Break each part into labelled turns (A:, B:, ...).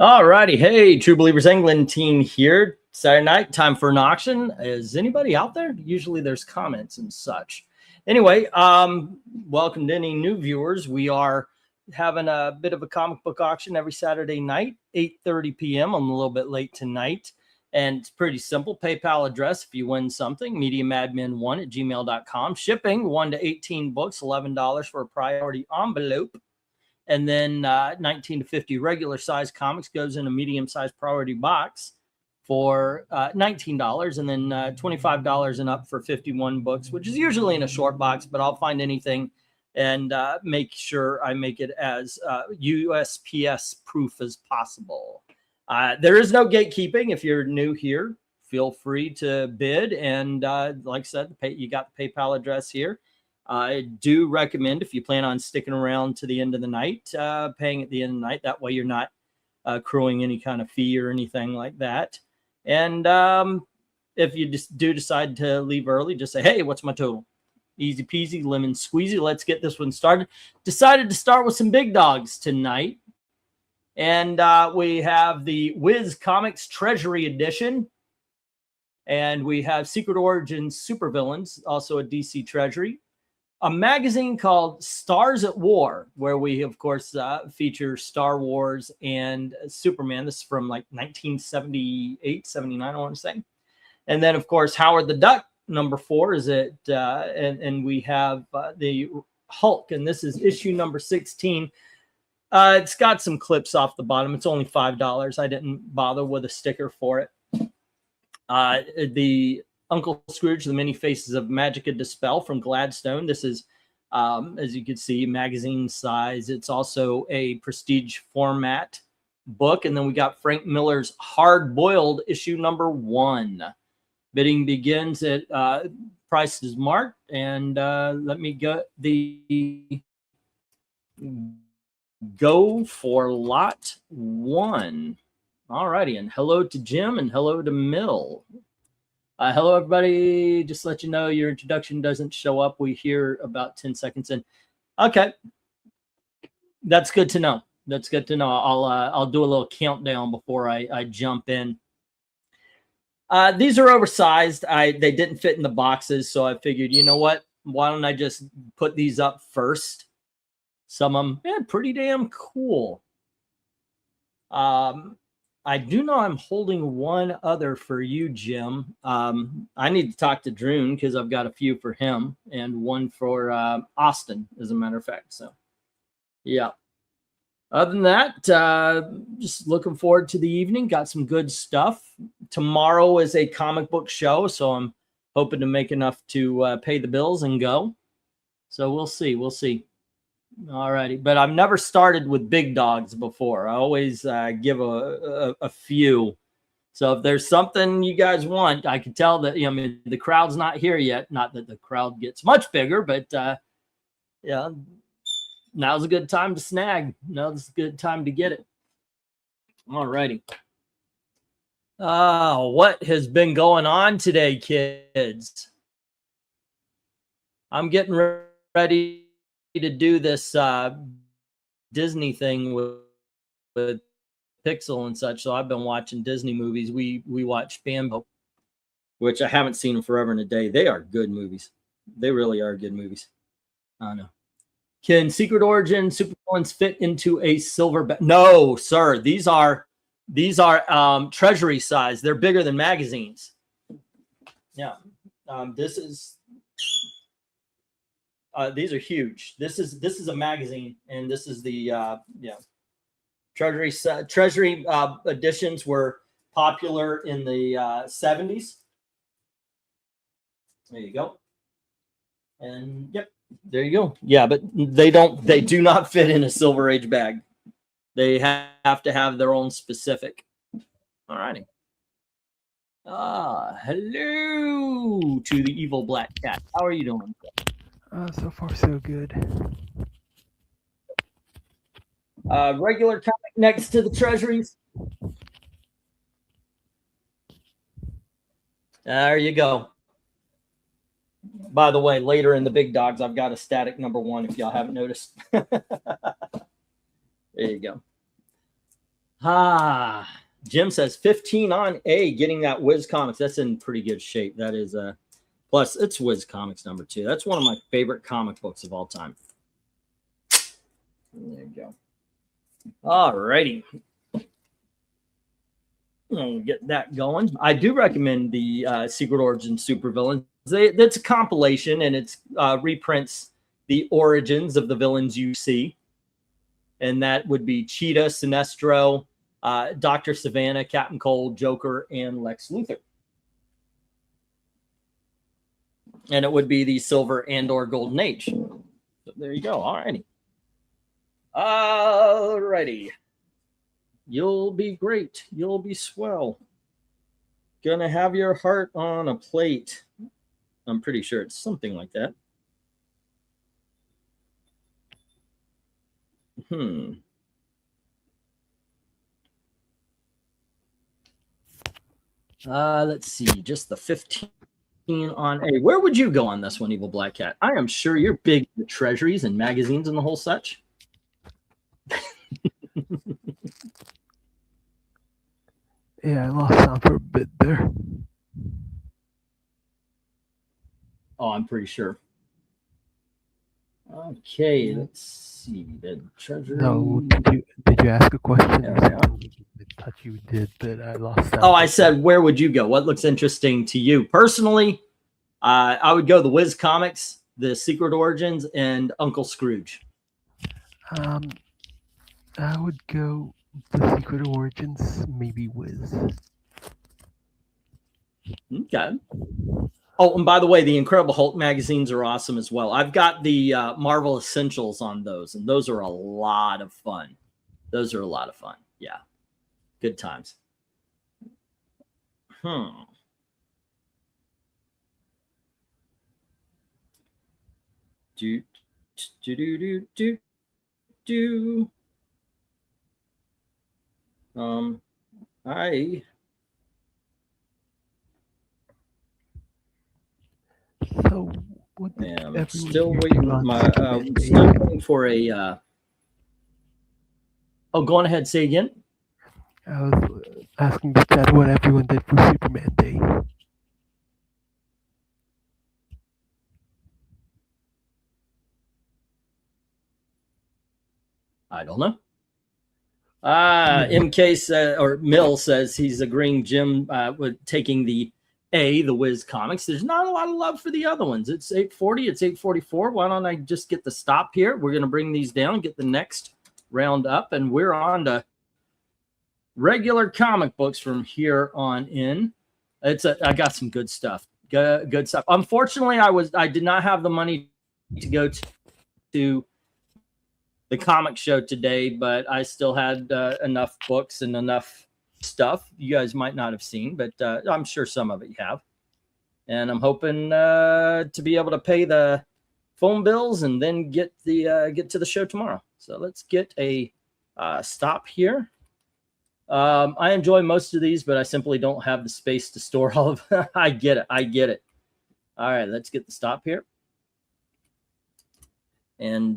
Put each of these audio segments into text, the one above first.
A: All righty. Hey, True Believers England team here. Saturday night, time for an auction. Is anybody out there? Usually there's comments and such. Anyway, welcome to any new viewers. We are having a bit of a comic book auction every Saturday night, 8:30 p.m. I'm a little bit late tonight. And it's pretty simple. PayPal address if you win something, mediamadmin1@gmail.com. Shipping 1 to 18 books, $11 for a priority envelope. And then 19 to 50 regular size comics goes in a medium sized priority box for $19, and then $25 and up for 51 books, which is usually in a short box, but I'll find anything and make sure I make it as USPS proof as possible. There is no gatekeeping. If you're new here, feel free to bid. And like I said, you got the PayPal address here. I do recommend, if you plan on sticking around to the end of the night, paying at the end of the night. That way you're not accruing any kind of fee or anything like that. And if you just do decide to leave early, just say, hey, what's my total? Easy peasy, lemon squeezy. Let's get this one started. Decided to start with some big dogs tonight. And we have the Wiz Comics Treasury Edition. And we have Secret Origins Supervillains, also a DC Treasury. A magazine called Stars at War, where we, of course, feature Star Wars and Superman. This is from like 1978, 79, I want to say. And then, of course, Howard the Duck, number 4, is it? And we have the Hulk, and this is issue number 16. It's got some clips off the bottom. It's only $5. I didn't bother with a sticker for it. The Uncle Scrooge, The Many Faces of Magica Dispel from Gladstone. This is, as you can see, magazine size. It's also a prestige format book. And then we got Frank Miller's Hard Boiled issue number 1. Bidding begins at price is marked. And let me go for lot 1. All righty. And hello to Jim and hello to Mill. Hello, everybody. Just let you know your introduction doesn't show up. We hear about 10 seconds in. Okay. That's good to know. That's good to know. I'll do a little countdown before I jump in. These are oversized. They didn't fit in the boxes, so I figured, you know what? Why don't I just put these up first? Some of them, yeah, pretty damn cool. I do know I'm holding one other for you, Jim. I need to talk to Droon because I've got a few for him and one for Austin, as a matter of fact. So, yeah. Other than that, just looking forward to the evening. Got some good stuff. Tomorrow is a comic book show, so I'm hoping to make enough to pay the bills and go. So we'll see. We'll see. All righty, but I've never started with big dogs before. I always give a few. So if there's something you guys want, I can tell that, I mean, the crowd's not here yet. Not that the crowd gets much bigger, but yeah, now's a good time to snag. Now's a good time to get it. All righty. What has been going on today, kids? I'm getting ready to do this Disney thing with Pixel and such. So I've been watching Disney movies. We watched Bambo, which I haven't seen in forever and a day. They are good movies. They really are good movies. I don't know. Can Secret Origin Supervillains fit into a silver bag? No, sir. These are treasury size. They're bigger than magazines. Yeah. This is these are huge. This is a magazine, and this is the treasury editions were popular in the 70s. There you go. And yep, there you go. Yeah, but they do not fit in a Silver Age bag. They have to have their own specific. All righty. Hello to the evil black cat. How are you doing?
B: So far, so good.
A: Regular comic next to the treasuries. There you go. By the way, later in the big dogs, I've got a static number 1, if y'all haven't noticed. There you go. Jim says 15 on A, getting that Wiz Comics. That's in pretty good shape. That is plus it's Wiz Comics number 2. That's one of my favorite comic books of all time. There you go. All righty. We'll get that going. I do recommend the Secret Origin Supervillains. That's a compilation, and it's reprints the origins of the villains you see. And that would be Cheetah, Sinestro, Dr. Savannah, Captain Cold, Joker, and Lex Luthor. And it would be the Silver and or Golden Age. So there you go. All righty. All righty. You'll be great. You'll be swell. Gonna have your heart on a plate. I'm pretty sure it's something like that. Let's see. Just the 15 on A. Where would you go on this one, Evil Black Cat? I am sure you're big into treasuries and magazines and the whole such.
B: Yeah, I lost sound for a bit there.
A: Oh, I'm pretty sure. Okay, let's see. The treasury.
B: No, did you ask a question?
A: Yeah,
B: I thought you did, but I lost sound.
A: Oh, I said, where would you go? What looks interesting to you? Personally, I would go the Wiz Comics, the Secret Origins, and Uncle Scrooge.
B: I would go the Secret Origins, maybe Wiz.
A: Okay. Oh, and by the way, the Incredible Hulk magazines are awesome as well. I've got the Marvel Essentials on those, and those are a lot of fun. Those are a lot of fun. Yeah. Good times. Do.
B: So what
A: I'm still waiting. Still waiting for a. Oh, go on ahead. Say again.
B: I was asking the chat what everyone did for Superman Day.
A: I don't know. MK or Mill says he's agreeing Jim with taking the Wiz Comics. There's not a lot of love for the other ones. It's 8:40. It's 8:44. Why don't I just get the stop here? We're going to bring these down, get the next round up, and we're on to regular comic books from here on in. I got some good stuff. Good stuff. Unfortunately, I did not have the money to go to the comic show today, but I still had enough books and enough stuff you guys might not have seen, but I'm sure some of it you have. And I'm hoping to be able to pay the phone bills and then get to the show tomorrow. So let's get a stop here. I enjoy most of these, but I simply don't have the space to store all of them. I get it. All right, let's get the stop here. And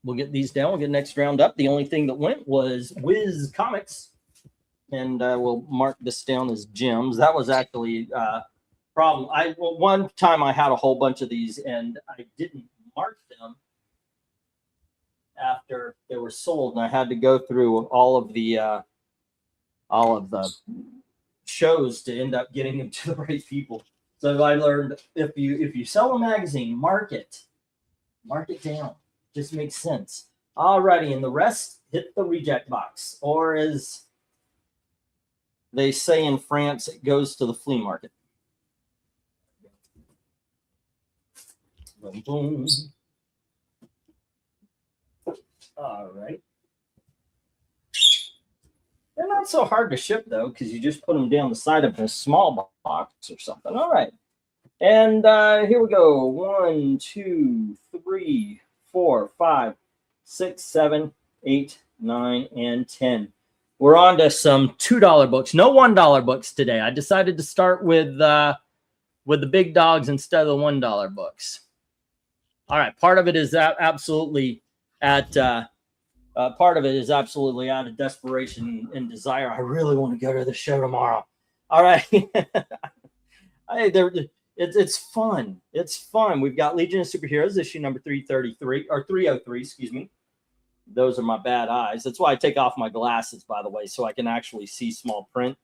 A: we'll get these down. We'll get next round up. The only thing that went was Wiz Comics. And we'll mark this down as Jim's. That was actually a problem. One time I had a whole bunch of these and I didn't mark them after they were sold, and I had to go through all of the shows to end up getting them to the right people. So I learned if you sell a magazine, mark it down. Just makes sense. Alrighty, and the rest hit the reject box, or as they say in France, it goes to the flea market. Boom, boom. All right. They're not so hard to ship, though, because you just put them down the side of a small box or something. All right. And here we go. 1, 2, 3, 4, 5, 6, 7, 8, 9, and 10. We're on to some $2 books. No $1 books today. I decided to start with the big dogs instead of the $1 books. All right. Part of it is absolutely at Part of it is absolutely out of desperation and desire. I really want to go to the show tomorrow. All right. It's fun. It's fun. We've got Legion of Superheroes issue number 333 or 303, excuse me. Those are my bad eyes. That's why I take off my glasses, by the way, so I can actually see small print.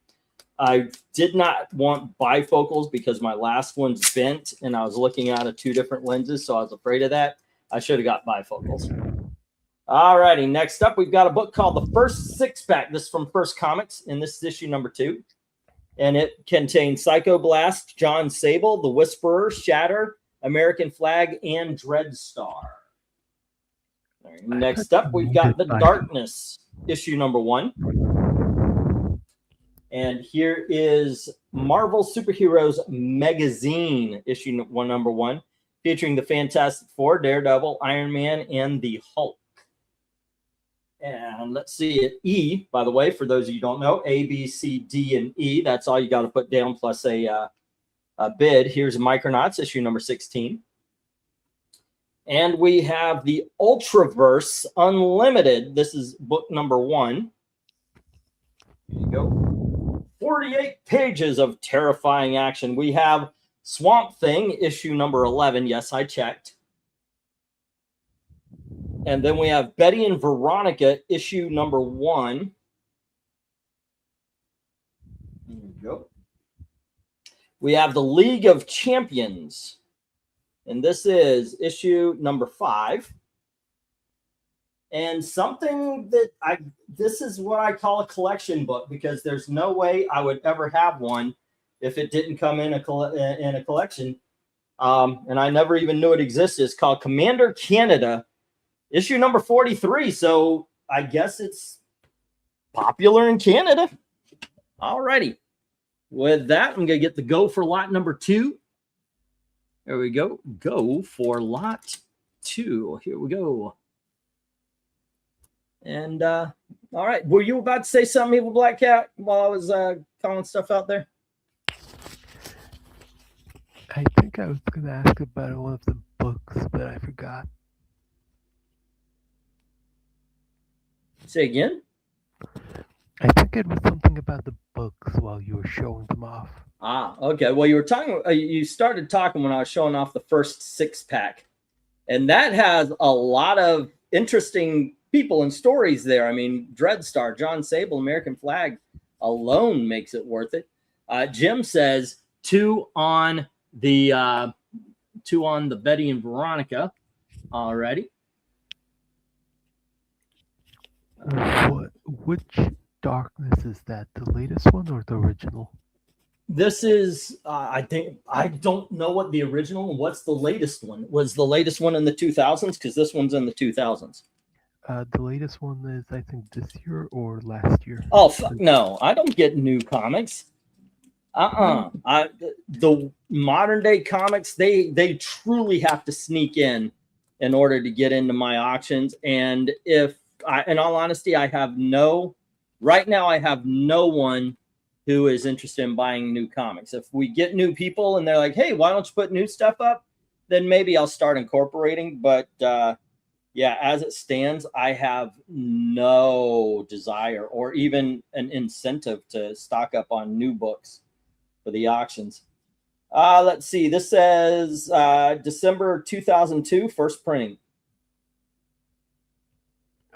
A: I did not want bifocals because my last one's bent and I was looking out of two different lenses, so I was afraid of that. I should have got bifocals. All righty, next up, we've got a book called The First Six Pack. This is from First Comics, and this is issue number 2. And it contains Psycho Blast, John Sable, The Whisperer, Shatter, American Flag, and Dreadstar. Right, next up, we've got The Darkness, issue number 1. And here is Marvel Superheroes Magazine, issue number 1, featuring the Fantastic Four, Daredevil, Iron Man, and the Hulk. And let's see, E, by the way, for those of you who don't know, A, B, C, D, and E. That's all you got to put down plus a bid. Here's Micronauts, issue number 16. And we have the Ultraverse Unlimited. This is book number 1. Here you go. 48 pages of terrifying action. We have Swamp Thing, issue number 11. Yes, I checked. And then we have Betty and Veronica, issue number 1. There you go. We have the League of Champions. And this is issue number 5. And something that this is what I call a collection book, because there's no way I would ever have one if it didn't come in a collection. And I never even knew it existed. It's called Commander Canada, issue number 43. So I guess it's popular in Canada. All righty. With that, I'm going to get the go for lot number 2. There we go. Go for lot 2. Here we go. And all right. Were you about to say something, Evil Black Cat, while I was calling stuff out there?
B: I think I was going to ask about one of the books, but I forgot.
A: Say again?
B: I think it was something about the books while you were showing them off.
A: Ah, okay. Well, you were talking. You started talking when I was showing off the first 6-pack, and that has a lot of interesting people and stories there. I mean, Dreadstar, John Sable, American Flag alone makes it worth it. Jim says 2 on the Betty and Veronica. Alrighty.
B: Which Darkness is that? The latest one or the original?
A: This is, I think, I don't know what the original, what's the latest one? Was the latest one in the 2000s? Because this one's in the 2000s.
B: The latest one is, I think, this year or last year.
A: Oh, fuck no. I don't get new comics. The modern day comics, they truly have to sneak in order to get into my auctions. And if in all honesty, right now I have no one who is interested in buying new comics. If we get new people and they're like, hey, why don't you put new stuff up? Then maybe I'll start incorporating. But yeah, as it stands, I have no desire or even an incentive to stock up on new books for the auctions. Let's see. This says December 2002, first printing.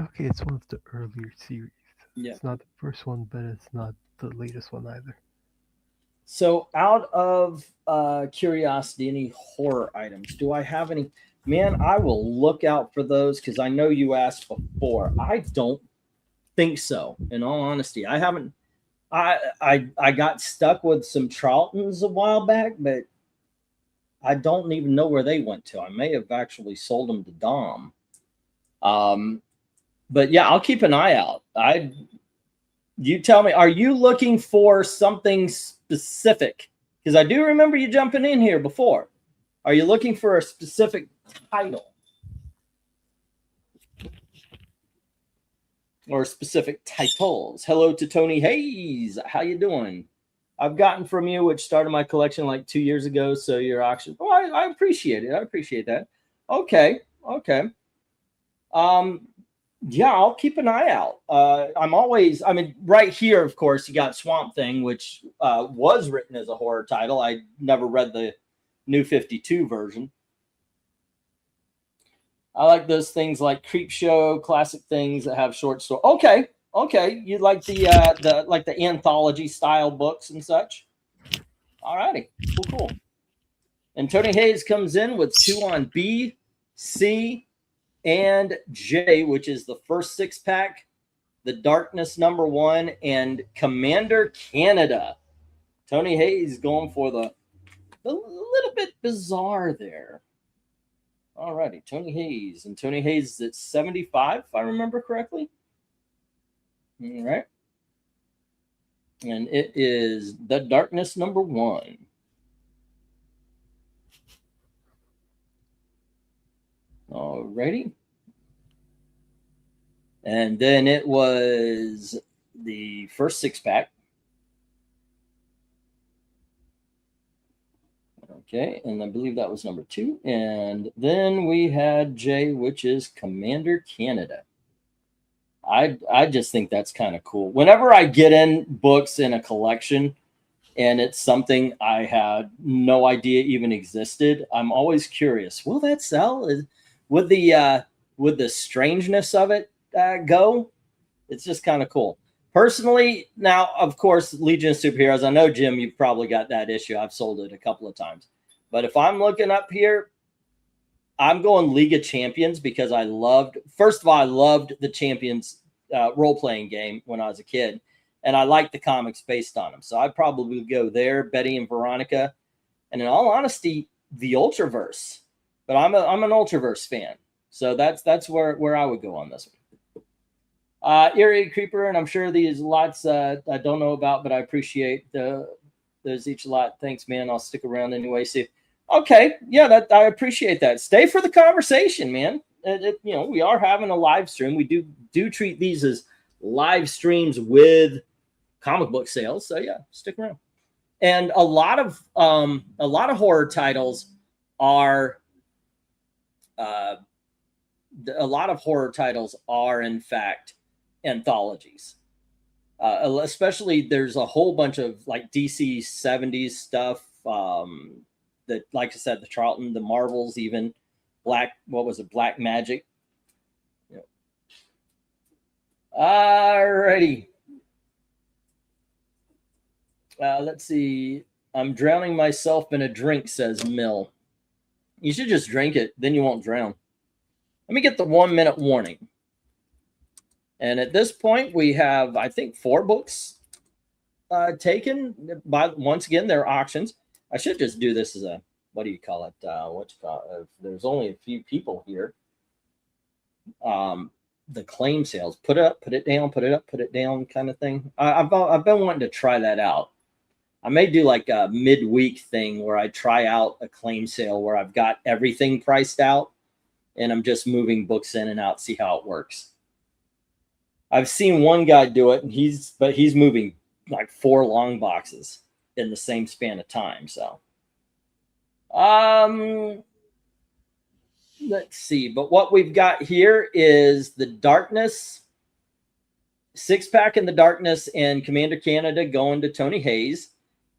B: Okay, it's one of the earlier series.
A: Yeah.
B: It's not the first one, but it's not the latest one either.
A: So out of curiosity, any horror items? Do I have any? Man, I will look out for those because I know you asked before. I don't think so. In all honesty, I haven't. I got stuck with some Charltons a while back, but I don't even know where they went to. I may have actually sold them to Dom. But yeah, I'll keep an eye out. You tell me, are you looking for something specific? Because I do remember you jumping in here before. Are you looking for a specific title? Or specific titles? Hello to Tony Hayes. How you doing? I've gotten from you, which started my collection like 2 years ago. So your auction. Oh, I appreciate it. I appreciate that. Okay. Yeah, I'll keep an eye out. I mean, right here, of course, you got Swamp Thing, which was written as a horror title. I never read the New 52 version. I like those things like Creep Show, classic things that have short story. Okay, okay, you like the anthology style books and such. All righty, cool. And Tony Hayes comes in with 2 on B, C, and J, which is the first 6-pack, The Darkness #1, and Commander Canada. Tony Hayes going for the little bit bizarre there. All righty, Tony Hayes. And Tony Hayes is at 75, if I remember correctly. All right. And it is The Darkness #1. All righty. And then it was the first 6-pack. Okay, and I believe that was #2. And then we had J, which is Commander Canada. I just think that's kind of cool. Whenever I get in books in a collection and it's something I had no idea even existed, I'm always curious. Will that sell? Would the strangeness of it go? It's just kind of cool. Personally, now, of course, Legion of Superheroes. I know, Jim, you've probably got that issue. I've sold it a couple of times. But if I'm looking up here, I'm going League of Champions because first of all, I loved the Champions role-playing game when I was a kid, and I liked the comics based on them. So I'd probably go there, Betty and Veronica, and in all honesty, the Ultraverse. But I'm an Ultraverse fan, so that's where I would go on this one. Eerie Creeper, and I'm sure these lots I don't know about, but I appreciate those each a lot. Thanks, man. I'll stick around anyway. See. Okay, yeah, I appreciate that. Stay for the conversation, man. We are having a live stream. We do treat these as live streams with comic book sales. So yeah, stick around. And a lot of horror titles are in fact anthologies. Especially there's a whole bunch of like DC 70s stuff. That, like I said, the Charlton, the Marvels, even Black Magic. Yeah. Alrighty. Let's see. I'm drowning myself in a drink, says Mill. You should just drink it, then you won't drown. Let me get the 1-minute warning. And at this point, we have, I think, 4 books taken by, once again, they're auctions. I should just do this as a, what do you call it? If there's only a few people here. The claim sales, put it up, put it down, put it up, put it down kind of thing. I've been wanting to try that out. I may do like a midweek thing where I try out a claim sale where I've got everything priced out and I'm just moving books in and out, see how it works. I've seen one guy do it, and he's moving like 4 long boxes in the same span of time. So, let's see. But what we've got here is the Darkness 6-pack in the Darkness and Commander Canada going to Tony Hayes.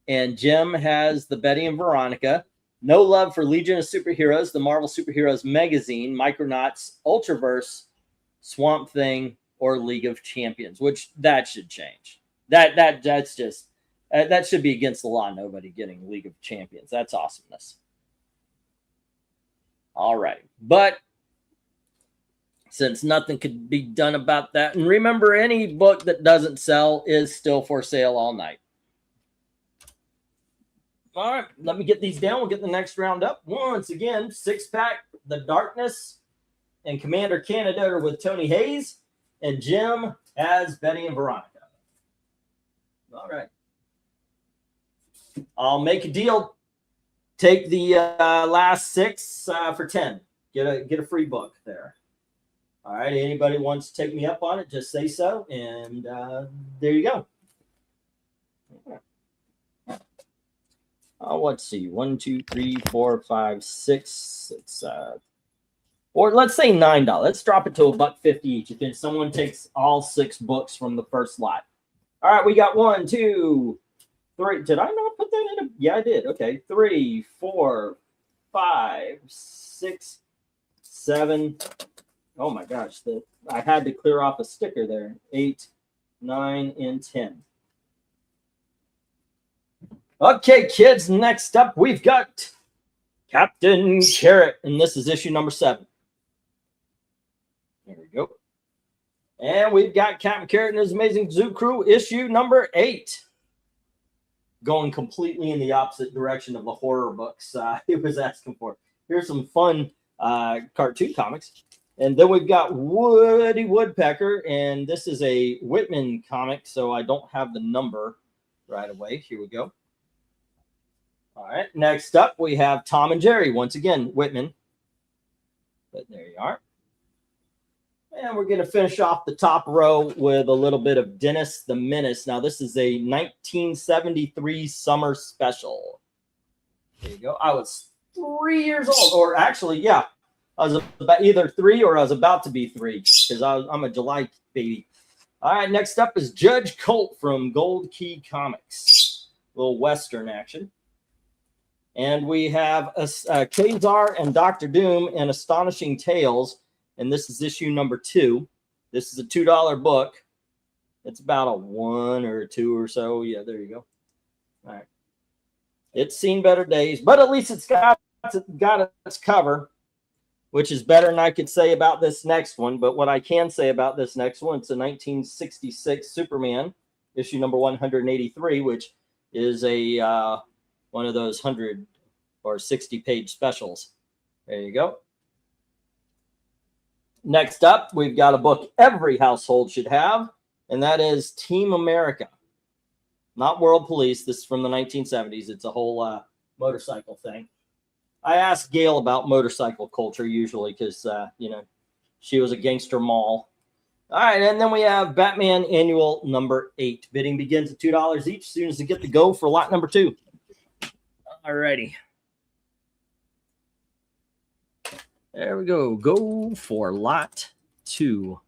A: And Jim has the Betty and Veronica. No love for Legion of Superheroes, the Marvel Superheroes magazine, Micronauts, Ultraverse, Swamp Thing, or League of Champions, which that should change. That's just that should be against the law. Nobody getting League of Champions. That's awesomeness. All right. But since nothing could be done about that, and remember, any book that doesn't sell is still for sale all night. All right, let me get these down. We'll get the next round up. Once again, 6-pack, The Darkness and Commander Canada are with Tony Hayes, and Jim has Betty and Veronica. All right. I'll make a deal. Take the last 6 for 10. Get a free book there. All right. Anybody wants to take me up on it, just say so. And there you go. Let's see. 1, 2, 3, 4, 5, 6. It's Or let's say $9. Let's drop it to $1.50 each if someone takes all 6 books from the first lot. All right, we got 1, 2, 3. Did I not put that in? Yeah, I did. Okay, 3, 4, 5, 6, 7. Oh my gosh, I had to clear off a sticker there. 8, 9, and 10. Okay, kids, next up we've got Captain Carrot, and this is issue number 7. There we go. And we've got Captain Carrot and his Amazing Zoo Crew, issue number 8. Going completely in the opposite direction of the horror books he was asking for. Here's some fun cartoon comics. And then we've got Woody Woodpecker, and this is a Whitman comic, so I don't have the number right away. Here we go. All right, next up we have Tom and Jerry, once again, Whitman. But there you are. And we're going to finish off the top row with a little bit of Dennis the Menace. Now, this is a 1973 summer special. There you go. I was 3 years old, or actually, yeah, I was about either 3 or I was about to be 3 because I'm a July baby. All right, next up is Judge Colt from Gold Key Comics. A little Western action. And we have Kazar and Dr. Doom and Astonishing Tales. And this is issue number 2. This is a $2 book. It's about a 1 or a 2 or so. Yeah, there you go. All right. It's seen better days, but at least it's got its cover, which is better than I could say about this next one. But what I can say about this next one, it's a 1966 Superman, issue number 183, which is a one of those 100 or 60-page specials. There you go. Next up, we've got a book every household should have, and that is Team America. Not World Police. This is from the 1970s. It's a whole motorcycle thing. I ask Gail about motorcycle culture usually because, she was a gangster mall. All right, and then we have Batman Annual number 8. Bidding begins at $2 each as soon as you get the go for lot number 2. All righty. There we go. Go for lot 2.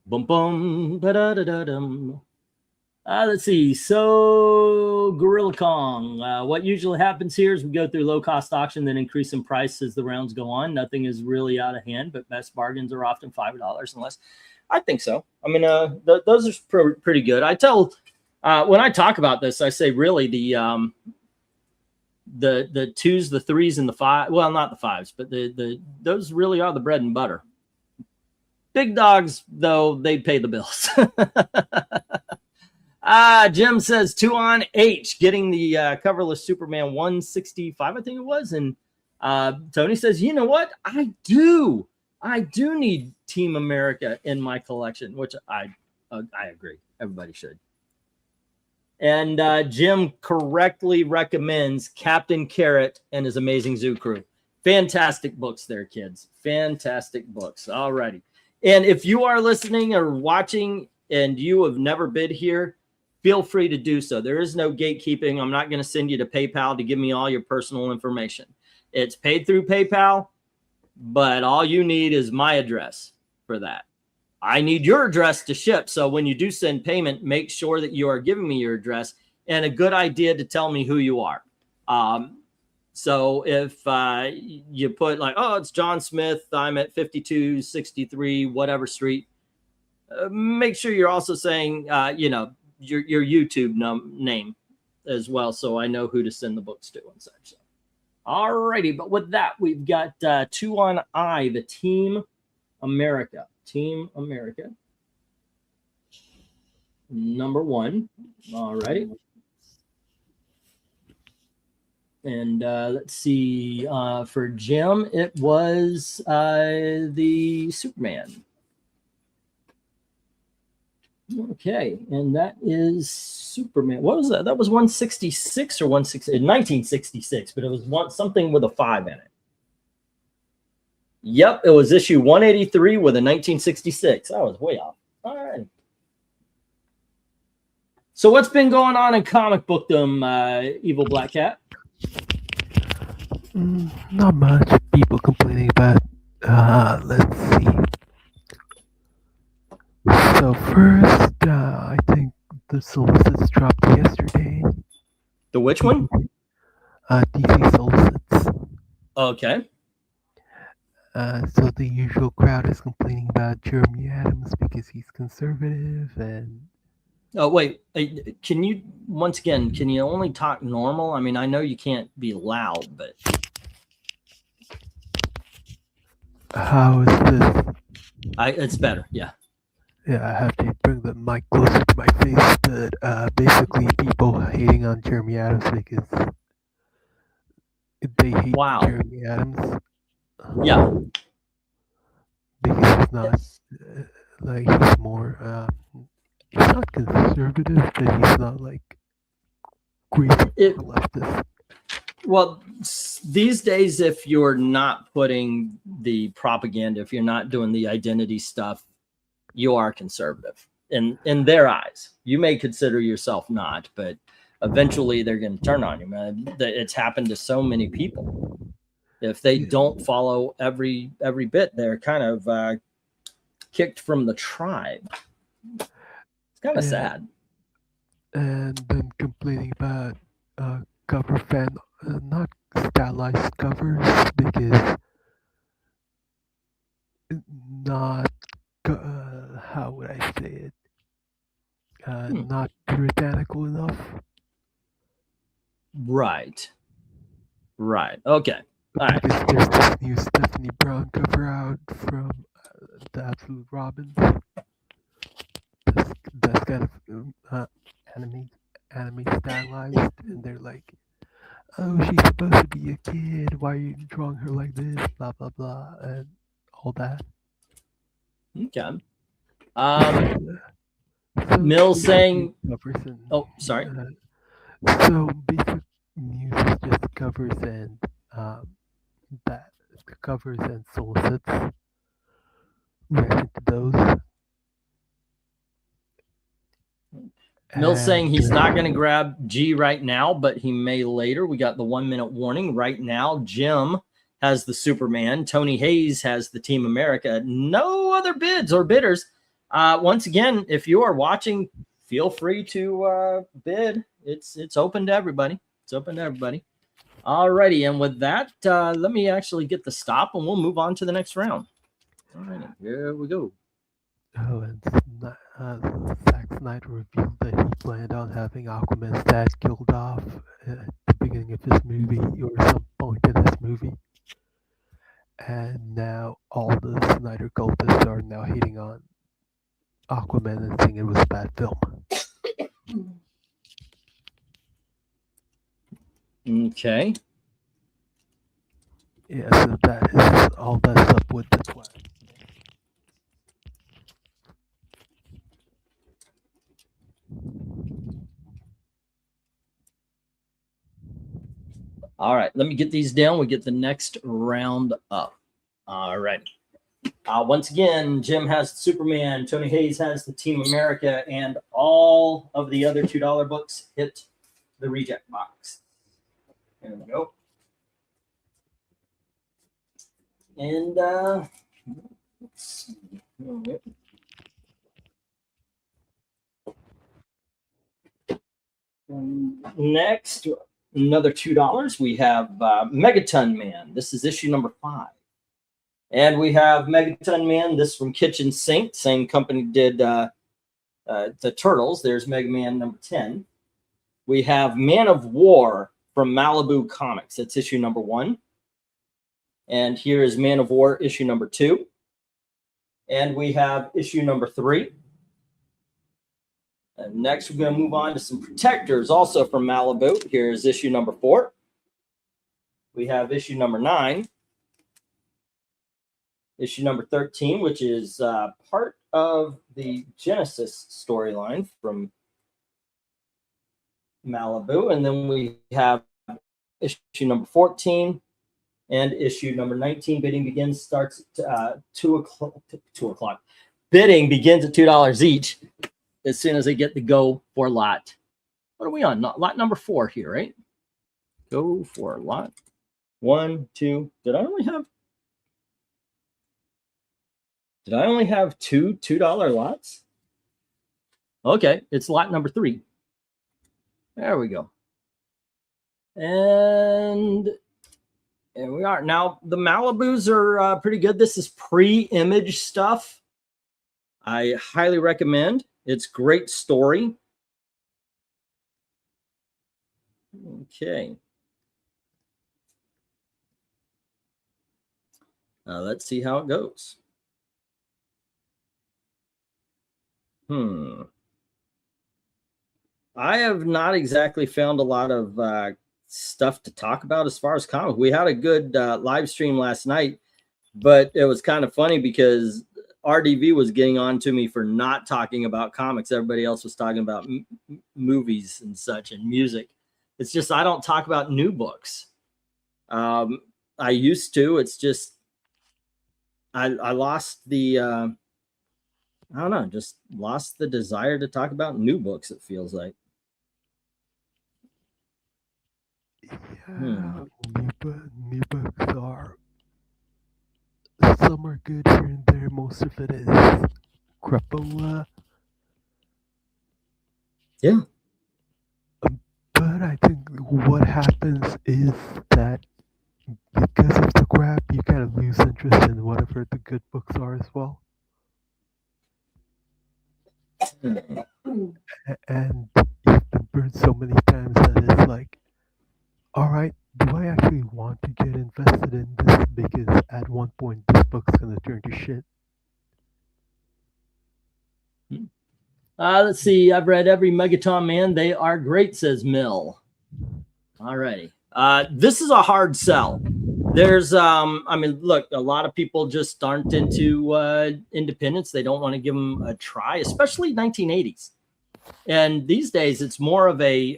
A: Bum bum da da da da dum. Let's see. So Gorilla Kong. What usually happens here is we go through low cost auction, then increase in price as the rounds go on. Nothing is really out of hand, but best bargains are often $5 unless. I think so. I mean, those are pretty good. I tell when I talk about this, I say really the 2s, the 3s, and the 5. Well, not the 5s, but those really are the bread and butter. Big dogs, though, they pay the bills. Jim says 2 on H, getting the coverless Superman 165, I think it was. And Tony says, you know what? I do need Team America in my collection, which I agree. Everybody should. And Jim correctly recommends Captain Carrot and his Amazing Zoo Crew. Fantastic books there, kids. Fantastic books. All righty. And if you are listening or watching and you have never bid here, feel free to do so. There is no gatekeeping. I'm not going to send you to PayPal to give me all your personal information. It's paid through PayPal, but all you need is my address for that. I need your address to ship. So when you do send payment, make sure that you are giving me your address and a good idea to tell me who you are. So if you put like, oh, it's John Smith, I'm at 5263, whatever street, make sure you're also saying, your YouTube name as well. So I know who to send the books to and such. So. All righty. But with that, we've got 2 on I, the Team America. Team America. Number 1. All righty. And let's see. For Jim, it was the Superman. Okay, and that is Superman. What was that? That was 166 or 1966, but it was something with a 5 in it. Yep, it was issue 183 with a 1966. I was way off. All right. So what's been going on in comic bookdom, Evil Black Cat?
B: Not much. People complaining about. Let's see. So first, I think the solicits dropped yesterday.
A: The which one?
B: DC solicits.
A: Okay.
B: So the usual crowd is complaining about Jeremy Adams because he's conservative and.
A: Oh, wait. Can you, once again, can you only talk normal? I mean, I know you can't be loud, but.
B: How is this?
A: It's better. Yeah.
B: Yeah, I have to bring the mic closer to my face, but basically people hating on Jeremy Adams because they hate
A: Wow.
B: Jeremy Adams.
A: Yeah.
B: Because he's not, like, he's more, he's not conservative, but he's not, like, crazy leftist.
A: Well, these days, if you're not putting the propaganda, if you're not doing the identity stuff, you are conservative in their eyes. You may consider yourself not, but eventually they're going to turn on you, man. It's happened to so many people. If they don't follow every bit, they're kind of kicked from the tribe. It's kind of sad.
B: And then complaining about cover fan, not stylized covers, because not, how would I say it? Not puritanical enough.
A: Right. Okay. All right.
B: Because there's this new Stephanie Brown cover out from the Absolute Robins. That's kind of anime stylized, and they're like, "Oh, she's supposed to be a kid. Why are you drawing her like this? Blah blah blah," and all that.
A: Okay.
B: So
A: Mill saying,
B: and,
A: "Oh, sorry."
B: So basic news is just covers and that covers and solicits. Reaction to those.
A: Mill's saying he's not going to grab G right now, but he may later. We got the 1 minute warning right now. Jim has the Superman. Tony Hayes has the Team America. No other bids or bidders. Once again, if you are watching, feel free to bid. It's open to everybody. It's open to everybody. All righty. And with that, let me actually get the stop and we'll move on to the next round. All right, here we go.
B: Oh, and Zack Snyder revealed that he planned on having Aquaman's dad killed off at the beginning of his movie or some point in this movie. And now all the Snyder cultists are now hating on Aquaman and saying it was a bad film.
A: Okay.
B: Yeah, so that is all that's up with the plan.
A: All right, let me get these down. We get the next round up. All right. Once again, Jim has Superman, Tony Hayes has the Team America, and all of the other $2 books hit the reject box. There we go. And let's see. Next, another $2. We have Megaton Man. This is issue number 5. And we have Megaton Man. This from Kitchen Sink. Same company did the Turtles. There's Mega Man number 10. We have Man of War from Malibu Comics. That's issue number 1. And here is Man of War issue number 2. And we have issue number 3. And next, we're going to move on to some Protectors, also from Malibu. Here's issue number 4. We have issue number 9. Issue number 13, which is part of the Genesis storyline from Malibu. And then we have issue number 14 and issue number 19. Bidding begins, starts at 2 o'clock. Bidding begins at $2 each as soon as they get the go for lot. What are we on? Lot number 4 here, right? Go for lot 1, 2. Did I only have two $2 lots? Okay, it's lot number 3. There we go. And here we are. Now, the Malibus are pretty good. This is pre-image stuff. I highly recommend. It's great story. Okay. Let's see how it goes. I have not exactly found a lot of stuff to talk about as far as comics. We had a good live stream last night, but it was kind of funny because RDV was getting on to me for not talking about comics. Everybody else was talking about movies and such and music. It's just I don't talk about new books. I used to. It's just I lost the I don't know, just lost the desire to talk about new books, it feels like.
B: Yeah, new books are, some are good here and there. Most of it is crapola.
A: Yeah.
B: But I think what happens is that because of the crap, you kind of lose interest in whatever the good books are as well. And you've been burned so many times that it's like, all right, do I actually want to get invested in this? Because at one point, this book's going to turn to shit.
A: Let's see. I've read every Megaton Man. They are great, says Mill. All righty. This is a hard sell. There's, I mean, look, a lot of people just aren't into independence. They don't want to give them a try, especially 1980s. And these days, it's more of a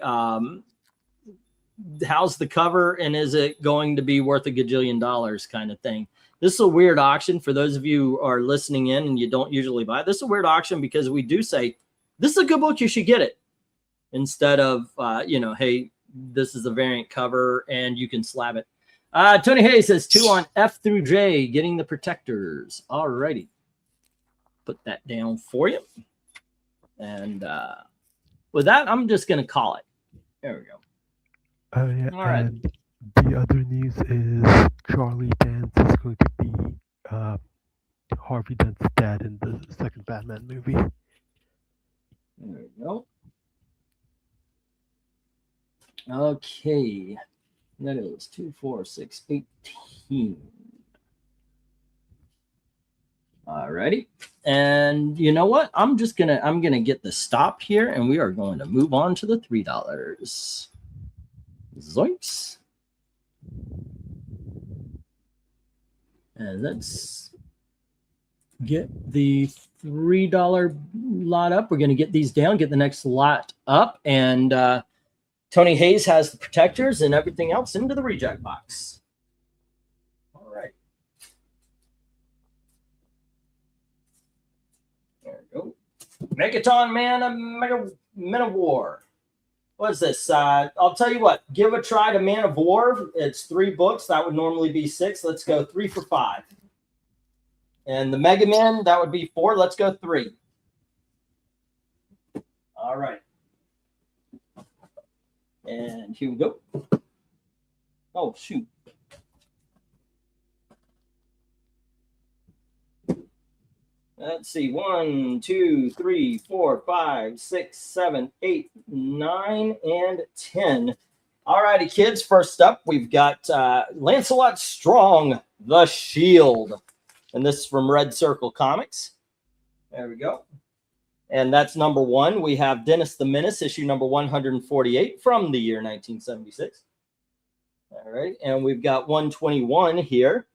A: how's the cover and is it going to be worth a gajillion dollars kind of thing. This is a weird auction for those of you who are listening in and you don't usually buy. This is a weird auction because we do say, this is a good book, you should get it. Instead of, hey, this is a variant cover and you can slab it. Tony Hayes says 2 on F through J, getting the protectors. All righty. Put that down for you. And with that, I'm just going to call it. There we go.
B: Yeah,
A: all right.
B: And the other news is Charlie Dance is going to be Harvey Dent's dad in the second Batman movie.
A: There we go. Okay. That is 2, 4, 6, 18. All righty. And you know what? I'm gonna get the stop here and we are going to move on to the $3. Zoinks. And let's get the $3 lot up. We're going to get these down, get the next lot up. And Tony Hayes has the protectors and everything else into the reject box. All right. There we go. Megaton Man, Men of War. What is this? I'll tell you what. Give a try to Man of War. It's 3 books. That would normally be 6. Let's go 3 for 5. And the Mega Man, that would be 4. Let's go 3. All right. And here we go. Oh, shoot. Let's see. 1, 2, 3, 4, 5, 6, 7, 8, 9, and 10. All righty, kids. First up, we've got Lancelot Strong, The Shield. And this is from Red Circle Comics. There we go. And that's number 1. We have Dennis the Menace, issue number 148 from the year 1976. All right. And we've got 121 here.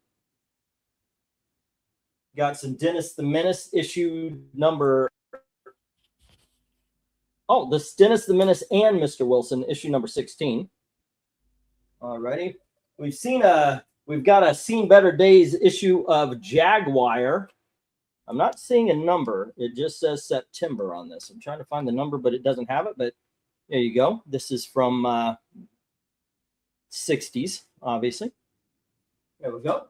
A: Got some Dennis the Menace issue number. Oh, this Dennis the Menace and Mr. Wilson issue number 16. All righty. We've got a Seen Better Days issue of Jaguar. I'm not seeing a number. It just says September on this. I'm trying to find the number, but it doesn't have it. But there you go. This is from 60s, obviously. There we go.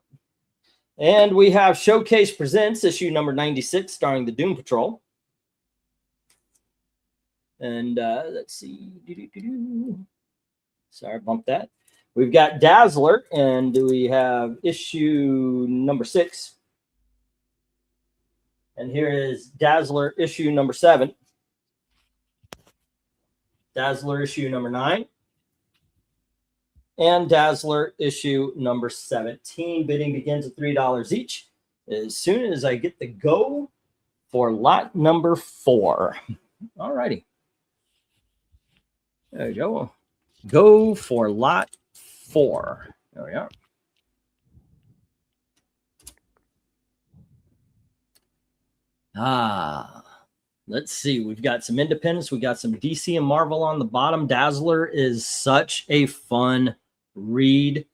A: And we have Showcase Presents issue number 96, starring the Doom Patrol. And let's see. Sorry, bumped that. We've got Dazzler, and we have issue number 6. And here is Dazzler issue number 7. Dazzler issue number 9. And Dazzler issue number 17. Bidding begins at $3 each as soon as I get the go for lot number 4. All righty. There you go. Go for lot 4. There we are. Let's see. We've got some independents. We got some DC and Marvel on the bottom. Dazzler is such a fun read.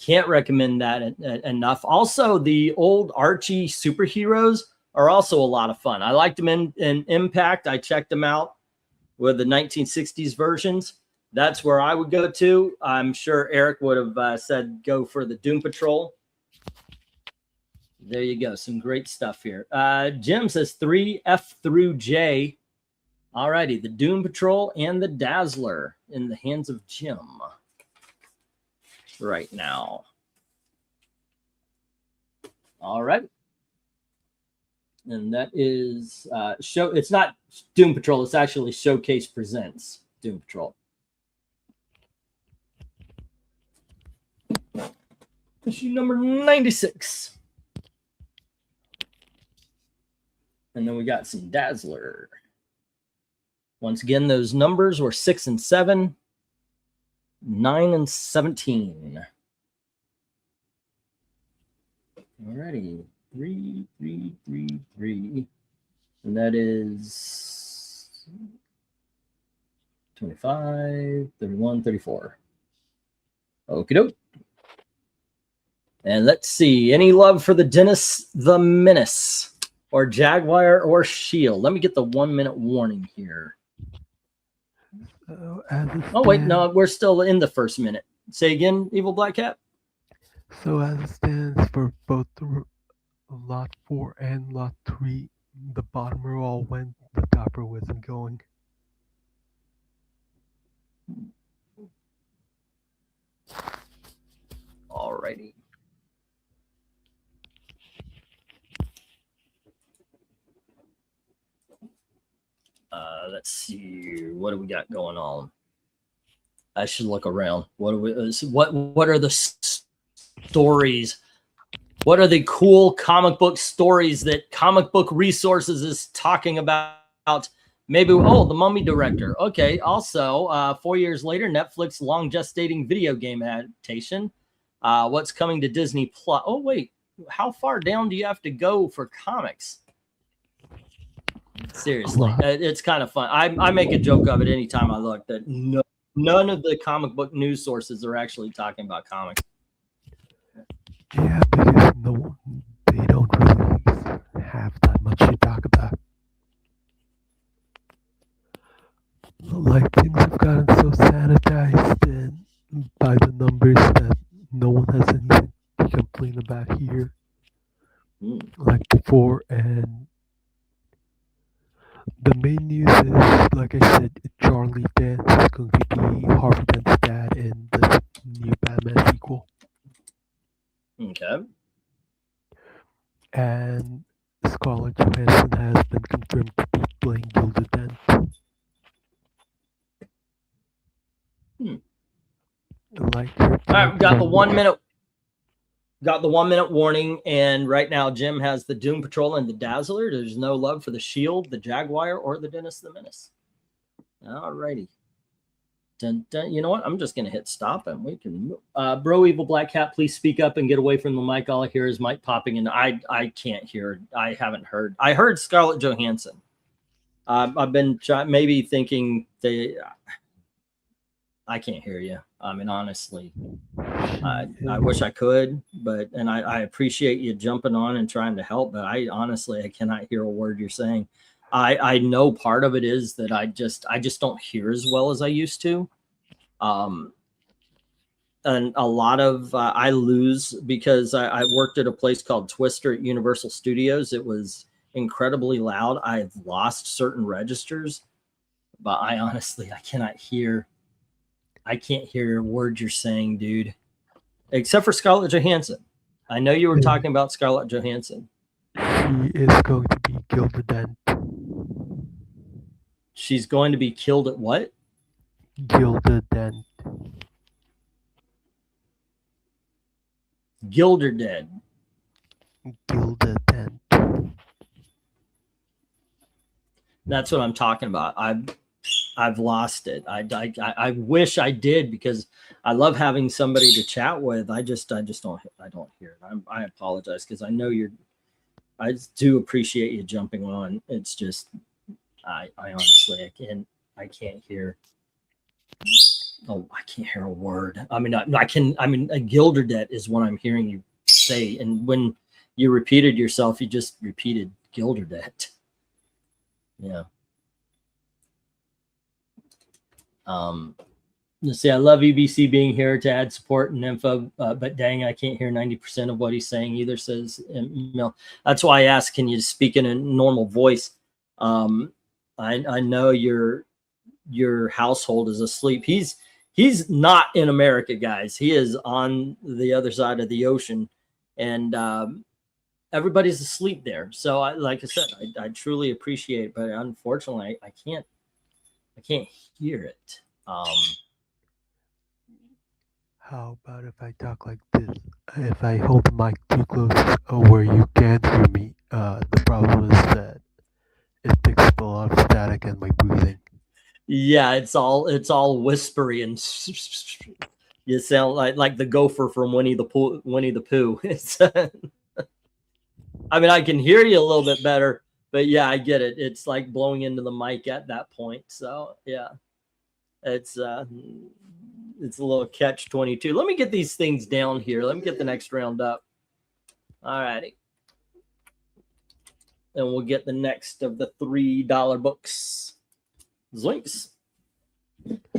A: Can't recommend that enough. Also, the old Archie superheroes are also a lot of fun. I liked them in Impact. I checked them out with the 1960s versions. That's where I would go to. I'm sure Eric would have said go for the Doom Patrol. There you go. Some great stuff here. Jim says 3 F through J. All righty. The Doom Patrol and the Dazzler in the hands of Jim right now. All right. And that is it's not Doom Patrol. It's actually Showcase Presents Doom Patrol. Issue number 96. And then we got some Dazzler. Once again, those numbers were 6 and 7, 9 and 17. Alrighty. 3, 3, 3, 3. And that is 25, 31, 34. Okie doke. And let's see. Any love for the Dennis the Menace? Or Jaguar or Shield? Let me get the 1 minute warning here. Oh, wait. No, we're still in the first minute. Say again, Evil Black Cat.
B: So as it stands for both lot 4 and lot 3, the bottomer all went, the topper wasn't going.
A: Alrighty. Let's see. What do we got going on? I should look around. What are the stories? What are the cool comic book stories that Comic Book Resources is talking about? Maybe, the Mummy director. Okay. Also, 4 years later, Netflix long gestating video game adaptation. What's coming to Disney Plus? Oh, wait. How far down do you have to go for comics? Seriously, it's kind of fun. I make a joke of it anytime I look that none of the comic book news sources are actually talking about comics.
B: Yeah, because they don't really have that much to talk about. Like, things have gotten so sanitized and by the numbers that no one has anything to complain about here. Like before, and the main news is, like I said, Charlie Dance is going to be Harvey Dent's dad in the new Batman sequel.
A: Okay.
B: And Scarlett Johansson has been confirmed to be playing Gilda Dent. Like,
A: all right, we got the 1 minute. Got the 1 minute warning, and right now Jim has the Doom Patrol and the Dazzler. There's no love for the Shield, the Jaguar, or the Dennis the Menace. All righty. Dun, dun. You know what? I'm just going to hit stop, and we can move. Bro Evil Black Cat, please speak up and get away from the mic. All I hear is mic popping, and I can't hear. I haven't heard. I heard Scarlett Johansson. I've been maybe thinking I can't hear you. I mean, honestly, I wish I could, and I appreciate you jumping on and trying to help, but I cannot hear a word you're saying. I know part of it is that I just don't hear as well as I used to. and a lot of I lose because I worked at a place called Twister at Universal Studios. It was incredibly loud. I've lost certain registers, but I honestly I can't hear a word you're saying, dude. Except for Scarlett Johansson. I know you were talking about Scarlett Johansson.
B: She is going to be Gilda Dent.
A: She's going to be killed at what?
B: Gilda Dent.
A: Gilderdead.
B: Gilda Dent.
A: That's what I'm talking about. I've lost it. I wish I did because I love having somebody to chat with. I don't hear it. I apologize because I know I do appreciate you jumping on. It's just I honestly I can't hear. Oh, I can't hear a word. I mean, I can. I mean, a Gilderdead is what I'm hearing you say, and when you repeated yourself, you just repeated Gilderdead. Yeah. Let's see. I love EBC being here to add support and info, but dang, I can't hear 90% of what he's saying either. Says email. That's why I asked, can you speak in a normal voice? I know your household is asleep. He's not in America, guys. He is on the other side of the ocean, and everybody's asleep there. So, like I said, I truly appreciate it, but unfortunately, I can't hear it.
B: How about if I talk like this? If I hold the mic too close where you can't hear me, the problem is that it picks up a lot of static and my breathing.
A: Yeah, it's all whispery and you sound like the gopher from Winnie the Pooh. It's I mean, I can hear you a little bit better, but yeah, I get it. It's like blowing into the mic at that point. So yeah, it's a little catch-22. Let me get these things down here. Let me get the next round up. All righty. And we'll get the next of the $3 books. Zoinks.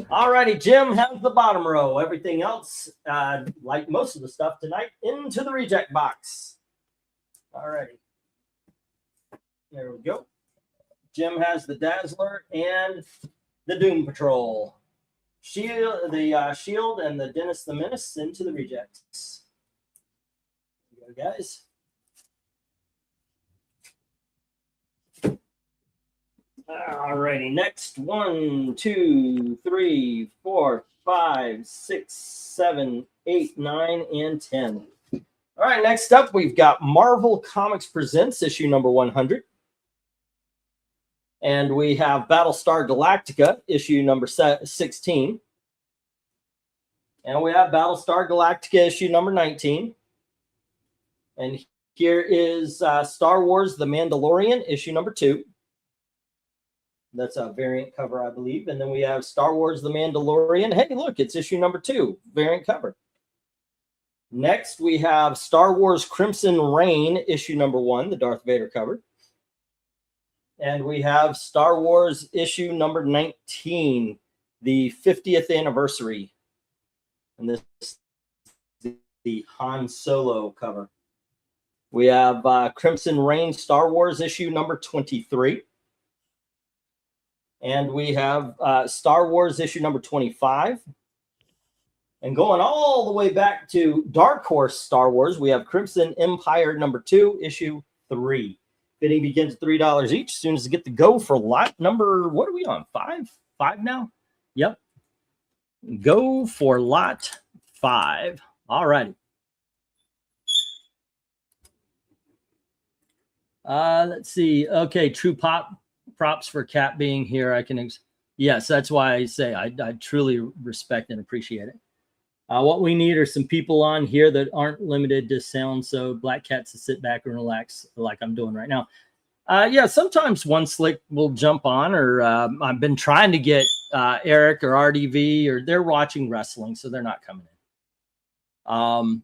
A: All righty, Jim has the bottom row. Everything else, like most of the stuff tonight, into the reject box. All righty. There we go. Jim has the Dazzler and the Doom Patrol. Shield and the Dennis the Menace into the rejects. Here we go, guys. Alrighty, next 1, 2, 3, 4, 5, 6, 7, 8, 9, and 10. All right, next up, we've got Marvel Comics Presents issue number 100. And we have Battlestar Galactica, issue number 16. And we have Battlestar Galactica, issue number 19. And here is Star Wars The Mandalorian, issue number 2. That's a variant cover, I believe. And then we have Star Wars The Mandalorian. Hey, look, it's issue number 2, variant cover. Next, we have Star Wars Crimson Reign, issue number 1, the Darth Vader cover. And we have Star Wars issue number 19, the 50th anniversary. And this is the Han Solo cover. We have Crimson Reign Star Wars issue number 23. And we have Star Wars issue number 25. And going all the way back to Dark Horse Star Wars, we have Crimson Empire number 2, issue 3. Bidding begins at $3 each. As soon as you get the go for lot number, what are we on? 5? 5 now? Yep. Go for lot 5. All righty. Let's see. Okay, True props for Cat being here. Yes, that's why I say I truly respect and appreciate it. What we need are some people on here that aren't limited to sound, so Black Cat's to sit back and relax like I'm doing right now. Yeah, sometimes One Slick will jump on, or I've been trying to get Eric or RDV, or they're watching wrestling, so they're not coming in.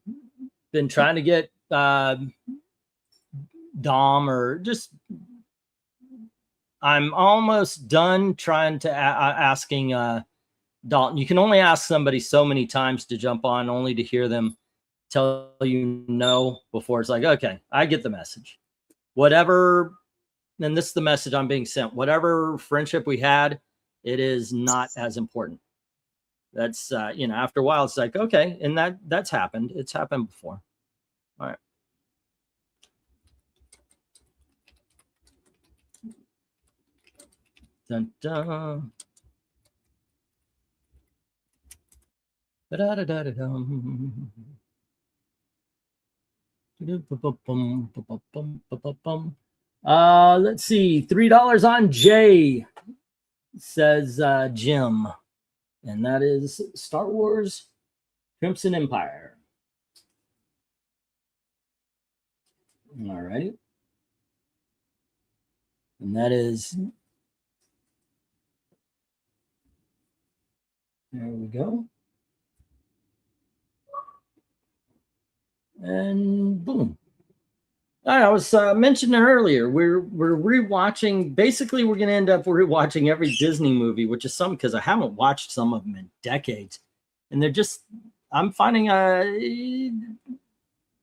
A: Been trying to get Dom, or just I'm almost done trying to asking Dalton, you can only ask somebody so many times to jump on, only to hear them tell you no before it's like, okay, I get the message. Whatever, and this is the message I'm being sent. Whatever friendship we had, it is not as important. That's after a while, it's like, okay, and that's happened. It's happened before. All right. Dun, dun. Da-da-da-da-dum. Let's see. $3 on Jay, says Jim. And that is Star Wars Crimson Empire. All right. And that is, there we go. And boom. I was mentioning earlier, we're rewatching. Basically, we're going to end up rewatching every Disney movie, which is some because I haven't watched some of them in decades, and I'm finding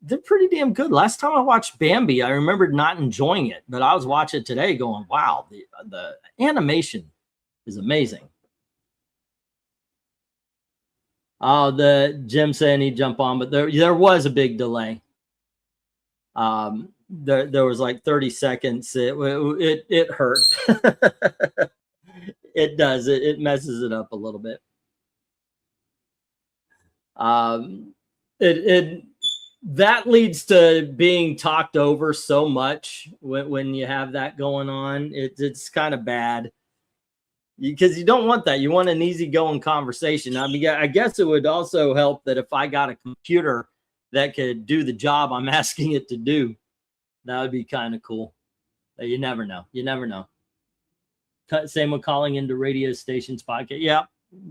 A: they're pretty damn good. Last time I watched Bambi, I remembered not enjoying it, but I was watching it today, going, "Wow, the animation is amazing." Oh, the Jim saying he'd jump on, but there was a big delay. There was like 30 seconds. It hurt. It does. It messes it up a little bit. That leads to being talked over so much when you have that going on. It's kind of bad because you don't want that. You want an easygoing conversation. I mean, I guess it would also help that if I got a computer that could do the job I'm asking it to do, that would be kind of cool. But you never know. You never know. Same with calling into radio stations podcast. Yeah,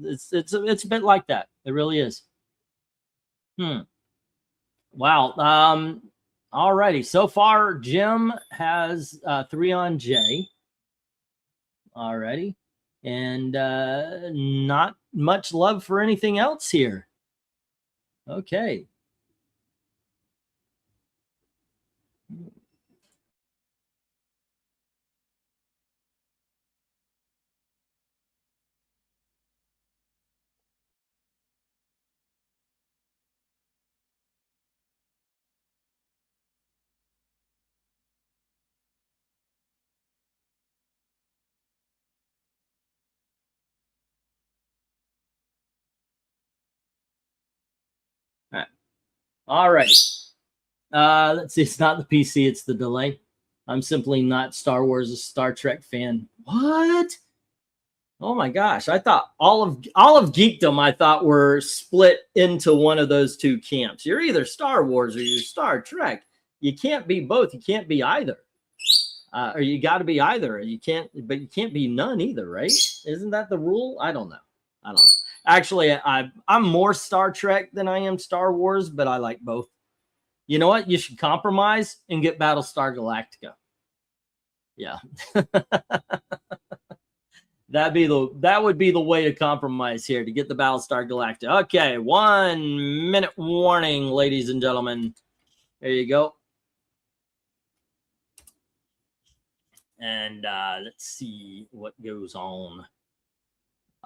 A: it's a bit like that. It really is. Wow. All righty. So far, Jim has 3 on Jay. All righty. And not much love for anything else here. Okay. All right. Let's see. It's not the PC. It's the delay. I'm simply not Star Wars, a Star Trek fan. What? Oh my gosh. I thought all of geekdom, I thought, were split into one of those two camps. You're either Star Wars or you're Star Trek. You can't be both. You can't be either. Or you got to be either. You can't be none either, right? Isn't that the rule? I don't know. Actually, I'm more Star Trek than I am Star Wars, but I like both. You know what? You should compromise and get Battlestar Galactica. Yeah. That would be the way to compromise here, to get the Battlestar Galactica. Okay, 1 minute warning, ladies and gentlemen. There you go. And let's see what goes on.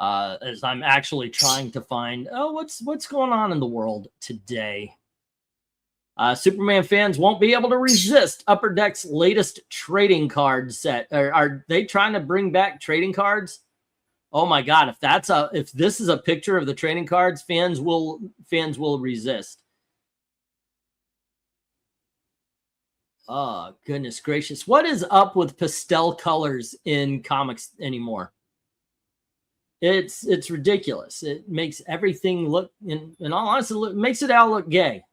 A: As I'm actually trying to find, what's going on in the world today. Superman fans won't be able to resist Upper Deck's latest trading card set. Are they trying to bring back trading cards? Oh my God! If this is a picture of the trading cards, fans will resist. Oh goodness gracious! What is up with pastel colors in comics anymore? It's ridiculous. It makes everything look, in all honesty, it makes it all look gay.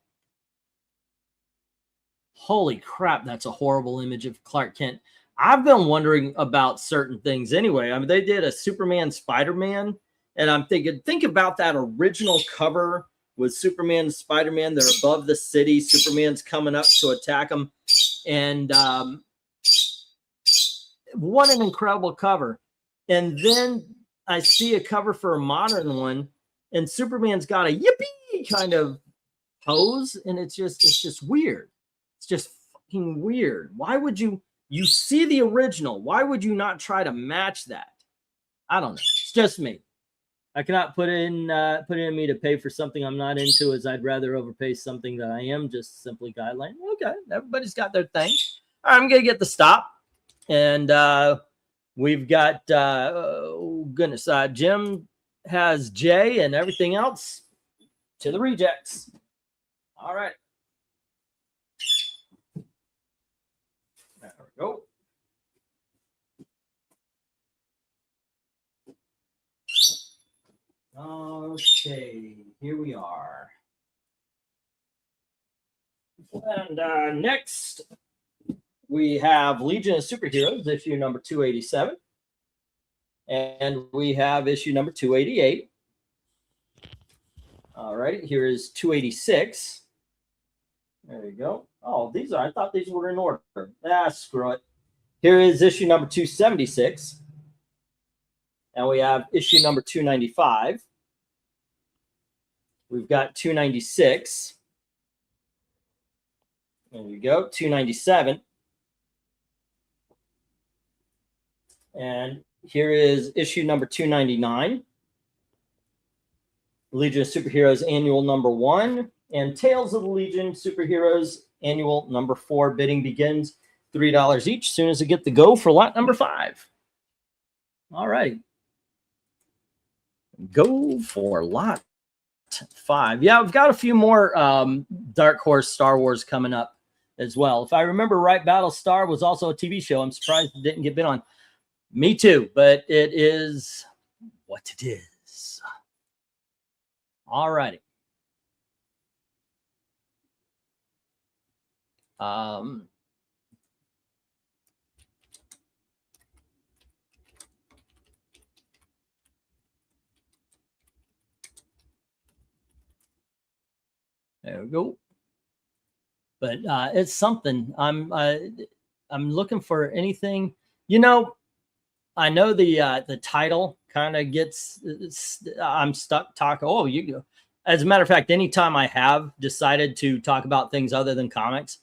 A: Holy crap, that's a horrible image of Clark Kent. I've been wondering about certain things anyway. I mean, they did a Superman Spider-Man, and I'm thinking, think about that original cover with Superman and Spider-Man. They're above the city. Superman's coming up to attack them. And what an incredible cover. And then I see a cover for a modern one, and Superman's got a yippee kind of pose, and it's just weird. It's just fucking weird. Why would you see the original? Why would you not try to match that? I don't know. It's just me. I cannot put in me to pay for something I'm not into, as I'd rather overpay something that I am. Just simply guideline. Okay, everybody's got their thing. All right, I'm gonna get the stop, and we've got goodness, Jim has J, and everything else to the rejects. All right, there we go. Okay, here we are. And next, we have Legion of Superheroes, issue number 287. And we have issue number 288. All right, here is 286. There you go. Oh, I thought these were in order. Screw it. Here is issue number 276. And we have issue number 295. We've got 296. There you go, 297. And here is issue number 299. Legion of Superheroes Annual number 1. And Tales of the Legion Superheroes Annual number 4. Bidding begins $3 each. As soon as I get the go for lot number 5. All right. Go for lot 5. Yeah, I've got a few more Dark Horse Star Wars coming up as well. If I remember right, Battlestar was also a TV show. I'm surprised it didn't get bid on. Me too, but it is what it is. All righty. There we go. But it's something. I'm looking for anything. You know, I know the title kind of gets. I'm stuck talking. Oh, you go. As a matter of fact, anytime I have decided to talk about things other than comics,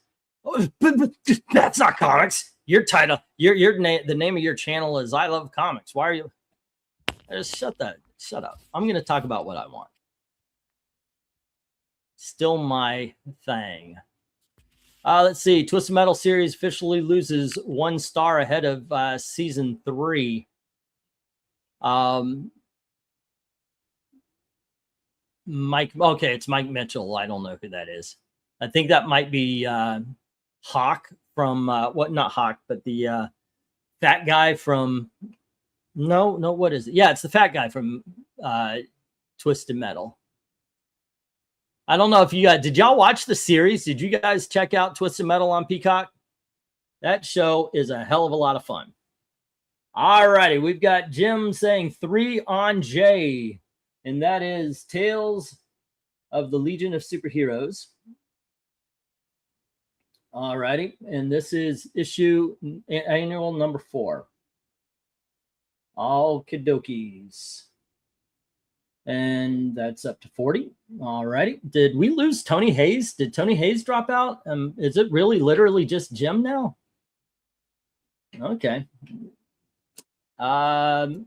A: that's not comics. Your title, the name of your channel is I Love Comics. Why are you? Just shut up. I'm going to talk about what I want. Still my thing. Let's see. Twisted Metal series officially loses 1 star ahead of season 3. Mike. Okay, it's Mike Mitchell. I don't know who that is. I think that might be Hawk from not Hawk, but the fat guy from. No. What is it? Yeah, it's the fat guy from Twisted Metal. I don't know if you guys did y'all watch the series? Did you guys check out Twisted Metal on Peacock? That show is a hell of a lot of fun. All righty, we've got Jim saying 3 on J, and that is Tales of the Legion of Superheroes. All righty, and this is issue annual number 4. All kidokies. And that's up to 40. All righty. Did we lose Tony Hayes? Did Tony Hayes drop out? Is it really literally just Jim now? Okay. All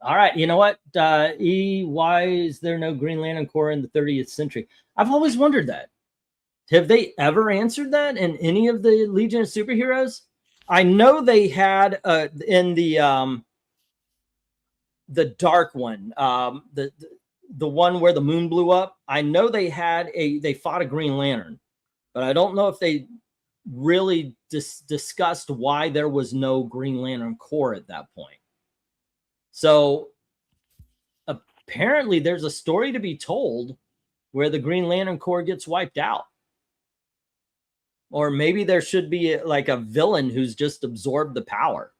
A: right. You know what? Why is there no Green Lantern Corps in the 30th century? I've always wondered that. Have they ever answered that in any of the Legion of Superheroes? I know they had in the dark one, the one where the moon blew up. I know they fought a Green Lantern, but I don't know if they really discussed why there was no Green Lantern Corps at that point. So apparently there's a story to be told where the Green Lantern Corps gets wiped out. Or maybe there should be like a villain who's just absorbed the power.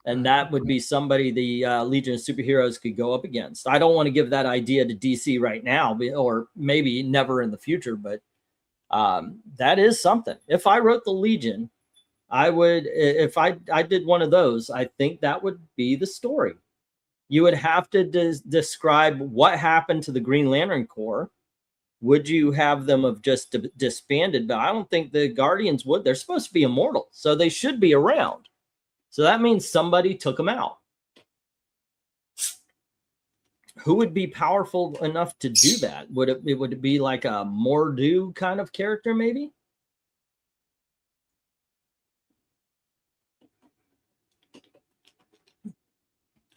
A: And that would be somebody the Legion of Superheroes could go up against. I don't want to give that idea to DC right now, or maybe never in the future, but that is something. If I wrote the Legion I would, if I did one of those, I think that would be the story. You would have to describe what happened to the Green Lantern Corps. Would you have them have just disbanded? But I don't think the Guardians would. They're supposed to be immortal, so they should be around. So that means somebody took them out. Who would be powerful enough to do that? Would it be like a Mordu kind of character, maybe?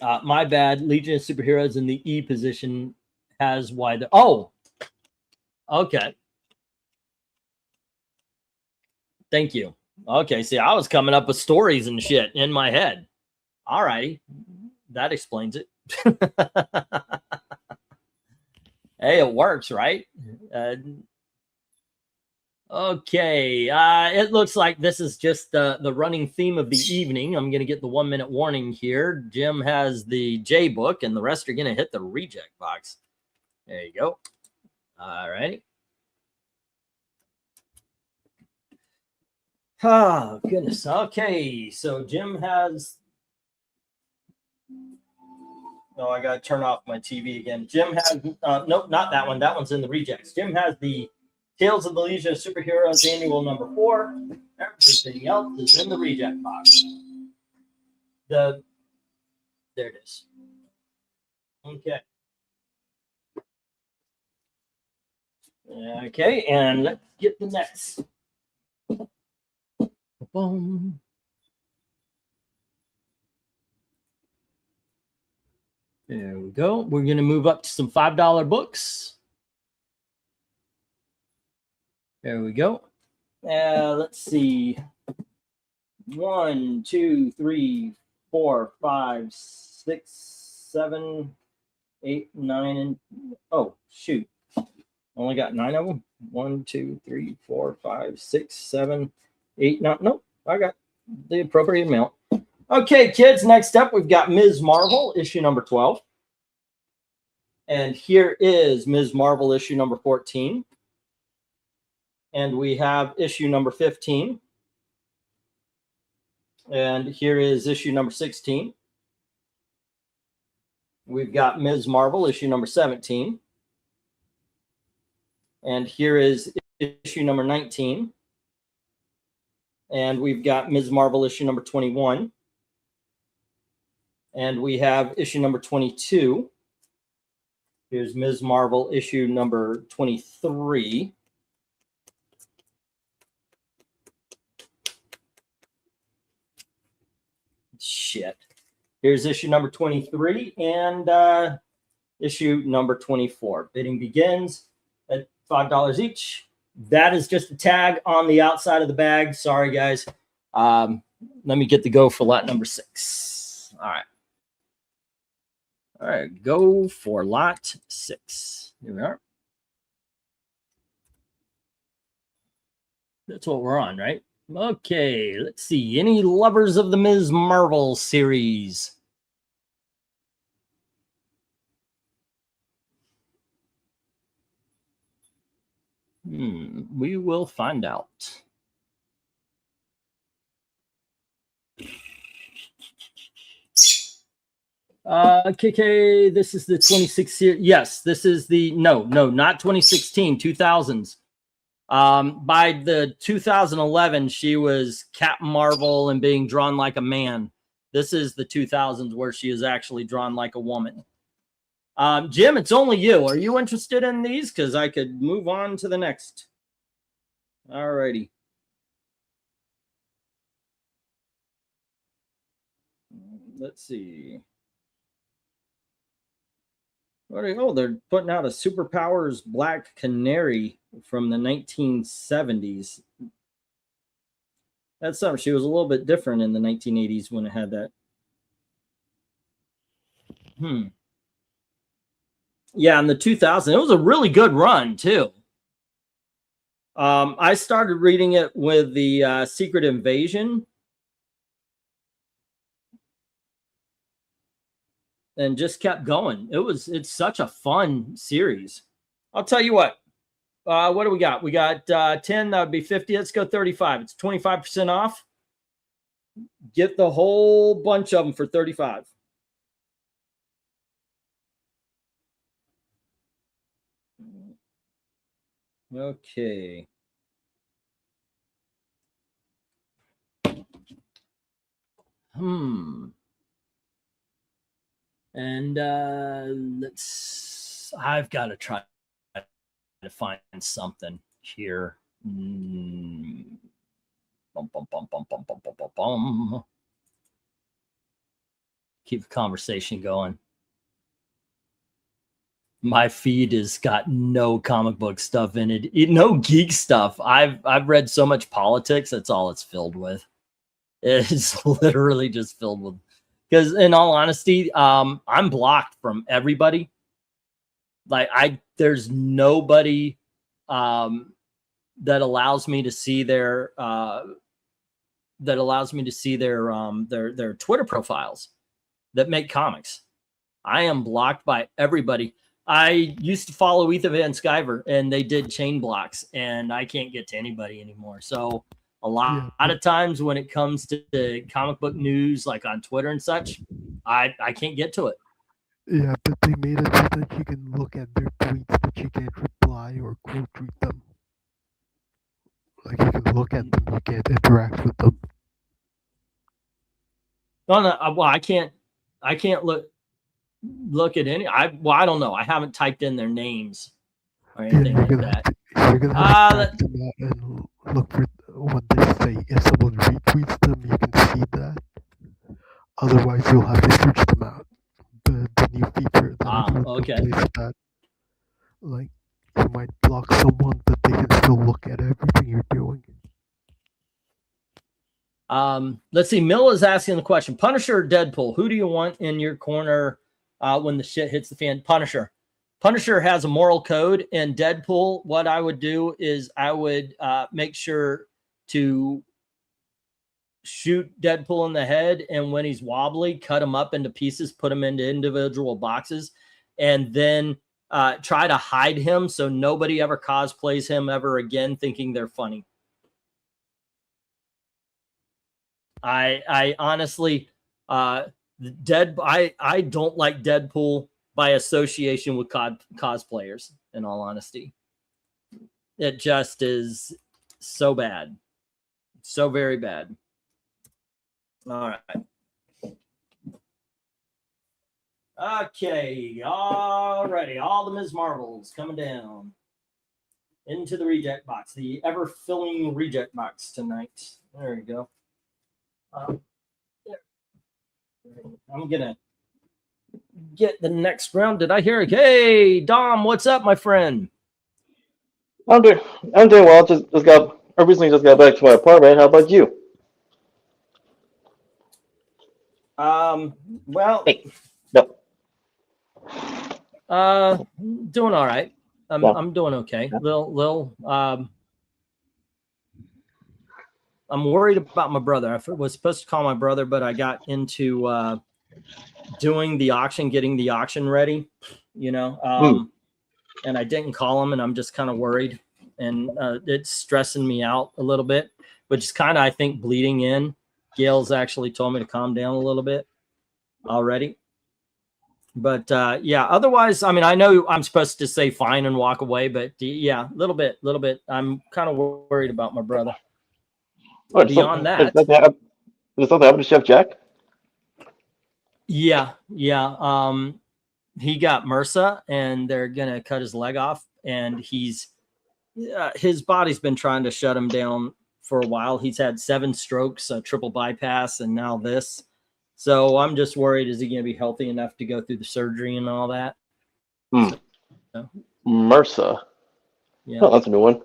A: My bad. Legion of Superheroes in the E position has why the okay. Thank you. Okay, see, I was coming up with stories and shit in my head. All righty. That explains it. Hey, it works, right? Okay. It looks like this is just the running theme of the evening. I'm going to get the 1 minute warning here. Jim has the J book, and the rest are going to hit the reject box. There you go. All righty. Oh, goodness. Okay. So Jim has. No, I got to turn off my TV again. Jim has. Nope, not that one. That one's in the rejects. Jim has the Tales of the Legion of Superheroes Annual number 4. Everything else is in the reject box. There it is. Okay. Okay, and let's get the next. Boom. There we go. We're going to move up to some $5 books. There we go. Let's see. 1, 2, 3, 4, 5, 6, 7, 8, 9, and oh, shoot. Only got 9 of them. 1, 2, 3, 4, 5, 6, 7, 8, 9. Nope, I got the appropriate amount. Okay, kids, next up, we've got Ms. Marvel, issue number 12. And here is Ms. Marvel, issue number 14. And we have issue number 15. And here is issue number 16. We've got Ms. Marvel, issue number 17. And here is issue number 19. And we've got Ms. Marvel, issue number 21. And we have issue number 22. Here's Ms. Marvel, issue number 23. Shit. Here's issue number 23 and issue number 24. Bidding begins at $5 each. That is just a tag on the outside of the bag. Sorry, guys. Let me get the go for lot number 6. All right. All right, go for lot 6. Here we are. That's what we're on, right? Okay, let's see. Any lovers of the Ms. Marvel series? We will find out. KK, this is the 26th. Yes, this is the no, not 2016, 2000s. By the 2011, she was Captain Marvel and being drawn like a man. This is the 2000s where she is actually drawn like a woman. Jim, it's only you. Are you interested in these? Because I could move on to the next. All righty. Let's see. Oh, they're putting out a Superpowers Black Canary from the 1970s. That's something. She was a little bit different in the 1980s when it had that. Yeah, in the 2000s. It was a really good run, too. I started reading it with the Secret Invasion. And just kept going. It's such a fun series. I'll tell you what. What do we got? We got 10. That would be 50. Let's go 35. It's 25% off. Get the whole bunch of them for 35. Okay. And I've got to try to find something here. Bum, bum, bum, bum, bum, bum, bum, bum, bum. Keep the conversation going. My feed has got no comic book stuff in it, no geek stuff. I've read so much politics. That's all it's filled with. It's literally just filled with. Because in all honesty, I'm blocked from everybody. Like there's nobody that allows me to see their their Twitter profiles that make comics. I am blocked by everybody. I used to follow Ethan Van Sciver, and they did chain blocks, and I can't get to anybody anymore. So a lot of times when it comes to comic book news, like on Twitter and such, I can't get to it.
B: Yeah, but they made it so that you can look at their tweets, but you can't reply or quote tweet them. Like you can look at them, you can't interact with them.
A: No, well, I can't look at any. I don't know. I haven't typed in their names or anything like that.
B: You're gonna have to them out and look for what they say. If someone retweets them, you can see that. Otherwise, you'll have to search them out. But the new feature that that, like, you might block someone, but they can still look at everything you're doing.
A: Let's see. Mill is asking the question: Punisher or Deadpool? Who do you want in your corner when the shit hits the fan? Punisher. Punisher has a moral code, and Deadpool, what I would do is I would make sure to shoot Deadpool in the head, and when he's wobbly, cut him up into pieces, put him into individual boxes, and then try to hide him so nobody ever cosplays him ever again thinking they're funny. I honestly, I don't like Deadpool by association with cosplayers, in all honesty. It just is so bad. So very bad. All right. Okay. Alrighty. All the Ms. Marvels coming down into the reject box. The ever-filling reject box tonight. There you go. I'm going to get the next round. Did I hear it? Hey, Dom, what's up, my friend?
C: I'm doing well. I recently just got back to my apartment. How about you?
A: Well,
C: hey, no.
A: Doing all right. I'm doing okay. Yeah. I'm worried about my brother. I was supposed to call my brother, but I got into doing the auction, getting the auction ready, and I didn't call him, and I'm just kind of worried, and it's stressing me out a little bit, which is kind of, I think, bleeding in. Gail's actually told me to calm down a little bit already. But yeah, otherwise, I mean, I know I'm supposed to say fine and walk away, but yeah, a little bit. I'm kind of worried about my brother.
C: Oh,
A: beyond that,
C: did something happen to Chef Jack?
A: Yeah. He got MRSA, and they're gonna cut his leg off, and his body's been trying to shut him down for a while. He's had 7 strokes, a triple bypass, and now this. So I'm just worried, is he gonna be healthy enough to go through the surgery and all that?
C: So, MRSA.
A: Yeah,
C: that's a new one.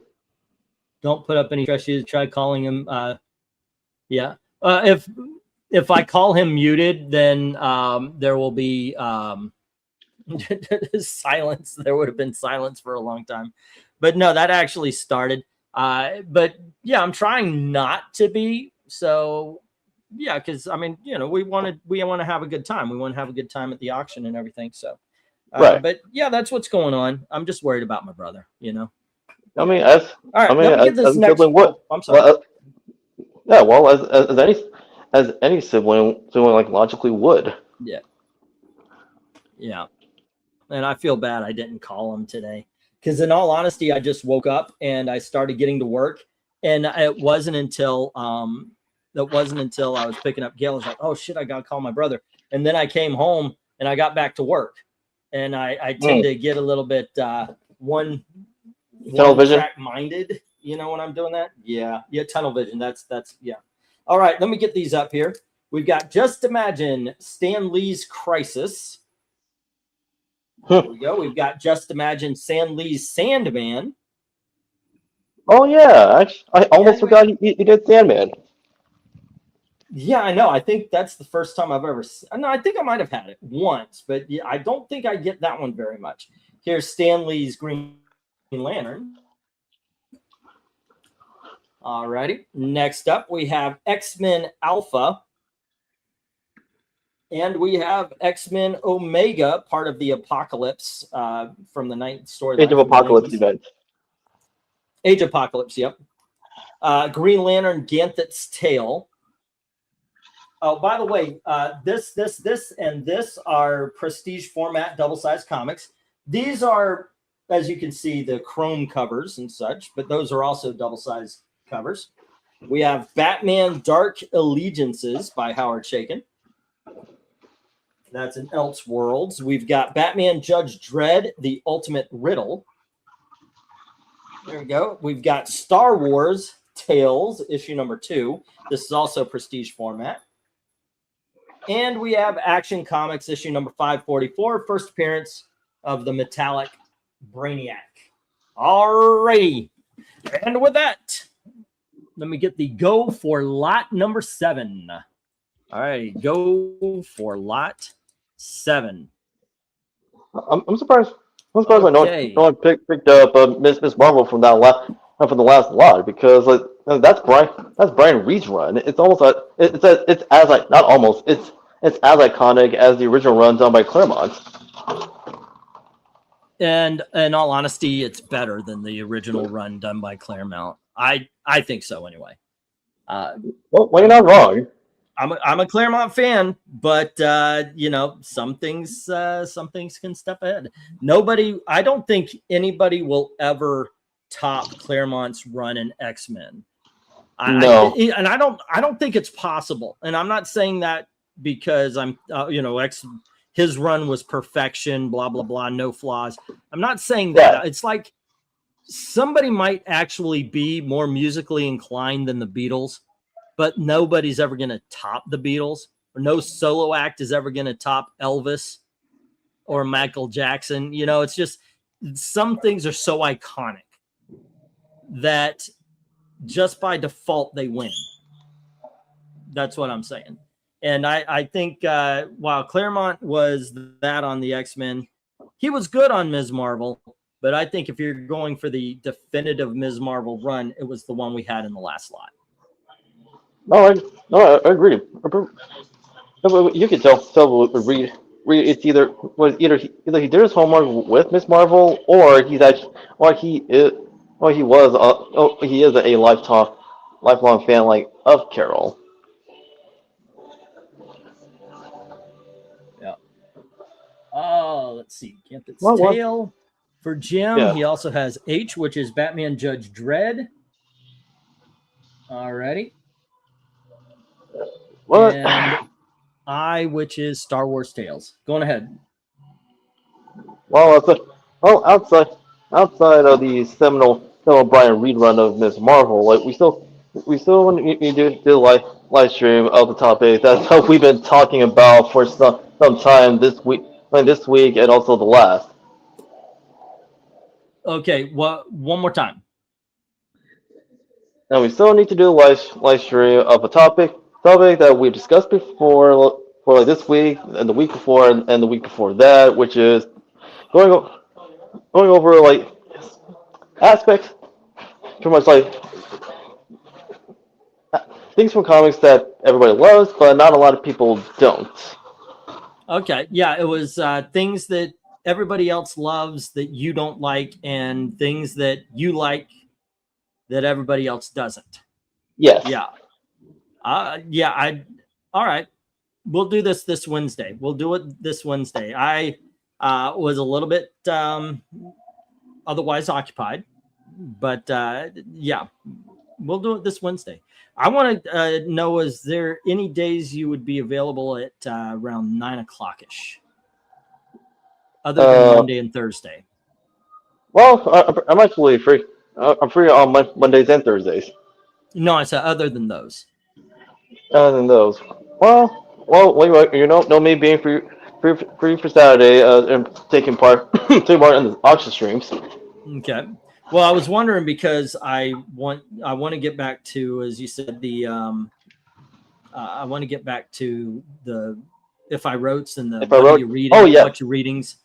A: Don't put up any stress. You try calling him. Yeah. If I call him muted, then there will be silence. There would have been silence for a long time. But no, that actually started. But yeah, I'm trying not to be. So yeah, because I mean, we want to have a good time. We want to have a good time at the auction and everything. So,
C: right.
A: But yeah, that's what's going on. I'm just worried about my brother.
C: I mean,
A: all right. Let me get this next.
C: What?
A: I'm sorry.
C: Well, yeah. Well, as any sibling like logically would.
A: Yeah. Yeah. And I feel bad I didn't call him today. Because in all honesty, I just woke up and I started getting to work. And it wasn't until I was picking up Gail. I was like, oh shit, I gotta call my brother. And then I came home and I got back to work. And I tend to get a little bit one
C: vision
A: track minded, you know, when I'm doing that. Yeah, tunnel vision. That's yeah. All right, let me get these up here. We've got Just Imagine Stan Lee's Crisis. There we go. We've got Just Imagine Stan Lee's Sandman.
C: Oh yeah, I almost forgot he did Sandman.
A: Yeah, I know. I think that's the first time I've ever. No, I think I might have had it once, but yeah, I don't think I get that one very much. Here's Stan Lee's Green Lantern. All righty. Next up, we have X-Men Alpha. And we have X-Men Omega, part of the Apocalypse from the ninth story.
C: Age of Apocalypse event.
A: Age of Apocalypse, yep. Green Lantern Ganthet's Tale. Oh, by the way, this, and this are prestige format double-sized comics. These are, as you can see, the chrome covers and such, but those are also double-sized covers. We have Batman Dark Allegiances by Howard Chaykin. That's in Elseworlds. We've got Batman Judge Dredd, The Ultimate Riddle. There we go. We've got Star Wars Tales, issue number 2. This is also prestige format. And we have Action Comics, issue number 544, first appearance of the Metallic Brainiac. All righty. And with that, let me get the go for lot number 7. All right, go for lot 7.
C: I'm surprised. I'm surprised no one picked up Miss Marvel from the last lot, because like that's Brian Reed's run. It's almost it's as like not almost it's as iconic as the original run done by Claremont.
A: And in all honesty, it's better than the original run done by Claremont. I think so anyway.
C: Well, you're not wrong.
A: I'm a Claremont fan, but you know, some things can step ahead. I don't think anybody will ever top Claremont's run in X-Men.
C: No.
A: I don't think it's possible. And I'm not saying that because I'm his run was perfection, blah blah blah, no flaws. I'm not saying that. Yeah. It's like somebody might actually be more musically inclined than the Beatles, but nobody's ever going to top the Beatles, or no solo act is ever going to top Elvis or Michael Jackson. You know, it's just some things are so iconic that just by default they win. That's what I'm saying. And I think while Claremont was that on the X-Men, he was good on Ms. Marvel. But I think if you're going for the definitive Ms. Marvel run, it was the one we had in the last lot.
C: No, I agree. You can tell Reed it's either he did his homework with Ms. Marvel, or he is a lifelong fan like of Carol.
A: Yeah. Oh, let's see. Ganthet's Tale for Jim. Yeah. He also has H, which is Batman Judge Dredd. Alrighty.
C: What?
A: And I, which is Star Wars Tales. Going ahead.
C: Well, outside of the seminal Brian Reed run of Ms. Marvel, like we still need to do live stream of the topic. That's how we've been talking about for some time this week, and also the last.
A: Okay, well, one more time.
C: And we still need to do a live stream of a topic that we discussed before, for like this week and the week before and the week before that, which is going over like aspects, pretty much like things from comics that everybody loves, but not a lot of people don't.
A: Okay, yeah, it was things that everybody else loves that you don't like, and things that you like that everybody else doesn't.
C: Yes.
A: Yeah. All right. We'll do this Wednesday. We'll do it this Wednesday. I was a little bit otherwise occupied, but yeah, we'll do it this Wednesday. I want to know, is there any days you would be available at around 9 o'clock-ish, other than Monday and Thursday?
C: Well, I'm actually free. I'm free on Mondays and Thursdays.
A: No, I said other than those.
C: Other than those, wait, no me being free for Saturday and taking part in the auction streams.
A: Okay. Well, I was wondering because I want to get back to, as you said, the I want to get back to the if I wrote and the what are you reading?
C: Oh, yeah.
A: What your readings?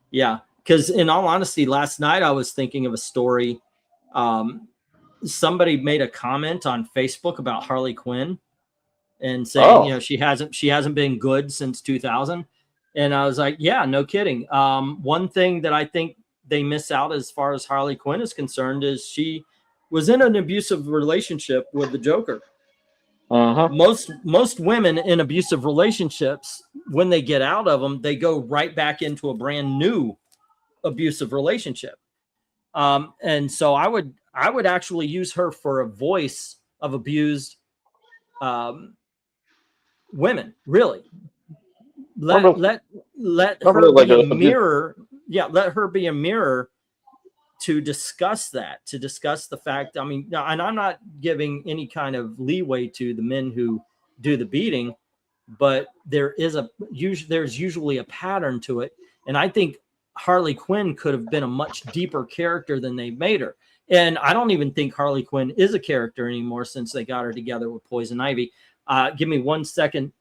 A: Yeah. Because in all honesty, last night I was thinking of a story. Somebody made a comment on Facebook about Harley Quinn and saying, she hasn't been good since 2000. And I was like, yeah, no kidding. One thing that I think they miss out as far as Harley Quinn is concerned is she was in an abusive relationship with the Joker.
C: Uh-huh.
A: Most women in abusive relationships, when they get out of them, they go right back into a brand new abusive relationship. And so I would actually use her for a voice of abused women. Really, let her be a mirror. Yeah, let her be a mirror to discuss that, to discuss the fact. I mean, and I'm not giving any kind of leeway to the men who do the beating, but there's usually a pattern to it, and I think Harley Quinn could have been a much deeper character than they made her. And I don't even think Harley Quinn is a character anymore since they got her together with Poison Ivy. Give me 1 second.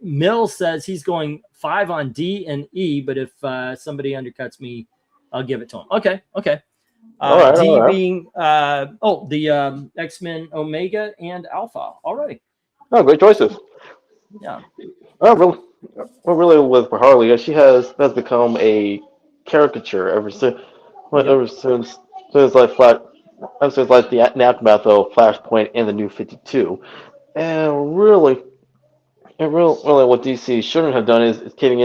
A: Mill says he's going 5 on D and E, but if somebody undercuts me, I'll give it to him. Okay. D being the X-Men Omega and Alpha. Already.
C: Oh, great choices.
A: Yeah.
C: Really with Harley, she has become a caricature ever since the aftermath of Flashpoint and the New 52. And really what DC shouldn't have done is caving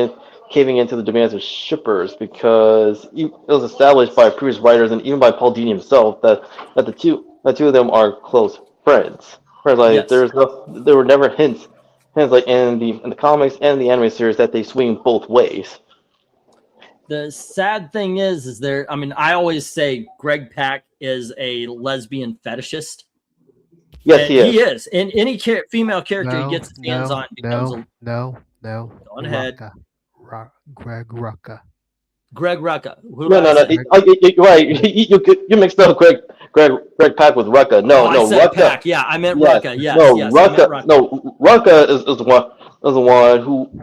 C: into the demands of shippers, because it was established by previous writers and even by Paul Dini himself that the two of them are close friends. Whereas
A: Yes.
C: there were never hints like in the comics and the anime series that they swing both ways.
A: The sad thing is I mean, I always say Greg Pak is a lesbian fetishist.
C: Yes, he
A: is. And any female character he gets his hands on becomes
B: no.
A: Go on ahead.
B: Greg Rucka.
A: Greg Rucka.
C: You're right. You mixed up Greg Pak with Rucka. No,
A: I said
C: Rucka.
A: Pak. Yeah, I meant Rucka. Yes,
C: Rucka. No, Rucka is the one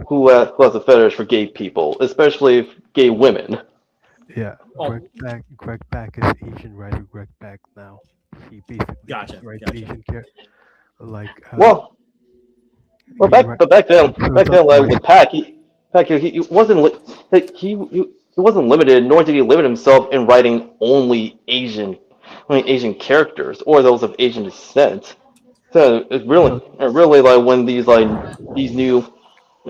C: who has a fetish for gay people, especially gay women.
B: Yeah, Greg Pak is Asian writer Greg Pak now. He basically writes Asian characters.
C: Back then, like with Pak, he wasn't limited, nor did he limit himself in writing only Asian characters or those of Asian descent. So it's really like when these new,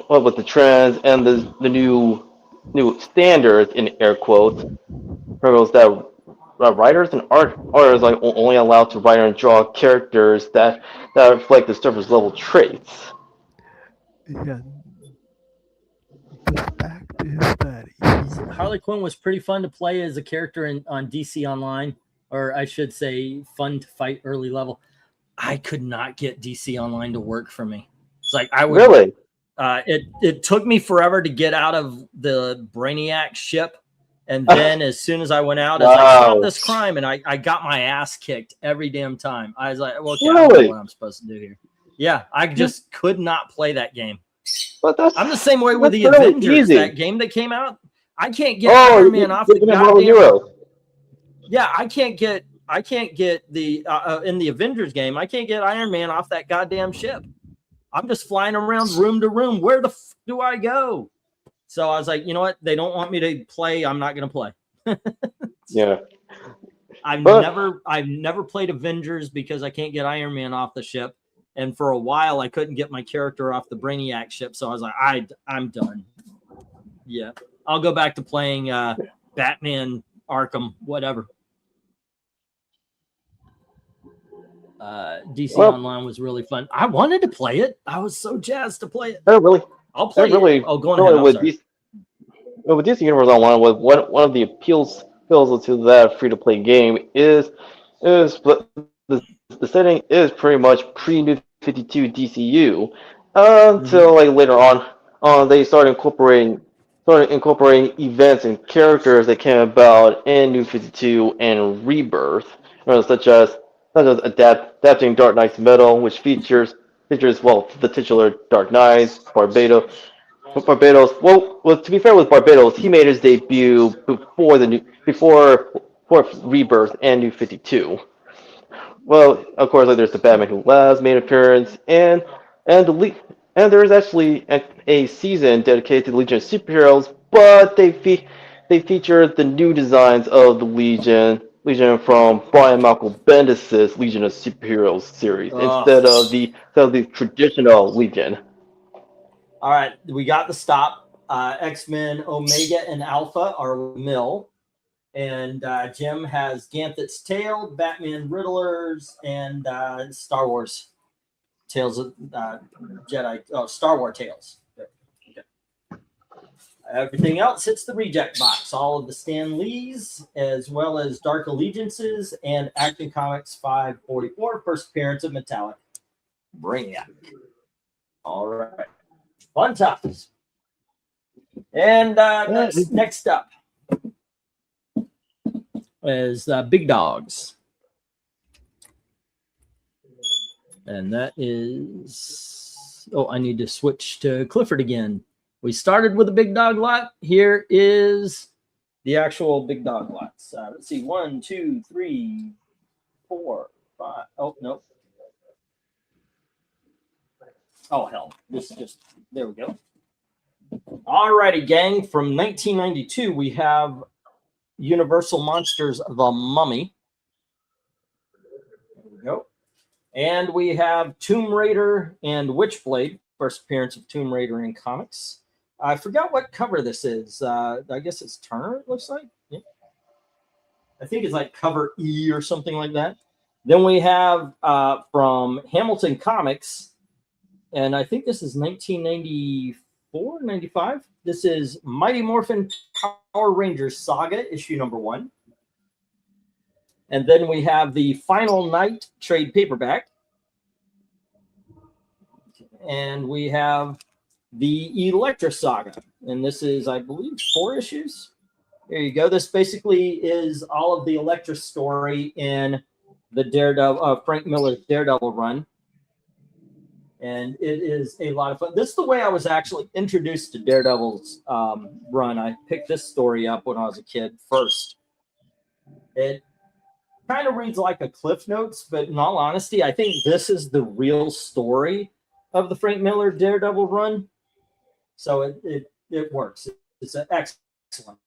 C: with the trends and the new standards in air quotes, that writers and artists like only allowed to write and draw characters that reflect the surface level traits.
B: Yeah. The fact is that
A: Harley Quinn was pretty fun to play as a character on DC Online, or I should say fun to fight early level. I could not get DC Online to work for me. It's like I would
C: really.
A: It took me forever to get out of the Brainiac ship, and then as soon as I went out, I was like, stop this crime, and I got my ass kicked every damn time. I was like, well, okay, I don't know what I'm supposed to do here. Yeah, I just could not play that game.
C: But
A: I'm the same way with the Avengers.
C: Easy.
A: That game that came out, I can't get Iron Man off the goddamn. Yeah, I can't get the in the Avengers game. I can't get Iron Man off that goddamn ship. I'm just flying around room to room. Where the f do I go? So I was like, you know what? They don't want me to play. I'm not going to play.
C: Yeah.
A: I've never played Avengers because I can't get Iron Man off the ship. And for a while, I couldn't get my character off the Brainiac ship. So I was like, I'm done. Yeah. I'll go back to playing Batman, Arkham, whatever. DC Online was really fun. I wanted to play it. I was so jazzed to play it. I'll play it. Oh, go ahead.
C: With DC Universe Online, was one of the appeals to that free-to-play game is the setting is pretty much pre-New 52 DCU until like later on they started incorporating events and characters that came about in New 52 and Rebirth, such as adapting Dark Knight's Metal, which features the titular Dark Knights, Barbados. Well, to be fair with Barbados, he made his debut before Rebirth and New 52. Well, of course, like there's the Batman Who Laughs main appearance, and there is actually a season dedicated to the Legion of Superheroes, but they feature the new designs of the Legion from Brian Michael Bendis' Legion of Superheroes series instead of the traditional Legion.
A: All right, we got the stop. X-Men Omega and Alpha are Mill. And Jim has Ganthet's Tale, Batman Riddlers, and Star Wars Tales of Jedi. Oh, Star Wars Tales. Okay. Everything else hits the reject box. All of the Stan Lees, as well as Dark Allegiances and Action Comics 544, first appearance of Metallic Brainiac. All right. Fun times. And next up is Big Dogs. And that is... Oh, I need to switch to Clifford again. We started with a Big Dog lot. Here is the actual Big Dog lots. Let's see. 1, 2, 3, 4, 5. Oh, no. Oh, hell. This is just... There we go. All righty, gang. From 1992, we have Universal Monsters The Mummy. There we go. And we have Tomb Raider and Witchblade, first appearance of Tomb Raider in comics. I forgot what cover this is. I guess it's Turner, it looks like. Yeah. I think it's like cover E or something like that. Then we have from Hamilton Comics, and I think this is 1994, 95. This is Mighty Morphin Power Rangers Saga, issue number 1. And then we have the Final Night trade paperback. And we have the Elektra Saga. And this is, I believe, 4 issues. There you go. This basically is all of the Elektra story in the Daredevil, Frank Miller's Daredevil run. And it is a lot of fun. This is the way I was actually introduced to Daredevil's run. I picked this story up when I was a kid first. It kind of reads like a Cliff Notes, but in all honesty, I think this is the real story of the Frank Miller Daredevil run. So it works. It's excellent.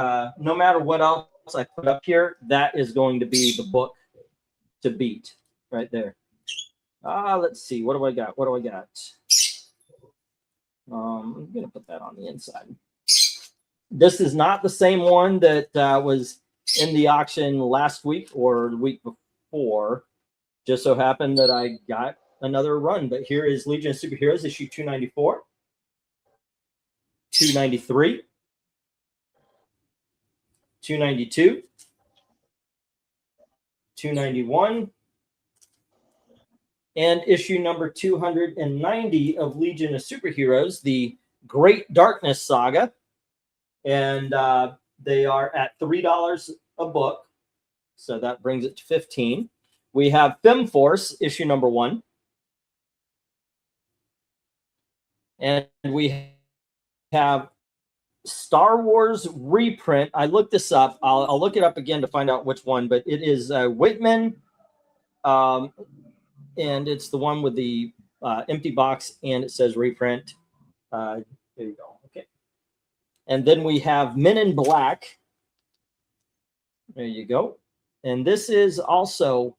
A: No matter what else I put up here, that is going to be the book to beat right there. Let's see. What do I got? I'm going to put that on the inside. This is not the same one that was in the auction last week or the week before. Just so happened that I got another run. But here is Legion of Superheroes, issue 294, 293, 292, 291, and issue number 290 of Legion of Superheroes, the Great Darkness Saga. And they are at $3 a book. So that brings it to $15. We have FemForce, issue number 1. And we have Star Wars reprint. I looked this up. I'll look it up again to find out which one, but it is Whitman. And it's the one with the empty box, and it says reprint. There you go. Okay. And then we have Men in Black. There you go. And this is also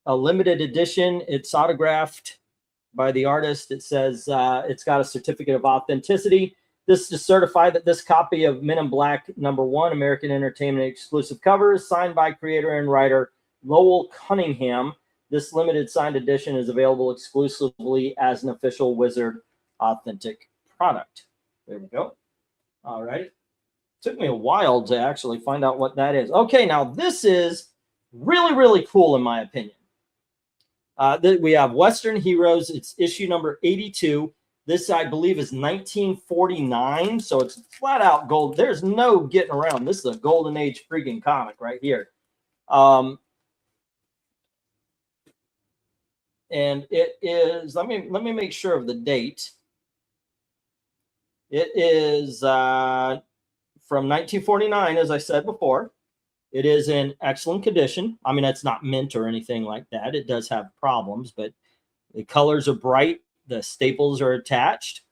A: a limited edition. It's autographed by the artist. It says it's got a certificate of authenticity. This is to certify that this copy of Men in Black #1 American Entertainment exclusive cover is signed by creator and writer Lowell Cunningham. This limited signed edition is available exclusively as an official Wizard authentic product. There we go. All right. Took me a while to actually find out what that is. Okay, now this is really, really cool in my opinion. We have Western Heroes. It's issue number 82. This, I believe, is 1949, so it's flat out gold. There's no getting around. This is a golden age freaking comic right here. And it is, let me make sure of the date. It is from 1949, as I said before. It is in excellent condition. I mean, it's not mint or anything like that. It does have problems, but the colors are bright. The staples are attached.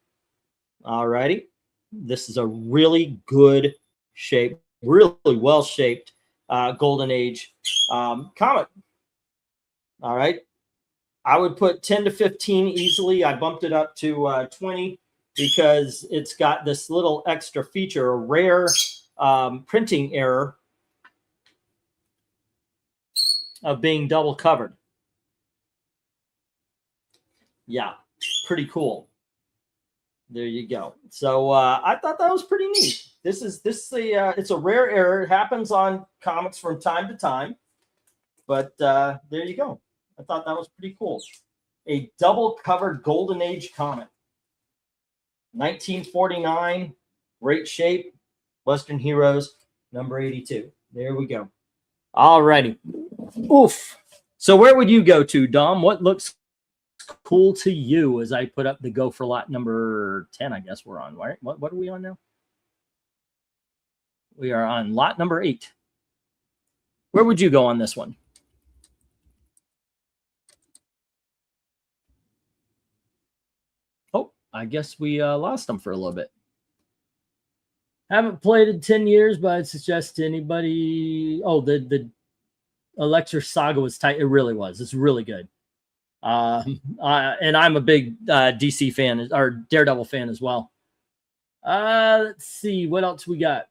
A: All righty. This is a really good shape, really well-shaped Golden Age comic. All right. I would put 10 to 15 easily. I bumped it up to 20 because it's got this little extra feature, a rare printing error of being double covered. Yeah, pretty cool. There you go. So I thought that was pretty neat. It's a rare error. It happens on comics from time to time, but there you go. I thought that was pretty cool. A double covered Golden Age comic. 1949, great shape. Western Heroes, number 82. There we go. All righty. Oof. So where would you go to, Dom? What looks cool to you as I put up the go for lot number 10, I guess we're on, right? What are we on now? We are on lot number 8. Where would you go on this one? Oh, I guess we lost them for a little bit. Haven't played in 10 years, but I'd suggest to anybody. Oh, the Electra Saga was tight. It really was. It's really good. And I'm a big DC fan, or Daredevil fan as well. Let's see. What else we got?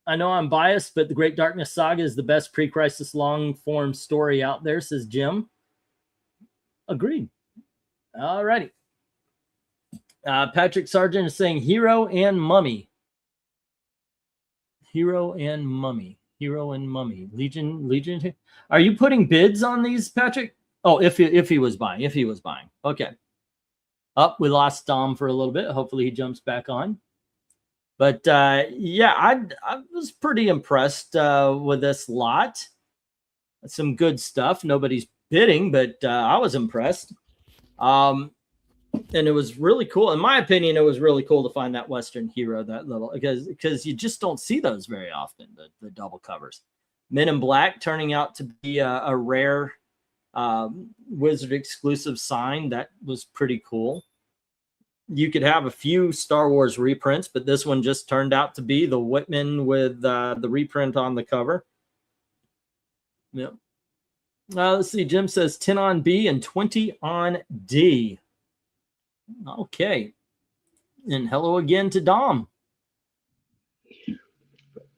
A: I know I'm biased, but the Great Darkness Saga is the best pre-crisis long-form story out there, says Jim. Agreed. All righty. Patrick Sargent is saying Hero and Mummy. Hero and Mummy. Hero and Mummy. Legion. Are you putting bids on these, Patrick? Oh, if he was buying. Okay. We lost Dom for a little bit. Hopefully he jumps back on. But yeah, I was pretty impressed with this lot. Some good stuff. Nobody's bidding, but I was impressed. And it was really cool. In my opinion, it was really cool to find that Western Hero, that little, because you just don't see those very often, the double covers. Men in Black turning out to be a rare Wizard exclusive sign. That was pretty cool. You could have a few Star Wars reprints, but this one just turned out to be the Whitman with the reprint on the cover. Yep. Let's see. Jim says 10 on B and 20 on D. Okay. And hello again to Dom.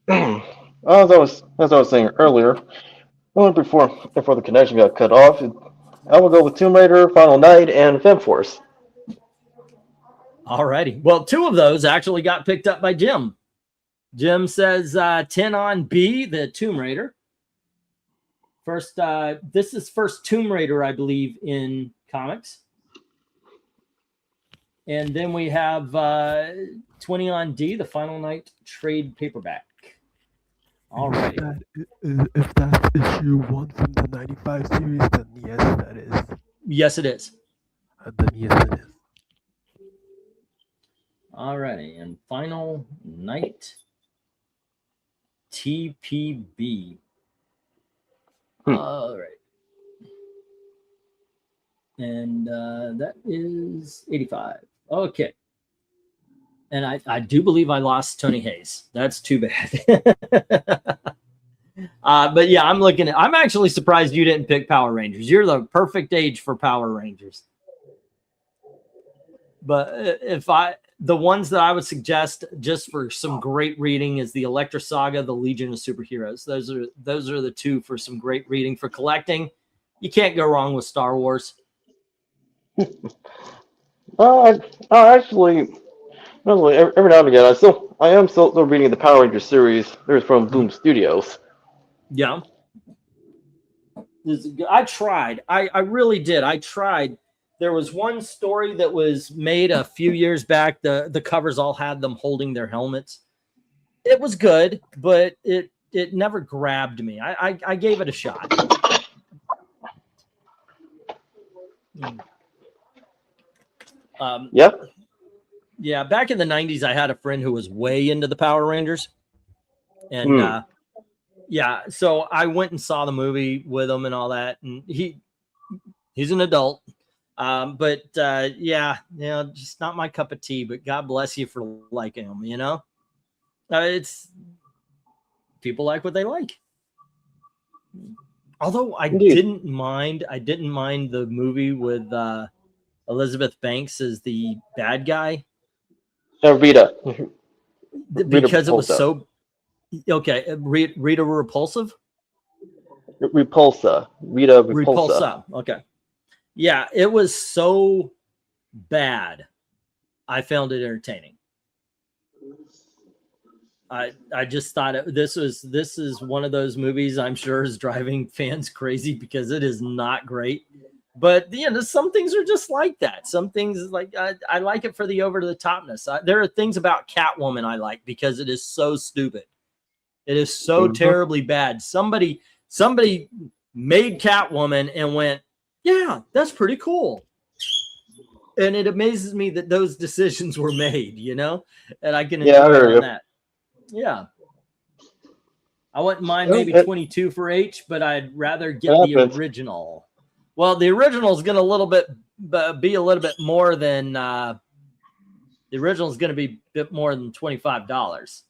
C: As I was saying earlier, before the connection got cut off, I will go with Tomb Raider, Final Night, and FemForce.
A: All righty. Well, 2 of those actually got picked up by Jim. Jim says 10 on B, the Tomb Raider. This is first Tomb Raider, I believe, in comics. And then we have 20 on D, the Final Night trade paperback. All right.
B: If that's issue 1 from the 95 series, then yes, that is.
A: Yes, it is.
B: Then yes, it is.
A: All righty. And Final Night TPB. All right. And that is 85. Okay. And I do believe I lost Tony Hayes. That's too bad. But yeah, I'm actually surprised you didn't pick Power Rangers. You're the perfect age for Power Rangers. But the ones that I would suggest just for some great reading is the Electra Saga, the Legion of Superheroes. Those are the two for some great reading for collecting. You can't go wrong with Star Wars.
C: Actually, every now and again, I am still reading the Power Rangers series. There's from Boom Studios.
A: Yeah. I tried. I really did. I tried. There was one story that was made a few years back. The covers all had them holding their helmets. It was good, but it never grabbed me. I gave it a shot.
C: Yep.
A: Yeah, back in the 90s, I had a friend who was way into the Power Rangers. And yeah, so I went and saw the movie with him and all that. And he's an adult. But yeah, just not my cup of tea, but God bless you for liking them, it's people like what they like. Although I didn't mind the movie with Elizabeth Banks as the bad guy.
C: Rita.
A: Because it was so okay. Rita Repulsive?
C: Repulsa. Rita Repulsa.
A: Repulsa. Okay. Yeah, it was so bad. I found it entertaining. I just thought this is one of those movies I'm sure is driving fans crazy because it is not great. But some things are just like that. Some things like I like it for the over the topness. There are things about Catwoman I like because it is so stupid. It is so terribly bad. Somebody made Catwoman and went, yeah, that's pretty cool. And it amazes me that those decisions were made, and I can enjoy on that. Yeah. I wouldn't mind maybe 22 for H, but I'd rather get the original. Well, the original is going to be a little bit more than the original is going to be a bit more than $25.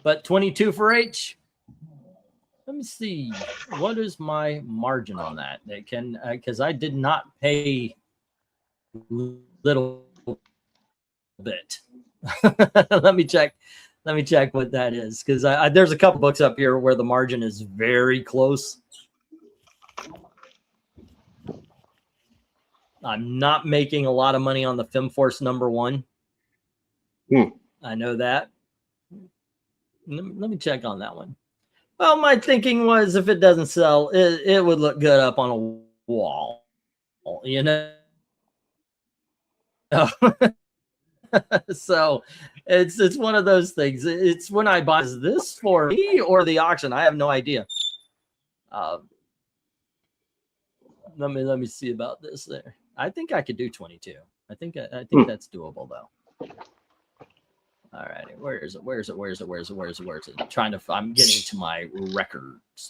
A: But 22 for H. Let me see. What is my margin on that? It can because I did not pay little bit. Let me check what that is because there's a couple books up here where the margin is very close. I'm not making a lot of money on the FemForce #1. I know that. Let me check on that one. Well, my thinking was if it doesn't sell, it would look good up on a wall, So it's one of those things. It's when I buy, is this for me or the auction? I have no idea. Let me see about this there. I think I could do 22. I think that's doable though. All righty, where is it? I'm getting to my records.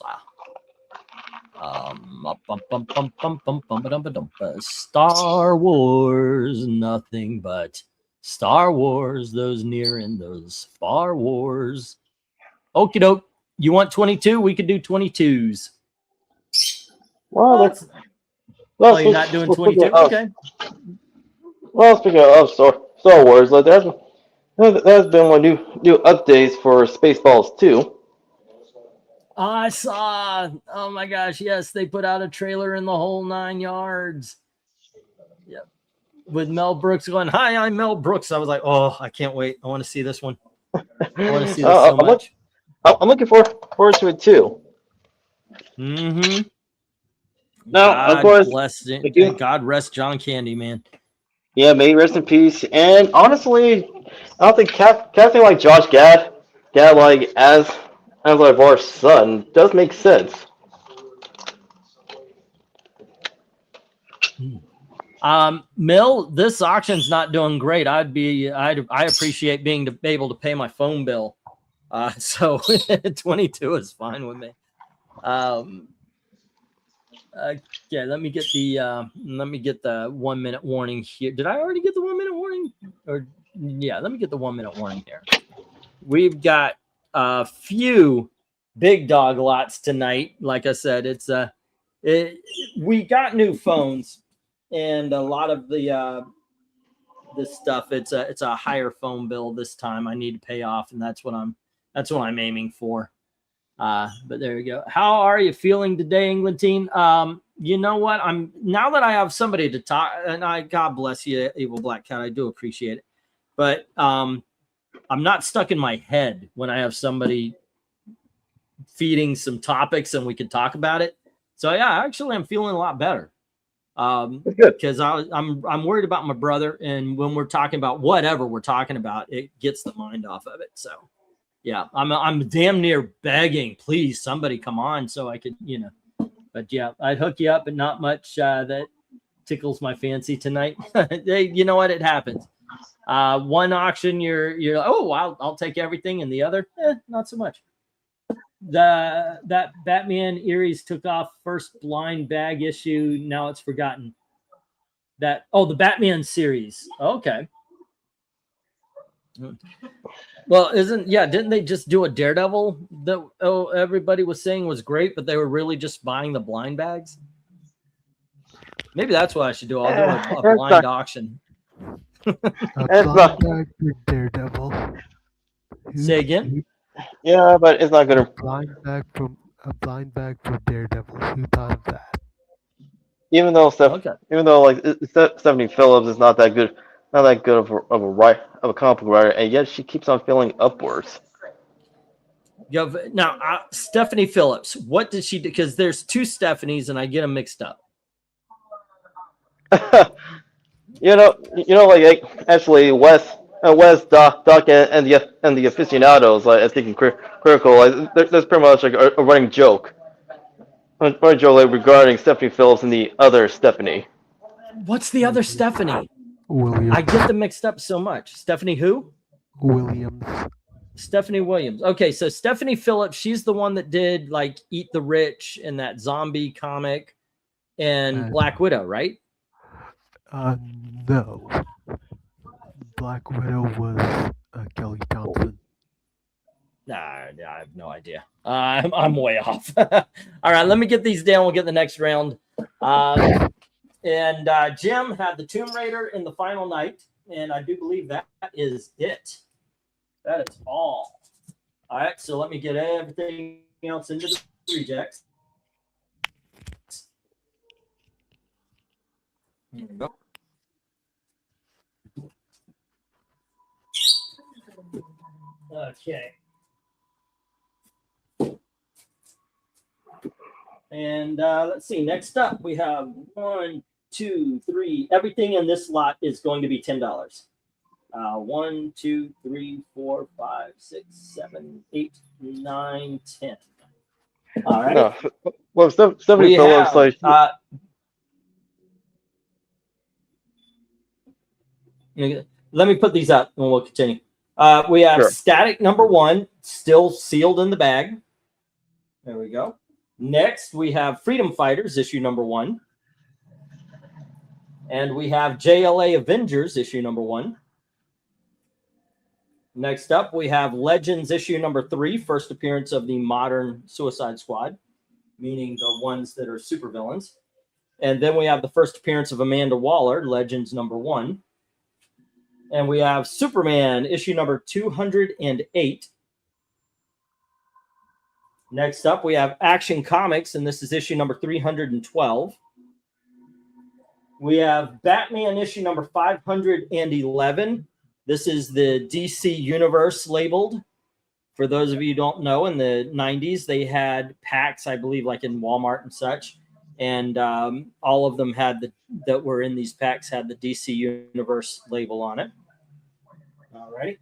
A: Star Wars, nothing but Star Wars. Those near and those far wars. Okie doke. You want 22? We could do 22s.
C: Well,
A: you're not doing 22? Okay.
C: Well, speaking of Star Wars, like there's been one new updates for Spaceballs 2.
A: I saw. Oh my gosh! Yes, they put out a trailer in the whole 9 yards. Yep, with Mel Brooks going, "Hi, I'm Mel Brooks." I was like, "Oh, I can't wait! I want to see this one. I want to see this so much."
C: I'm looking forward to it too.
A: Mm-hmm.
C: Now, of course,
A: God rest John Candy, man.
C: Yeah, may he rest in peace. And honestly, I don't think casting like Josh Gad like as LeVar's son does make sense.
A: Mill, this auction's not doing great. I appreciate being able to pay my phone bill. So 22 is fine with me. Okay, let me get the 1 minute warning here. Did I already get the 1 minute warning? Or yeah, let me get the 1 minute warning here. we've got a few big dog lots tonight. Like I said, we got new phones, and a lot of the this stuff, it's a higher phone bill this time. I need to pay off, and that's what I'm aiming for. But there you go. How are you feeling today, England team? You know what? Now that I have somebody to talk, and God bless you, Evil Black Cat. I do appreciate it, but I'm not stuck in my head when I have somebody feeding some topics and we can talk about it. So yeah, actually, I'm feeling a lot better. Because I'm worried about my brother, and when we're talking about whatever we're talking about, it gets the mind off of it. So yeah, I'm damn near begging, please somebody come on so I could, but yeah, I'd hook you up, but not much that tickles my fancy tonight. You know what? It happens. One auction, you're oh, I'll take everything, and the other, not so much. That Batman Ares took off first blind bag issue. Now it's forgotten. The Batman series. Okay. Well, didn't they just do a Daredevil that everybody was saying was great, but they were really just buying the blind bags? Maybe that's what I should do. I'll do a blind auction.
B: A blind bag for Daredevil.
A: Say again?
C: Yeah, but it's not gonna.
B: A blind bag for Daredevil. Who thought of that?
C: Even though Stephanie Phillips is not that good of a comic book writer, and yet she keeps on feeling upwards.
A: Now, Stephanie Phillips, what did she do? Because there's two Stephanies, and I get them mixed up.
C: Actually, Wes, Doc, and the aficionados, I think critical. There's pretty much like a running joke. Regarding Stephanie Phillips and the other Stephanie.
A: What's the other Stephanie?
B: Williams.
A: I get them mixed up so much. Stephanie who?
B: Williams.
A: Stephanie Williams. Okay, so Stephanie Phillips, she's the one that did like Eat the Rich and that zombie comic and Black Widow, right?
B: No. Black Widow was Kelly Thompson.
A: Nah, I have no idea. I'm way off. All right, let me get these down. We'll get the next round. And Jim had the Tomb Raider in the final night, and I do believe that is it. That is all. All right, so let me get everything else into the rejects. Here we go. Okay. And let's see. Next up, we have 1, 2, 3. Everything in this lot is going to be $10. 1, 2, 3, 4, 5, 6, 7, 8, 9, 10. All right.
C: No. Well, Stephanie Phillips,
A: let me put these up, and we'll continue. We have Static #1 still sealed in the bag. There we go. Next, we have Freedom Fighters, issue #1. And we have JLA Avengers, issue #1. Next up, we have Legends, issue #3, first appearance of the modern Suicide Squad, meaning the ones that are supervillains. And then we have the first appearance of Amanda Waller, Legends #1. And we have Superman, issue #208. Next up, we have Action Comics, and this is issue #312. We have Batman, issue #511. This is the DC Universe labeled. For those of you who don't know, in the 90s, they had packs, I believe, like in Walmart and such. And all of them that were in these packs had the DC Universe label on it. All righty.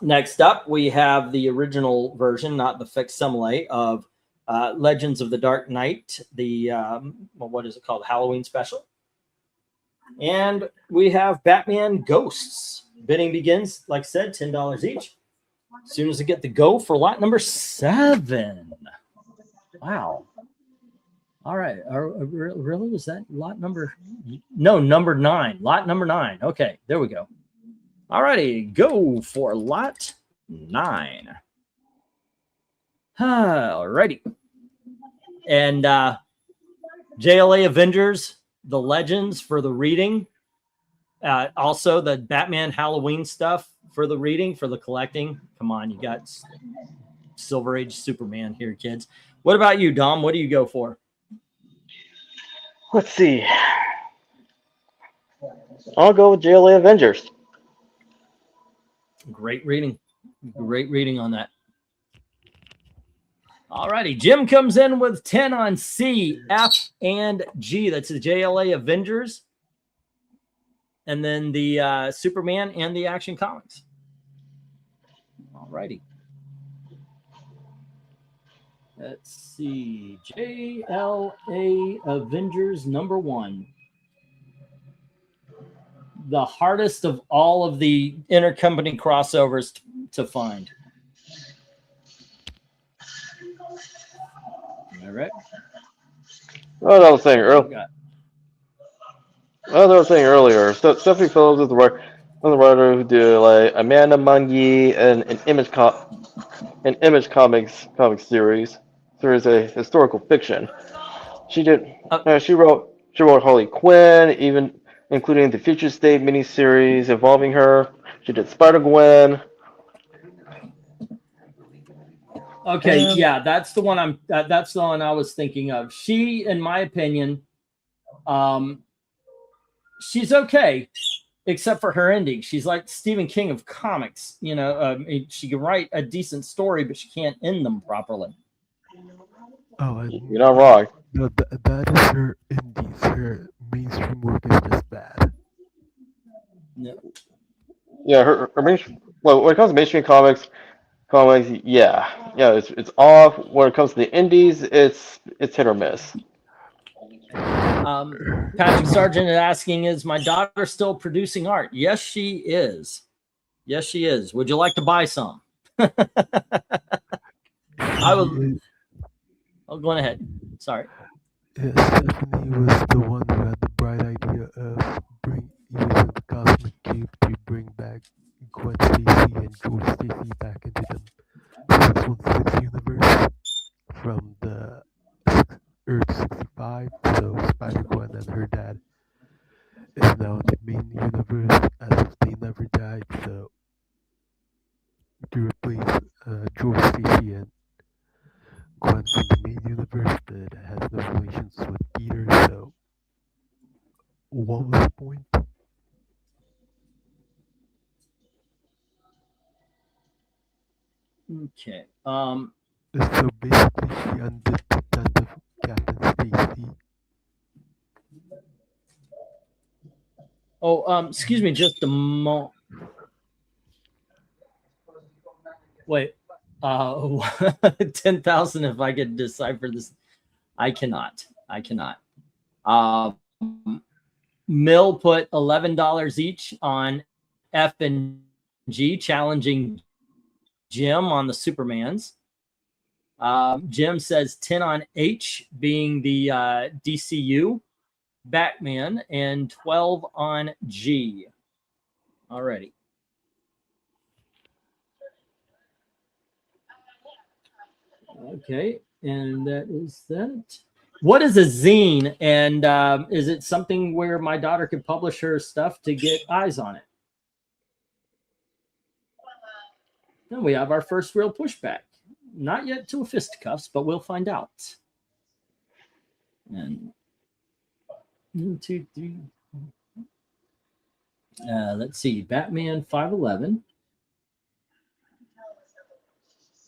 A: Next up, we have the original version, not the facsimile, of Legends of the Dark Knight, the, what is it called? Halloween special. And we have Batman Ghosts. Bidding begins, like I said, $10 each. As soon as I get the go for lot #7. Wow. All right. Really? Was that lot number? No, number 9. Lot number 9. Okay, there we go. All righty. Go for lot 9. Alrighty. And JLA Avengers, the Legends for the reading. Also, the Batman Halloween stuff for the reading, for the collecting. Come on, you got Silver Age Superman here, kids. What about you, Dom? What do you go for?
C: Let's see. I'll go with JLA Avengers.
A: Great reading. Great reading on that. All righty. Jim comes in with 10 on C, F, and G. That's the JLA Avengers. And then the Superman and the Action Comics. All righty. Let's see. JLA Avengers number 1. The hardest of all of the intercompany crossovers to find. All right.
C: What I was saying earlier, Stephanie Phillips is the writer who did like Amanda Mungy and an Image Comics series. Series a historical fiction. She did. She wrote Harley Quinn, even including the Future State miniseries involving her. She did Spider-Gwen.
A: Okay, yeah, that's the one that's the one I was thinking of. She, in my opinion, she's okay, except for her ending. She's like Stephen King of comics. You know, she can write a decent story, but she can't end them properly.
B: Oh, and
C: You're not wrong.
B: no, that is her indies. Her mainstream work is just bad.
C: Yeah, her mainstream. Well, when it comes to mainstream comics, yeah, it's off. When it comes to the indies, it's hit or miss.
A: Patrick Sargent is asking, is my daughter still producing art? Yes, she is. Yes, she is. Would you like to buy some? I will. Oh, go ahead. Sorry.
B: Yeah, Stephanie was the one who had the bright idea of using the cosmic cube to bring back Gwen Stacy and George Stacy back into the 616 universe from the Earth 65. So Spider-Gwen and her dad is now in the main universe as if they never died. So to replace George Stacy and Gwen from the main universe that has no relations with Peter. So what was the point?
A: Okay.
B: So basically, she undid the death of Captain Stacy.
A: Oh, excuse me, just a moment. Wait. 10,000 if I could decipher this. I cannot. Mill put $11 each on F and G, challenging Jim on the Supermans. Jim says 10 on H, being the DCU Batman, and 12 on G. Alrighty. Okay, and that is that. What is a zine, and is it something where my daughter could publish her stuff to get eyes on it? Then we have our first real pushback. Not yet to a fisticuffs, but we'll find out. And 1, 2, 3. Let's see, Batman 5'11".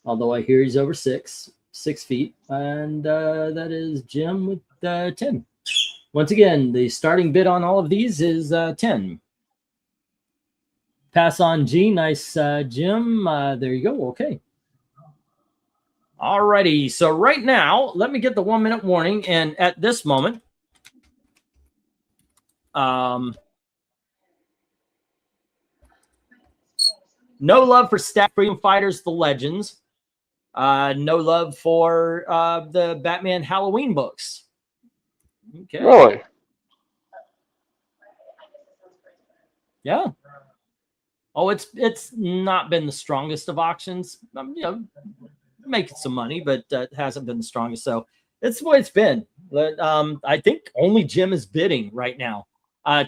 A: Although I hear he's over 6 feet, and that is Jim with 10. Once again, the starting bid on all of these is 10. Pass on G, nice, Jim. There you go. Okay. All righty. So right now, let me get the 1-minute warning, and at this moment, no love for Stack Freedom Fighters, the Legends. No love for the Batman Halloween books. Okay.
C: Really?
A: Yeah. Oh, it's not been the strongest of auctions. Making some money, but it hasn't been the strongest. So it's what it's been. But I think only Jim is bidding right now.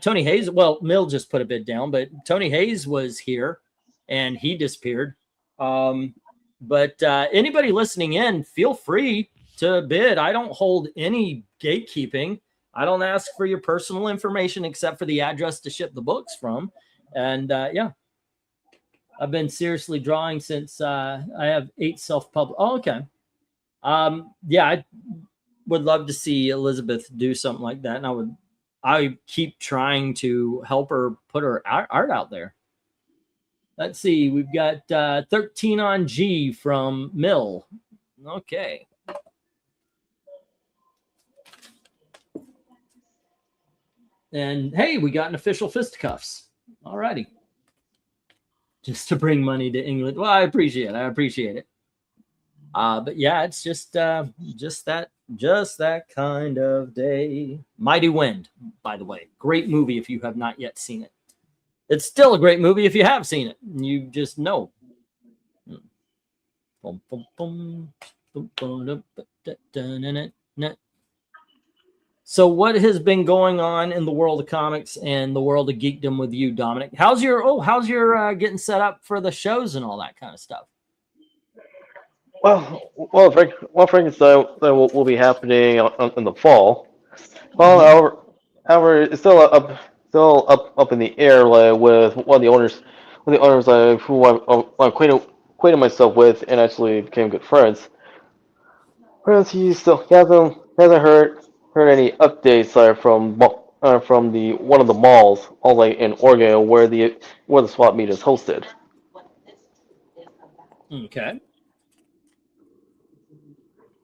A: Tony Hayes, well, Mill just put a bid down, but Tony Hayes was here and he disappeared. But anybody listening in, feel free to bid. I don't hold any gatekeeping. I don't ask for your personal information except for the address to ship the books from. And yeah, I've been seriously drawing since I have 8 self-published. Oh, okay. Yeah, I would love to see Elizabeth do something like that. And I keep trying to help her put her art out there. Let's see. We've got 13 on G from Mill. Okay. And hey, we got an official fisticuffs. All righty. Just to bring money to England. Well, I appreciate it. But yeah, it's just that kind of day. Mighty Wind, by the way. Great movie if you have not yet seen it. It's still a great movie if you have seen it. You just know. So what has been going on in the world of comics and the world of geekdom with you, Dominic? How's your getting set up for the shows and all that kind of stuff?
C: Well, Frankenstein will be happening in the fall. Well, however, it's still up in the air, like, with one of the owners, who I acquainted myself with and actually became good friends. Whereas he hasn't heard any updates from the one of the malls, all like in Oregon, where the swap meet is hosted.
A: Okay.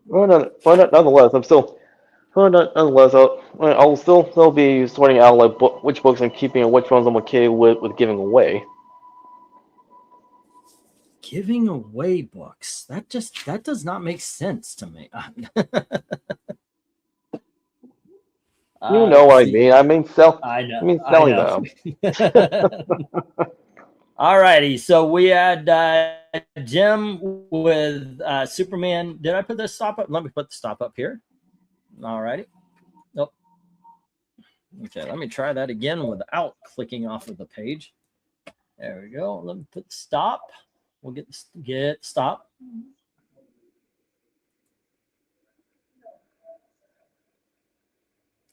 C: Nonetheless, I'll still be sorting out like which books I'm keeping and which ones I'm okay with giving away.
A: Giving away books, that does not make sense to me.
C: You know what I mean? I mean selling them.
A: All righty. So we had Jim with Superman. Did I put the stop up? Let me put the stop up here. All righty. Nope. Okay, let me try that again without clicking off of the page. There we go. Let me put stop. We'll get stop.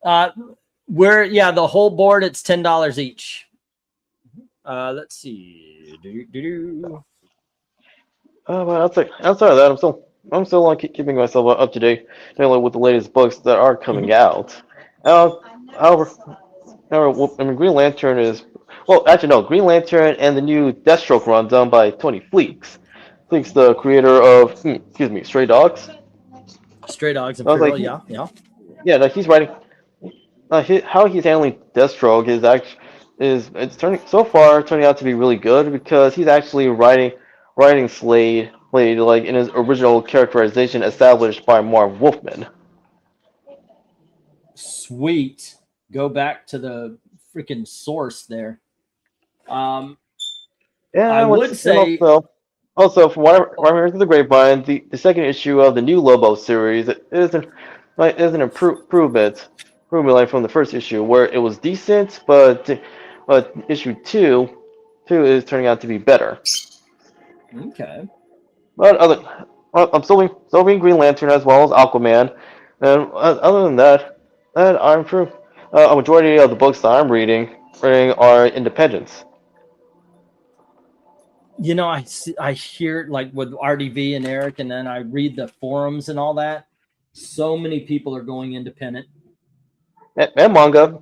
A: The whole board, it's $10 each. Let's see.
C: Well, outside of that, I'm still like keeping myself up to date, with the latest books that are coming out. However, I mean, Green Lantern is Green Lantern and the new Deathstroke run done by Tony Fleeks. Fleeks, the creator of Stray Dogs.
A: Stray Dogs Imperial, yeah.
C: Yeah, like he's writing. How he's handling Deathstroke is turning out to be really good, because he's actually writing Slade like in his original characterization established by Marv Wolfman.
A: Sweet. Go back to the freaking source there.
C: Yeah,
A: I would say
C: also from what I'm hearing through the grapevine, the second issue of the new Lobo series is an improvement like from the first issue, where it was decent, but issue two is turning out to be better.
A: Okay.
C: But I'm still reading Green Lantern as well as Aquaman, and other than that, I'm sure a majority of the books that I'm reading are independents.
A: I hear, like, with RDV and Eric, and then I read the forums and all that. So many people are going independent.
C: And manga.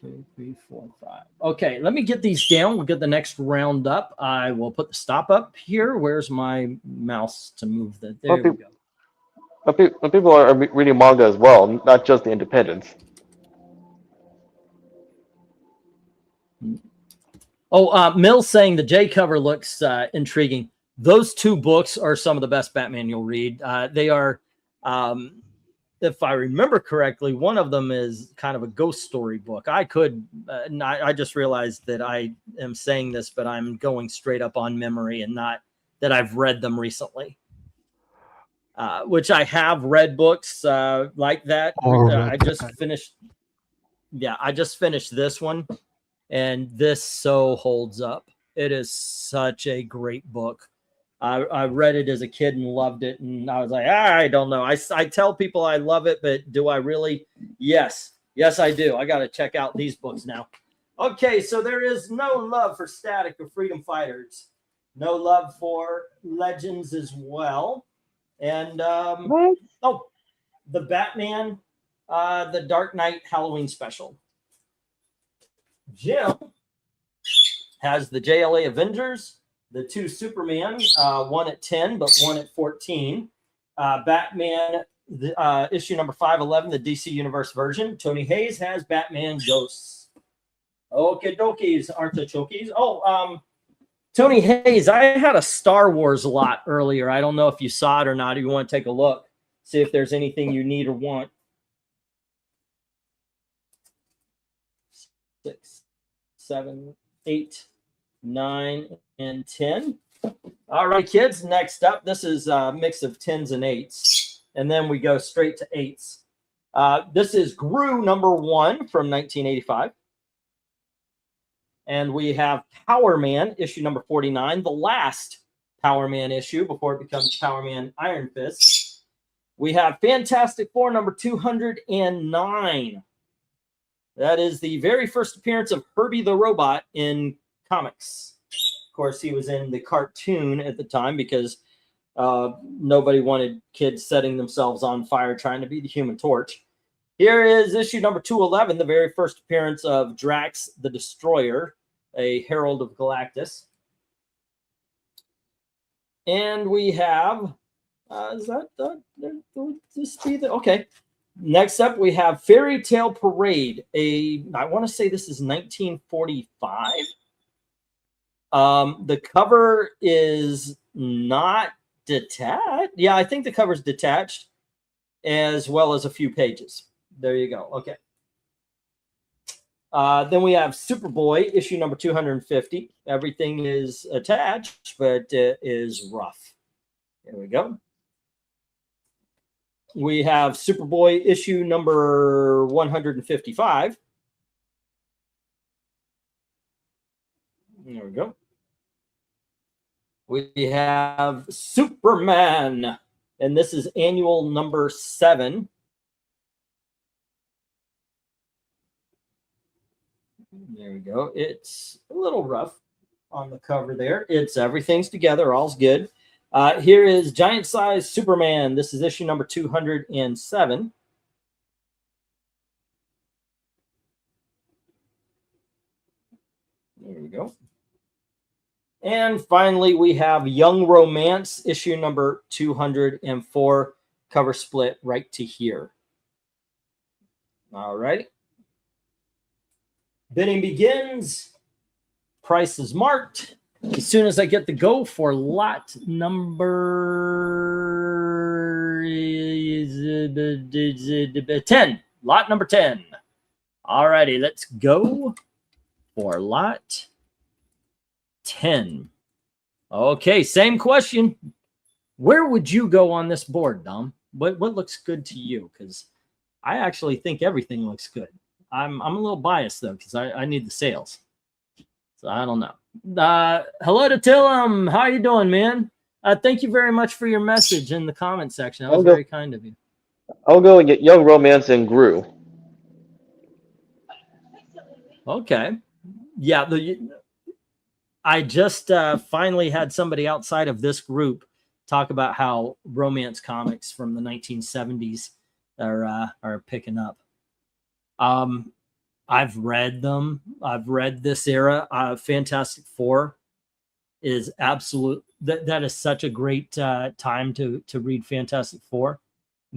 A: 2, 3, 4, 5. Okay, let me get these down. We'll get the next round up. I will put the stop up here. Where's my mouse to move that? There we go.
C: But people are reading manga as well, not just the independents.
A: Oh, Mill's saying the J cover looks intriguing. Those 2 books are some of the best Batman you'll read. They are if I remember correctly, one of them is kind of a ghost story book. I just realized that I am saying this, but I'm going straight up on memory and not that I've read them recently. Which I have read books like that. I just finished. Yeah, I just finished this one, and this so holds up. It is such a great book. I read it as a kid and loved it, and I was like, I don't know. I tell people I love it, but do I really? Yes, I do. I got to check out these books now. Okay, so there is no love for Static or Freedom Fighters. No love for Legends as well. And the Batman, the Dark Knight Halloween special. Jim has the JLA Avengers, the 2 Superman, one at 10, but one at 14. Batman, issue number 511, the DC Universe version. Tony Hayes has Batman Ghosts. Okay, dokies, artichokes. Tony Hayes, I had a Star Wars lot earlier. I don't know if you saw it or not. If you want to take a look, see if there's anything you need or want. 6, 7, 8, 9, and 10. All right, kids. Next up, this is a mix of 10s and 8s, and then we go straight to 8s. This is Gru number 1 from 1985. And we have Power Man, issue number 49, the last Power Man issue before it becomes Power Man Iron Fist. We have Fantastic Four number 209. That is the very first appearance of Herbie the Robot in comics. Of course, he was in the cartoon at the time because nobody wanted kids setting themselves on fire trying to be the Human Torch. Here is issue number 211, the very first appearance of Drax the Destroyer, a Herald of Galactus. And we have, okay. Next up, we have Fairy Tale Parade. I want to say this is 1945. The cover is not detached. Yeah, I think the cover is detached, as well as a few pages. There you go. Okay. Then we have Superboy, issue number 250. Everything is attached, but is rough. There we go. We have Superboy, issue number 155. There we go. We have Superman, and this is annual number 7. There we go. It's a little rough on the cover there. Everything's together. All's good. Here is Giant Size Superman. This is issue number 207. There we go. And finally, we have Young Romance, issue number 204. Cover split right to here. All right. Bidding begins. Price is marked. As soon as I get the go for lot number 10. Lot number 10. All righty, let's go for lot 10. Okay, same question. Where would you go on this board, Dom? What looks good to you? Because I actually think everything looks good. I'm a little biased though, because I need the sales. So I don't know. Hello to Tillum. How you doing, man? Thank you very much for your message in the comment section. That was very kind of you.
C: I'll go and get Young Romance and Gru.
A: Okay. Yeah. I just finally had somebody outside of this group talk about how romance comics from the 1970s are picking up. I've read them. I've read this era. Fantastic Four is absolute. That is such a great time to read Fantastic Four.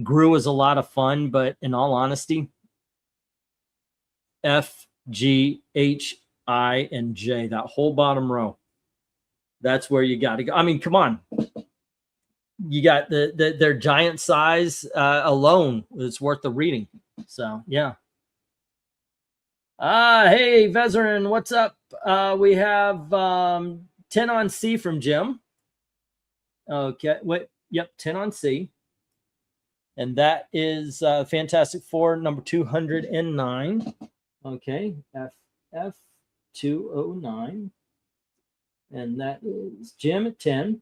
A: Gru is a lot of fun, but in all honesty, F, G, H, I, and J, that whole bottom row, that's where you got to go. I mean, come on. you got their giant size alone is worth the reading. So yeah. Hey Vezerin, what's up? We have 10 on C from Jim. Okay, wait, yep, 10 on C. And that is Fantastic Four number 209. Okay, FF 209. And that is Jim at 10.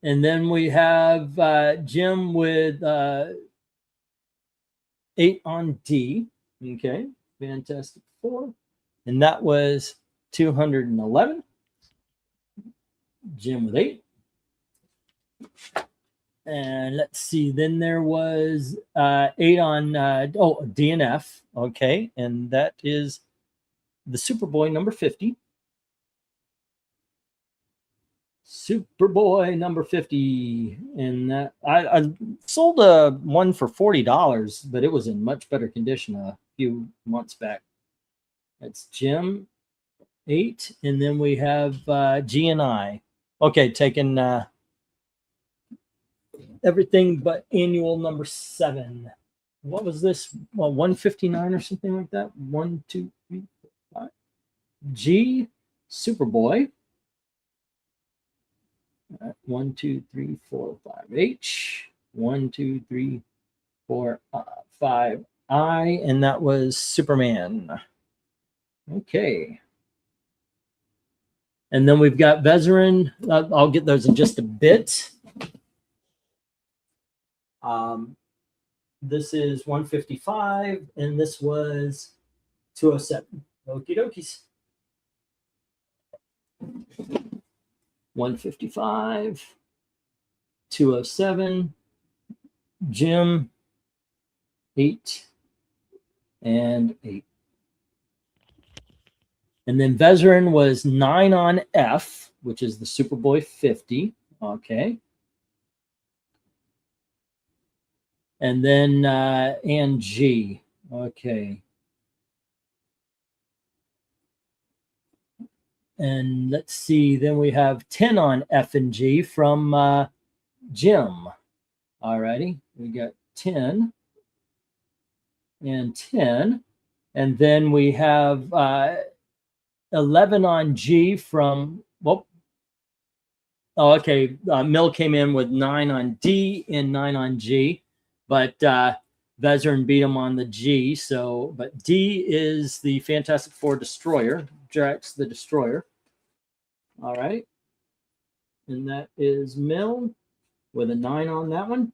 A: And then we have Jim with 8 on D. Okay, Fantastic Four. And that was 211. Jim with 8. And let's see, then there was 8 on DNF. Okay, and that is the Superboy number 50. Superboy number 50. And that I sold one for $40, but it was in much better condition a few months back. That's Jim 8. And then we have G and I. Okay, taking everything but annual number 7. What was this? Well, 159 or something like that. 1, 2, 3, 4, 5. G Superboy. 1, 2, 3, 4, 5. H. 1, 2, 3, 4, 5. I, and that was Superman. Okay. And then we've got Vezerin. I'll get those in just a bit. This is 155, and this was 207. Okie dokies. 155, 207, Jim, 8, and 8. And then Vezerin was 9 on F, which is the Superboy 50. Okay. And then and G. Okay. And let's see, then we have 10 on F and G from Jim. All righty, we got 10 and 10. And then we have 11 on G from, well, oh, okay, Mill came in with 9 on D and 9 on G, but Vezerin beat him on the G. So, but D is the Fantastic Four Destroyer, Drax the Destroyer. All right. And that is Mill with a 9 on that one.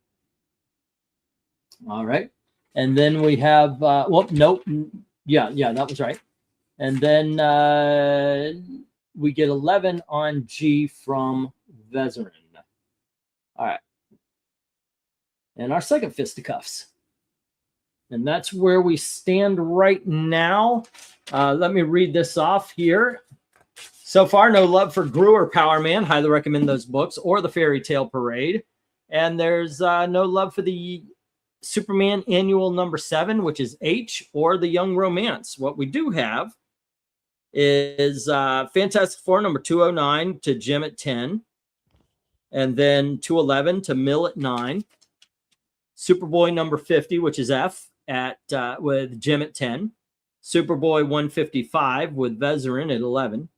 A: All right. And then we have, well, nope. Yeah, that was right. And then we get 11 on G from Vezerin. All right. And our second fisticuffs. And that's where we stand right now. Let me read this off here. So far, no love for Gru or Power Man. Highly recommend those books, or the Fairy Tale Parade. And there's no love for the Superman Annual number 7, which is H, or the Young Romance. What we do have is Fantastic Four number 209 to Jim at 10. And then 211 to Mill at 9. Superboy number 50, which is F, at with Jim at 10. Superboy 155 with Vezerin at 11.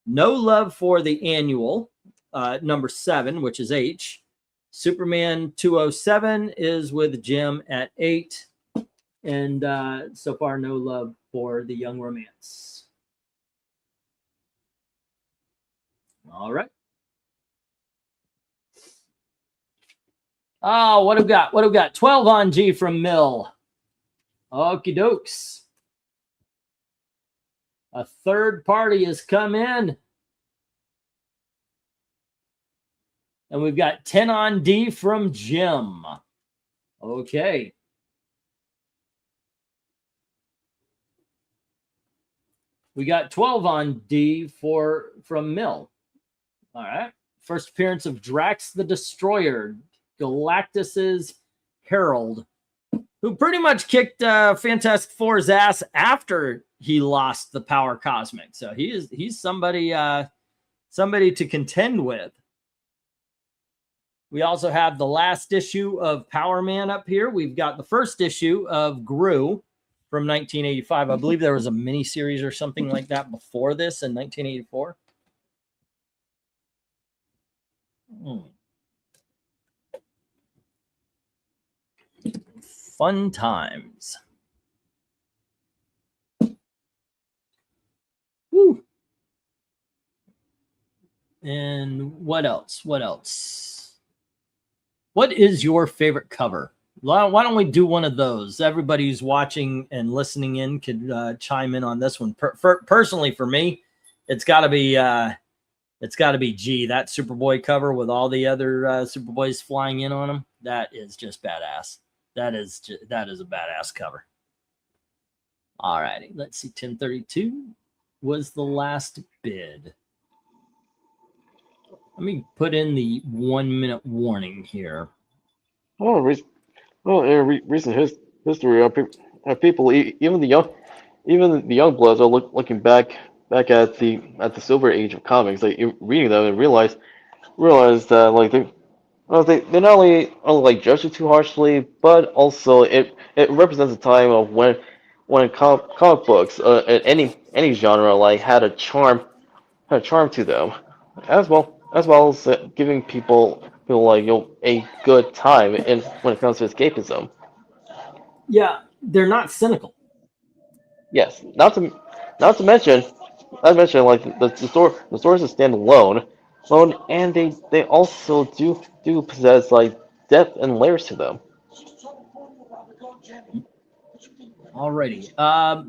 A: No love for the Annual number 7, which is H. Superman 207 is with Jim at 8. And so far, no love for the Young Romance. All right. Oh, what have we got? What have we got? 12 on G from Mill. Okie dokes. A third party has come in. And we've got 10 on D from Jim. Okay. We got 12 on D from Mill. All right. First appearance of Drax the Destroyer, Galactus's Herald, who pretty much kicked Fantastic Four's ass after he lost the power cosmic. So he's somebody to contend with. We also have the last issue of Power Man up here. We've got the first issue of Gru from 1985. I believe there was a miniseries or something like that before this in 1984. Fun times. Woo. And what else? What else? What is your favorite cover? Why don't we do one of those? Everybody who's watching and listening in could chime in on this one. Personally, for me, it's got to be G. That Superboy cover with all the other Superboys flying in on them. That is just badass. That is a badass cover. All righty, let's see. 1032 was the last bid. Let me put in the 1 minute warning here.
C: Recent history of people, even the young bloods are looking back at the silver age of comics, like reading them and realize that like they not only like judged it too harshly, but also it represents a time of when comic books in any genre like had a charm to them, as well as giving people like a good time in when it comes to escapism.
A: Yeah, they're not cynical.
C: Yes, not to mention, like the stories that stand alone, and they also do possess like depth and layers to them.
A: Alrighty,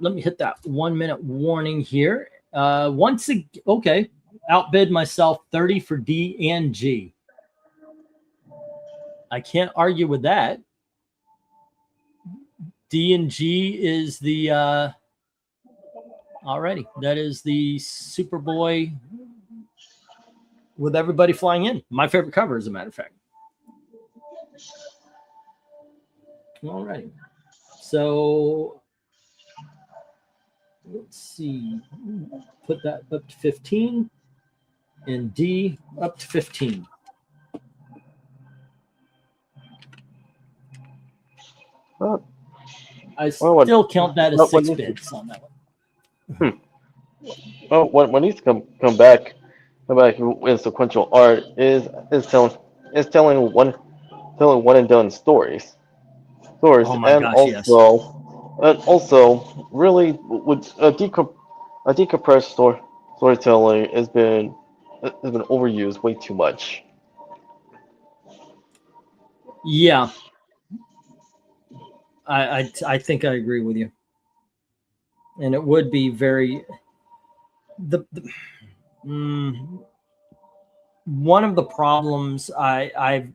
A: let me hit that 1 minute warning here. Okay, outbid myself 30 for D and G. I can't argue with that. D and G is the alrighty. That is the Superboy with everybody flying in. My favorite cover, as a matter of fact. Alrighty. So let's see. Put that up to 15, and D up to 15. I still count that as 6 bids on that one.
C: Well, what needs to come back in sequential art is telling one and done stories,
A: Oh my
C: and
A: gosh, yes.
C: also really with a decompressed storytelling has been overused way too much.
A: Yeah, I think I agree with you, and it would be very one of the problems I've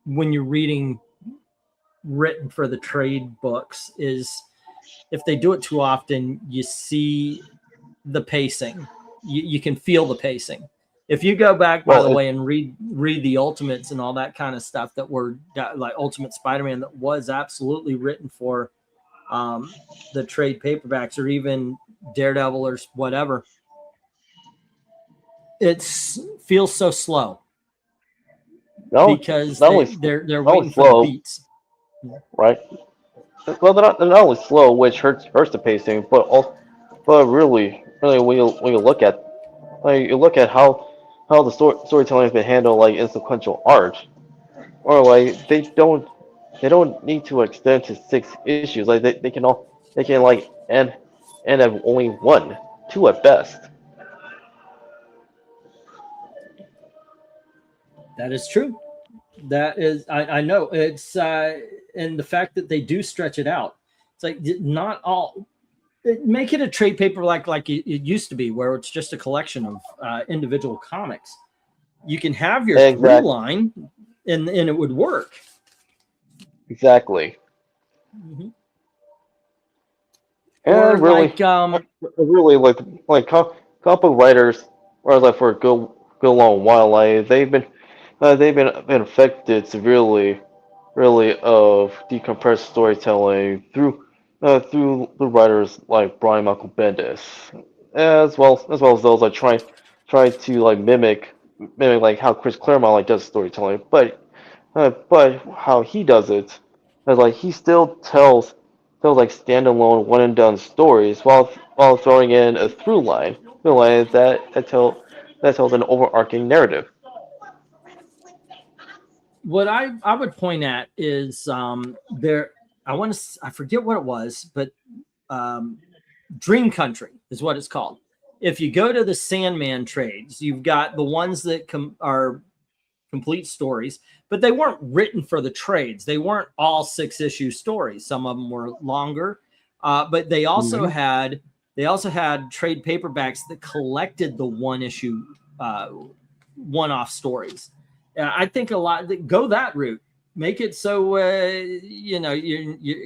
A: when you're reading written for the trade books is if they do it too often, you see the pacing. You can feel the pacing. If you go back, by the way, and read the Ultimates and all that kind of stuff that were like Ultimate Spider-Man that was absolutely written for the trade paperbacks or even Daredevil or whatever, it feels so slow because they're waiting for the beats.
C: Right. Well, they're not only slow, which hurts the pacing, but really when you look at how the storytelling has been handled like in sequential art, or like they don't need to extend to 6 issues. Like they can like end at only 1, 2 at best.
A: That is true. That is, I know it's, and the fact that they do stretch it out. It's like not all. Make it a trade paper like it used to be, where it's just a collection of individual comics. You can have your through line, and it would work.
C: Exactly.
A: Mm-hmm.
C: And really, like comic book writers, or like for a good long while, like they've been affected severely, really, of decompressed storytelling through the writers like Brian Michael Bendis, as well as those like try to like mimic maybe like how Chris Claremont like does storytelling, but how he does it is like he still tells like standalone one and done stories while throwing in a through line that tells an overarching narrative.
A: What I would point at is there. I forget what it was, but Dream Country is what it's called. If you go to the Sandman trades, you've got the ones that are complete stories, but they weren't written for the trades. They weren't all 6-issue stories. Some of them were longer, but they also had trade paperbacks that collected the one-issue, one-off stories. I think a lot go that route. Make it so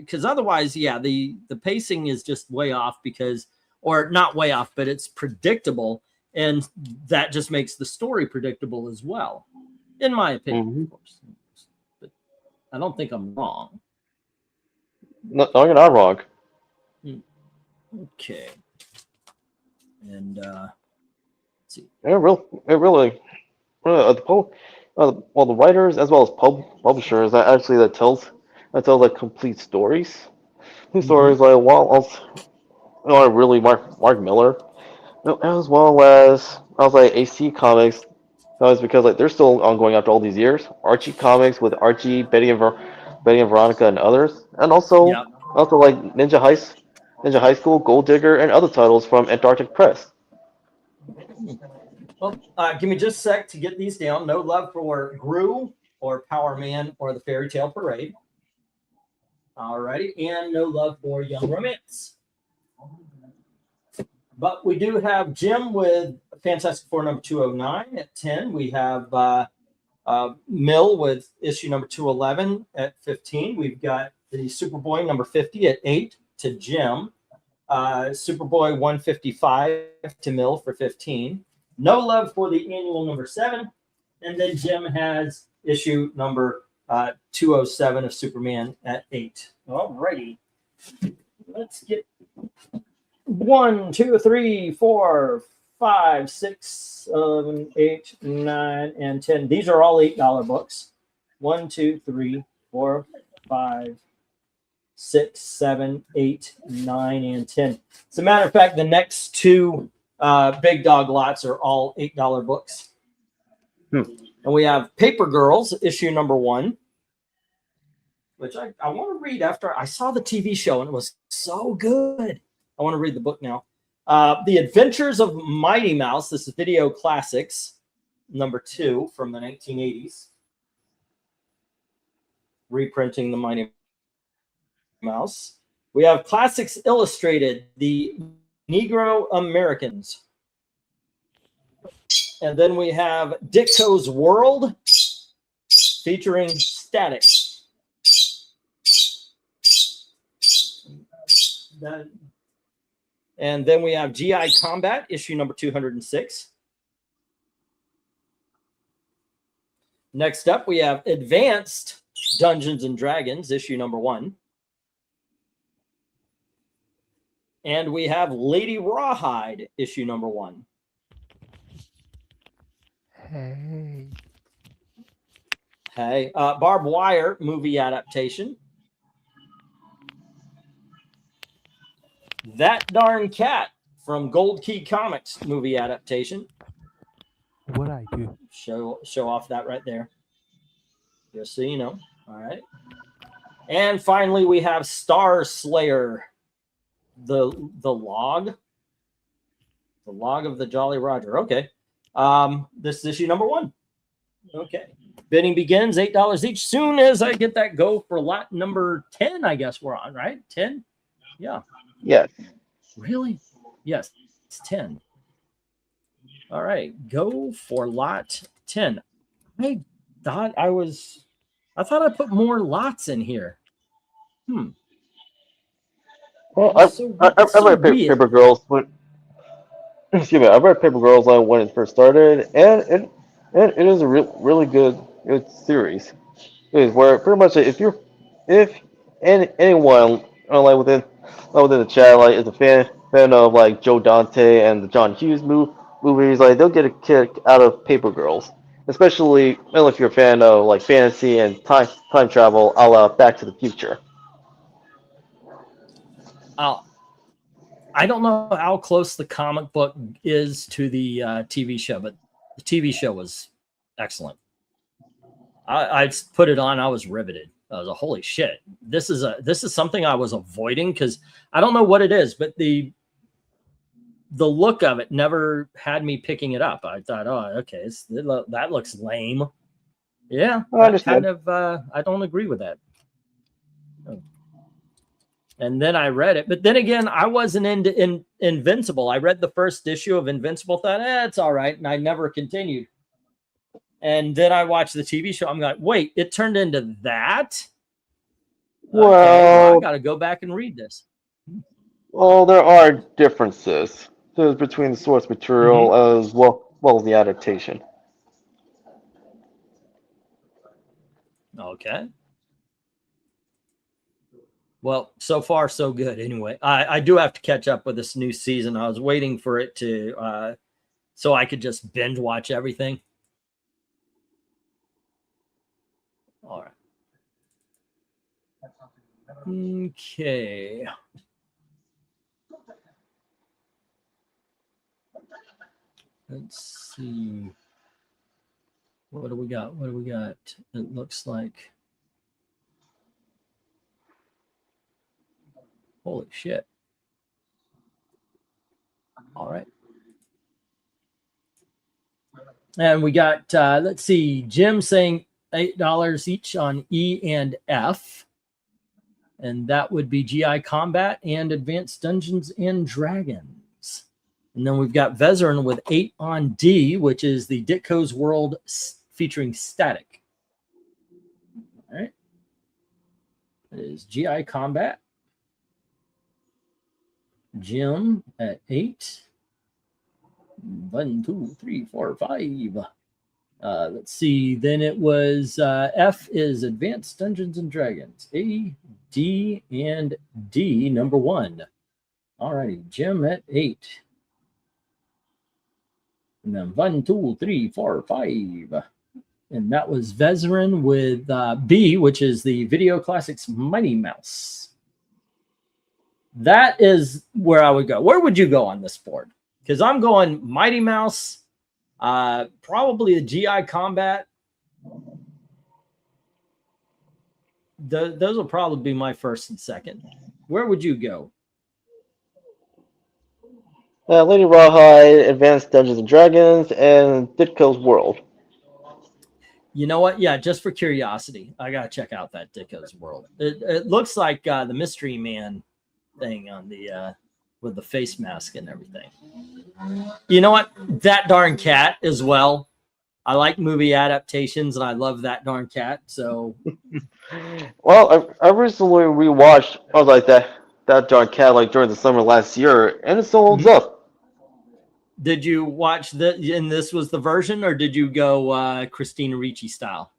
A: because otherwise, the pacing is just way off or not way off, but it's predictable, and that just makes the story predictable as well, in my opinion, of course. But I don't think I'm wrong.
C: No, you're not wrong.
A: Okay, and let's see.
C: It really the writers as well as publishers that tells like complete stories. These stories like really Mark Miller, as well as like AC Comics. That was because like they're still ongoing after all these years. Archie Comics with Archie, Betty and Veronica and others, and also like Ninja High School, Gold Digger, and other titles from Antarctic Press.
A: Well, give me just a sec to get these down. No love for Gru or Power Man or the Fairy Tale Parade. Alrighty, and no love for Young Romance. But we do have Jim with Fantastic Four number 209 at 10. We have Mill with issue number 211 at 15. We've got the Superboy number 50 at 8 to Jim. Superboy 155 to Mill for 15. No love for the annual number 7. And then Jim has issue number 207 of Superman at 8. All righty. Let's get 1, 2, 3, 4, 5, 6, 7, 8, 9, and 10. These are all $8 books. 1, 2, 3, 4, 5, 6, 7, 8, 9, and 10. As a matter of fact, the next two big dog lots are all $8 books. And we have Paper Girls, issue number 1, which I want to read after I saw the TV show, and it was so good. I want to read the book now. The Adventures of Mighty Mouse. This is Video Classics, number 2 from the 1980s. Reprinting the Mighty Mouse. We have Classics Illustrated, The Negro Americans. And then we have Ditko's World, featuring Static. And then we have GI Combat, issue number 206. Next up, we have Advanced Dungeons and Dragons, issue number 1. And we have Lady Rawhide, issue number 1. Hey. Barbed Wire movie adaptation. That Darn Cat from Gold Key Comics movie adaptation.
B: What I do?
A: Show off that right there. Just so you know. All right. And finally, we have Star Slayer, the log. The log of the Jolly Roger. Okay. This is issue number 1. Okay. Bidding begins, $8 each. Soon as I get that go for lot number 10, I guess we're on, right? 10? Yeah.
C: Yes.
A: Really? Yes. It's 10. All right. Go for lot 10. I thought I put more lots in here.
C: Well, I read Paper Girls excuse me, I read Paper Girls when it first started, and it is a really good series. It is where pretty much if anyone within the chat is a fan of like Joe Dante and the John Hughes movies, like they'll get a kick out of Paper Girls, especially if you're a fan of like fantasy and time travel, a la Back to the Future.
A: I don't know how close the comic book is to the TV show, but the TV show was excellent. I put it on. I was riveted. I was like, holy shit. This is something I was avoiding because I don't know what it is, but the look of it never had me picking it up. I thought, oh, okay, that looks lame. Yeah,
C: I understand.
A: I don't agree with that. And then I read it, but then again, I wasn't into Invincible. I read the first issue of Invincible, thought, it's all right, and I never continued. And then I watched the TV show. I'm like, wait, it turned into that?
C: Well,
A: I got to go back and read this.
C: Well, there are differences between the source material as well as the adaptation.
A: Okay. Well, so far so good. Anyway, I do have to catch up with this new season. I was waiting for it to so I could just binge watch everything. All right. Okay. Let's see. What do we got? What do we got? It looks like. Holy shit. All right. And we got, let's see, Jim saying $8 each on E and F. And that would be GI Combat and Advanced Dungeons and Dragons. And then we've got Vezerin with 8 on D, which is the Ditko's World featuring Static. All right. It is GI Combat. Jim at 8. 1, 2, 3, 4, 5. Let's see. Then it was F is Advanced Dungeons and Dragons. A, D, and D, number 1. All righty. Jim at 8. And then 1, 2, 3, 4, 5. And that was Vezerin with B, which is the Video Classics Mighty Mouse. That is where I would go. Where would you go on this board? Because I'm going Mighty Mouse, probably the GI Combat. Those will probably be my first and second. Where would you go?
C: Lady Rawhide, Advanced Dungeons and Dragons, and Ditko's World.
A: You know what? Yeah, just for curiosity, I gotta check out that Ditko's World. It looks like the Mystery Man thing on the with the face mask and everything. You know what? That darn cat as well. I like movie adaptations, and I love that darn cat. So,
C: well, I recently rewatched. I was like that darn cat like during the summer last year, and it still holds up.
A: Did you watch and this was the version, or did you go Christina Ricci style?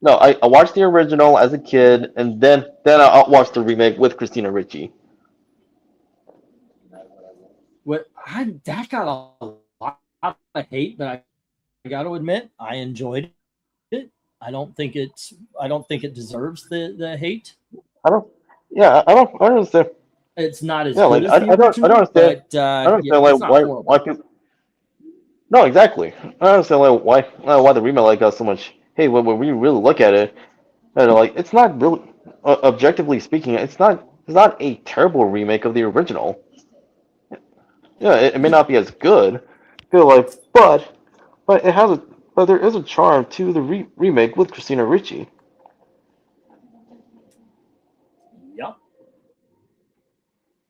C: No, I watched the original as a kid, and then I watched the remake with Christina Ricci.
A: That got a lot of hate, but I got to admit I enjoyed it. I don't think it deserves the hate.
C: I don't understand.
A: It's not as
C: good
A: as
C: I don't understand.
A: But,
C: I don't understand why people. No, exactly. I don't understand why the remake got so much hate. When we really look at it, like it's not really objectively speaking, it's not a terrible remake of the original. Yeah, it may not be as good, but it has but there is a charm to the remake with Christina Ricci.
A: Yep.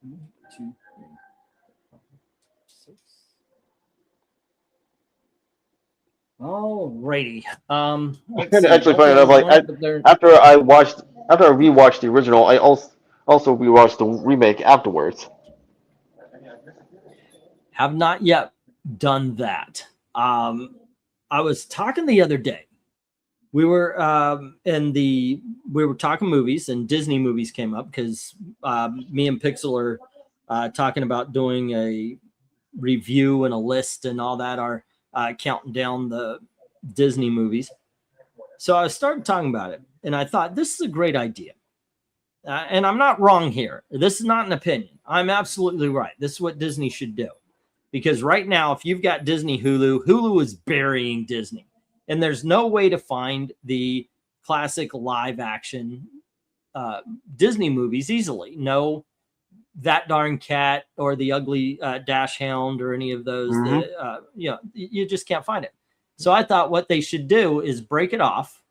A: 1, 2, 3, 4, 5, 6. Alrighty.
C: Actually, funny enough, like after I rewatched the original, I also rewatched the remake afterwards.
A: Have not yet done that. I was talking the other day. We were we were talking movies, and Disney movies came up because me and Pixel are talking about doing review and a list and all that are counting down the Disney movies. So I started talking about it, and I thought this is a great idea. And I'm not wrong here. This is not an opinion. I'm absolutely right. This is what Disney should do. Because right now, if you've got Disney Hulu is burying Disney. And there's no way to find the classic live action Disney movies easily. No, That Darn Cat or The Ugly Dash Hound or any of those. You just can't find it. So I thought what they should do is break it off,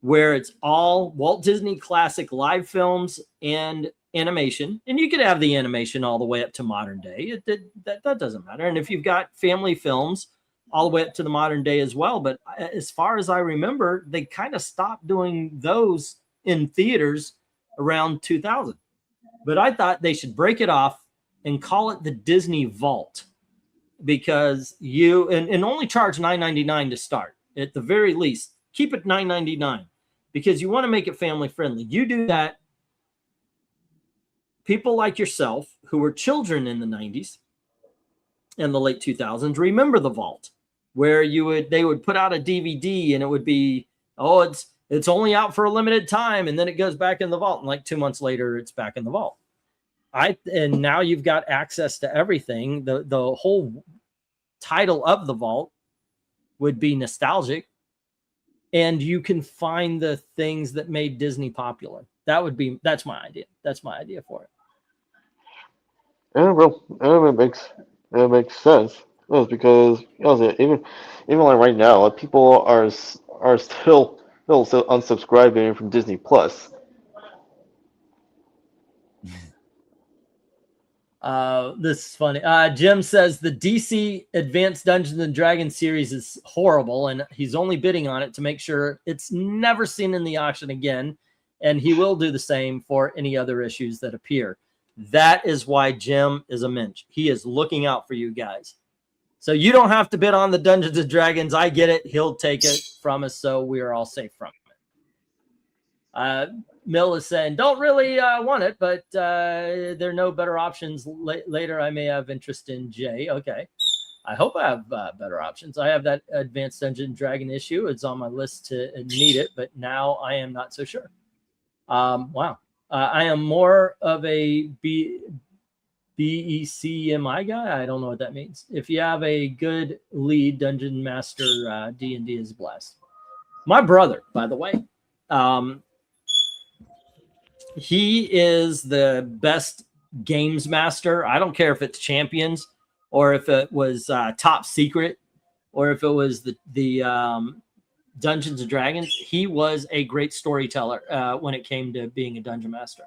A: where it's all Walt Disney classic live films and animation. And you could have the animation all the way up to modern day. That doesn't matter. And if you've got family films all the way up to the modern day as well. But as far as I remember, they kind of stopped doing those in theaters around 2000. But I thought they should break it off and call it the Disney Vault, because you and only charge $9.99 to start. At the very least, keep it $9.99, because you want to make it family friendly. You do that, people like yourself who were children in the 90s and the late 2000s remember the Vault, where they would put out a DVD and it would be, it's only out for a limited time, and then it goes back in the vault, and like 2 months later it's back in the vault. And now you've got access to everything. The whole title of the vault would be nostalgic, and you can find the things that made Disney popular. That's my idea. That's my idea for it.
C: Yeah, well, it makes sense. Well, because even like right now, like people are still unsubscribing from Disney Plus.
A: This is funny. Jim says the DC Advanced Dungeons and Dragons series is horrible, and he's only bidding on it to make sure it's never seen in the auction again, and he will do the same for any other issues that appear. That is why Jim is a mensch. He is looking out for you guys. So you don't have to bid on the Dungeons and Dragons. I get it. He'll take it from us, so we are all safe from it. Mill is saying, don't really want it, but there are no better options. Later, I may have interest in Jay. Okay. I hope I have better options. I have that Advanced Dungeon and Dragon issue. It's on my list to need it, but now I am not so sure. Wow. I am more of a BECMI guy. I don't know what that means. If you have a good lead dungeon master, D&D is blessed. My brother, by the way, he is the best games master. I don't care if it's Champions or if it was Top Secret or if it was the Dungeons and Dragons. He was a great storyteller when it came to being a dungeon master.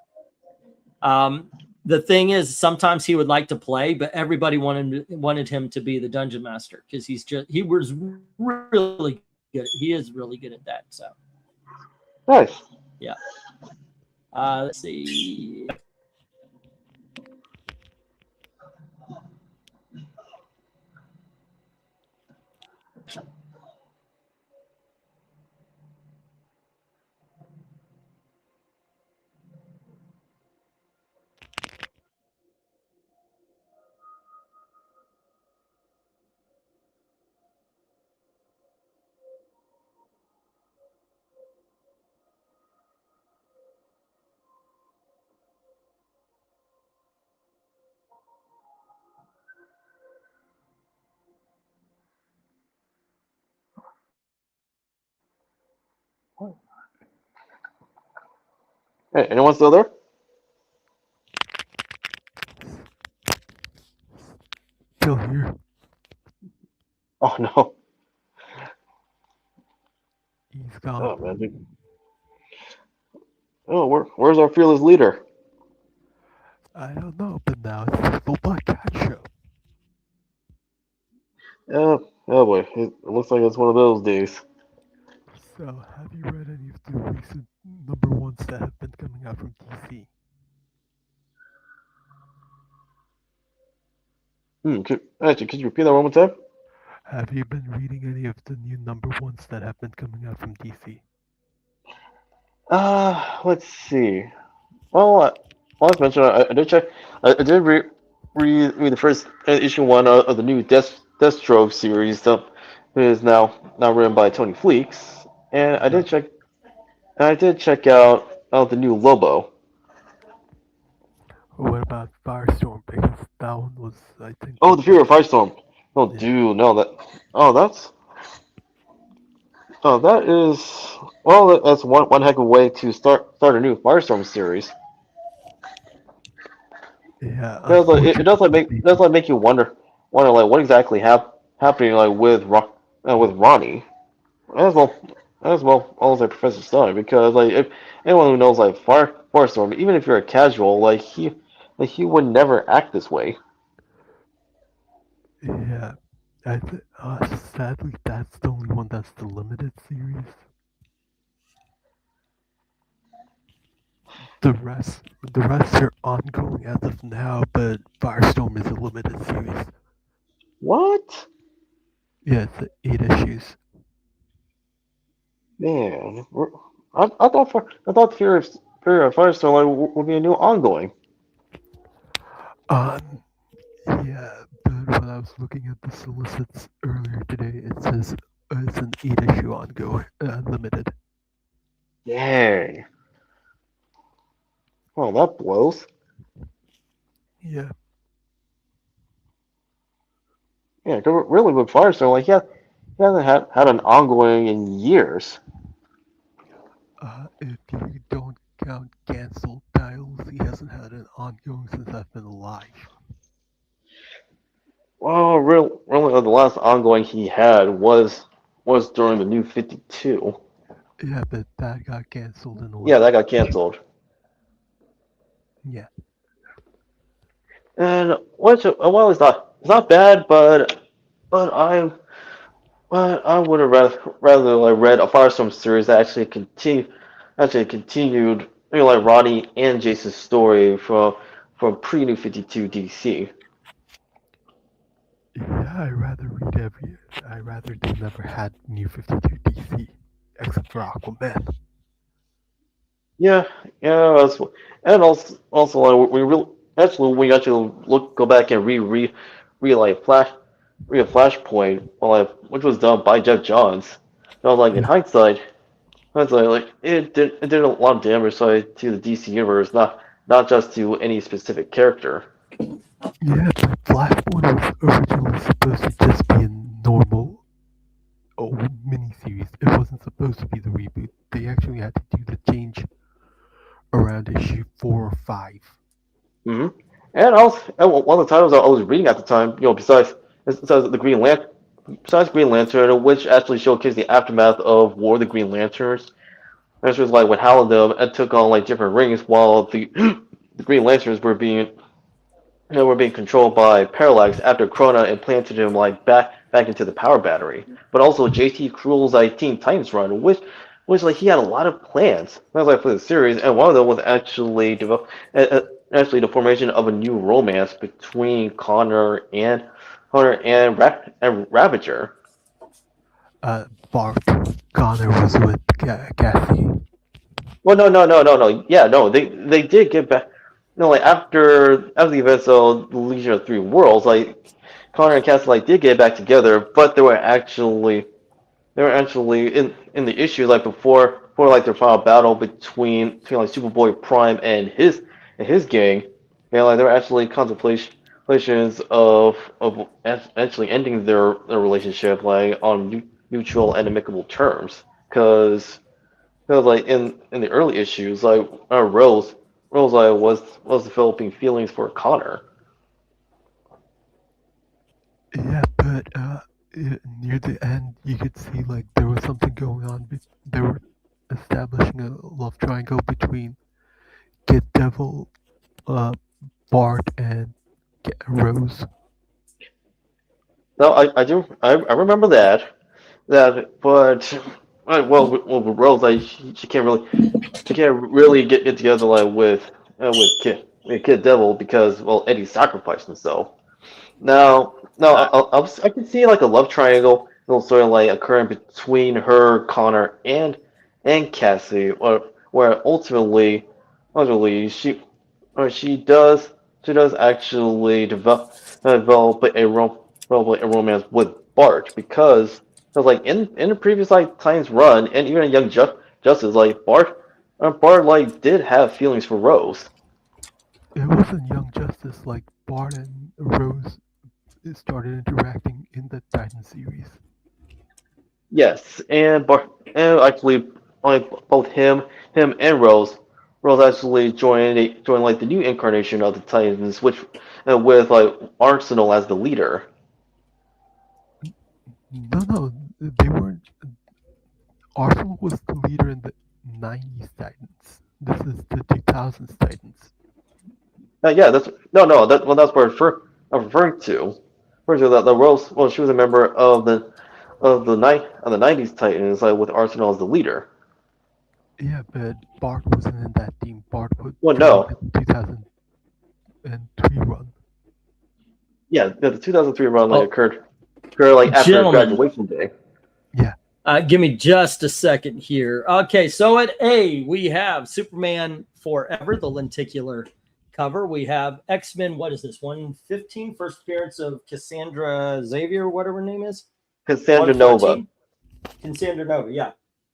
A: The thing is, sometimes he would like to play, but everybody wanted him to be the dungeon master because he was really good. He is really good at that. So
C: nice.
A: Yeah. Let's see.
C: Hey, anyone still there?
B: Still here.
C: Oh no.
B: He's gone.
C: Oh man. Dude. Oh, where's our fearless leader?
B: I don't know, but now it's the Full Black Cat Show.
C: Oh boy. It looks like it's one of those days.
B: So, have you read any of the recent number ones that have been coming out from DC?
C: Could you repeat that one more time?
B: Have you been reading any of the new number ones that have been coming out from DC?
C: Let's see. Well, as mentioned, I did check. I did read the first issue one of the new Deathstroke series that is now written by Tony Fleeks, and I did check out the new Lobo.
B: What about Firestorm? Because that one was, I think,
C: Oh, the Fury of Firestorm. Oh,
B: yeah.
C: dude, no, that's that is that's one heck of a way to start a new Firestorm series.
B: Yeah,
C: It does
B: unfortunately,
C: make you wonder like what exactly happening like with Ronnie. As well as like Professor Stone, because like if anyone who knows like Firestorm, even if you're a casual, he would never act this way.
B: yeah. Sadly, that's the only one that's the limited series. The rest are ongoing as of now, but Firestorm is a limited series.
C: What?
B: Yeah, it's 8 issues.
C: Man, I thought Fury of Firestorm like, would be a new ongoing.
B: Um, yeah, but when I was looking at the solicits earlier today, it says it's an 8 issue ongoing, limited.
C: Dang. Well, that blows.
B: Yeah,
C: Yeah, 'cause really with Firestorm, like he hasn't had an ongoing in years.
B: if you don't count canceled titles, he hasn't had an ongoing since I've been alive.
C: Well, really, the last ongoing he had was during the New 52.
B: Yeah, but that got canceled in
C: Yeah,
B: 11.
C: that got canceled.
B: Yeah,
C: And which well, it's not bad, but I but I would have rather like read a Firestorm series that actually continued like Ronnie and Jason's story from pre New 52 DC.
B: yeah, I rather they never had New 52 DC, except for Aquaman.
C: Yeah, yeah, and also like we actually go back and re like read a Flashpoint, which was done by Jeff Johns. I was like, in
B: Yeah,
C: hindsight, like it did a lot of damage to the DC universe, not just to any specific character.
B: yeah, but Flashpoint was originally supposed to just be a normal miniseries. It wasn't supposed to be the reboot. They actually had to do the change around issue 4 or 5.
C: hmm And one of the titles I was reading at the time, besides the besides Green Lantern, which actually showcased the aftermath of War of the Green Lanterns. This was like when Hal and them took on like different rings, while the the Green Lanterns were being controlled by Parallax after Krona implanted him like back into the power battery. But also JT Cruel's like Teen Titans run, which like he had a lot of plans. That was like for the series, and one of them was actually the formation of a new romance between Connor and Ravager.
B: Bart Connor was with Kathy.
C: Well, no. Yeah, no, they did get back. No, like after the events of the Legion of Three Worlds, like Connor and Cassie like did get back together, but they were actually in the issue like before like their final battle between like Superboy Prime and his gang. Like there were actually contemplations of actually ending their relationship like on mutual and amicable terms, because like in the early issues, like Rose like was developing feelings for Connor.
B: Yeah, but near the end, you could see like there was something going on. They were establishing a love triangle between Kid Devil, uh, Bart, and Rose.
C: No, I remember that, but with Rose like she can't really get together like with Kid Devil because well Eddie sacrificed himself. Now, I can see like a love triangle, sort of like occurring between her, Connor, and Cassie, or where ultimately she she does actually develop a romance with Bart because like in the previous like Times run and even in Justice like Bart like did have feelings for Rose.
B: It wasn't Young Justice like Bart and Rose started interacting in the Titan series.
C: Yes, and actually like both him and Rose actually joined like the new incarnation of the Titans, which with like Arsenal as the leader.
B: No, they weren't. Arsenal was the leader in the '90s Titans. This is the 2000s Titans.
C: Yeah, that's that's what I'm referring to. Referring to the Rose. Well, she was a member of the '90s Titans, like with Arsenal as the leader.
B: Yeah, but Bart wasn't in that team. Bart would
C: Well,
B: join
C: no,
B: the 2003 run.
C: yeah, the 2003 run like
A: Oh,
C: occurred like after
A: gentlemen,
C: graduation day.
B: Yeah.
A: give me just a second here. Okay, so at A, we have Superman Forever, the lenticular cover. We have X-Men, what is this, 115? First appearance of Cassandra Xavier, whatever her name is.
C: Cassandra Nova.
A: 114? Cassandra Nova, yeah.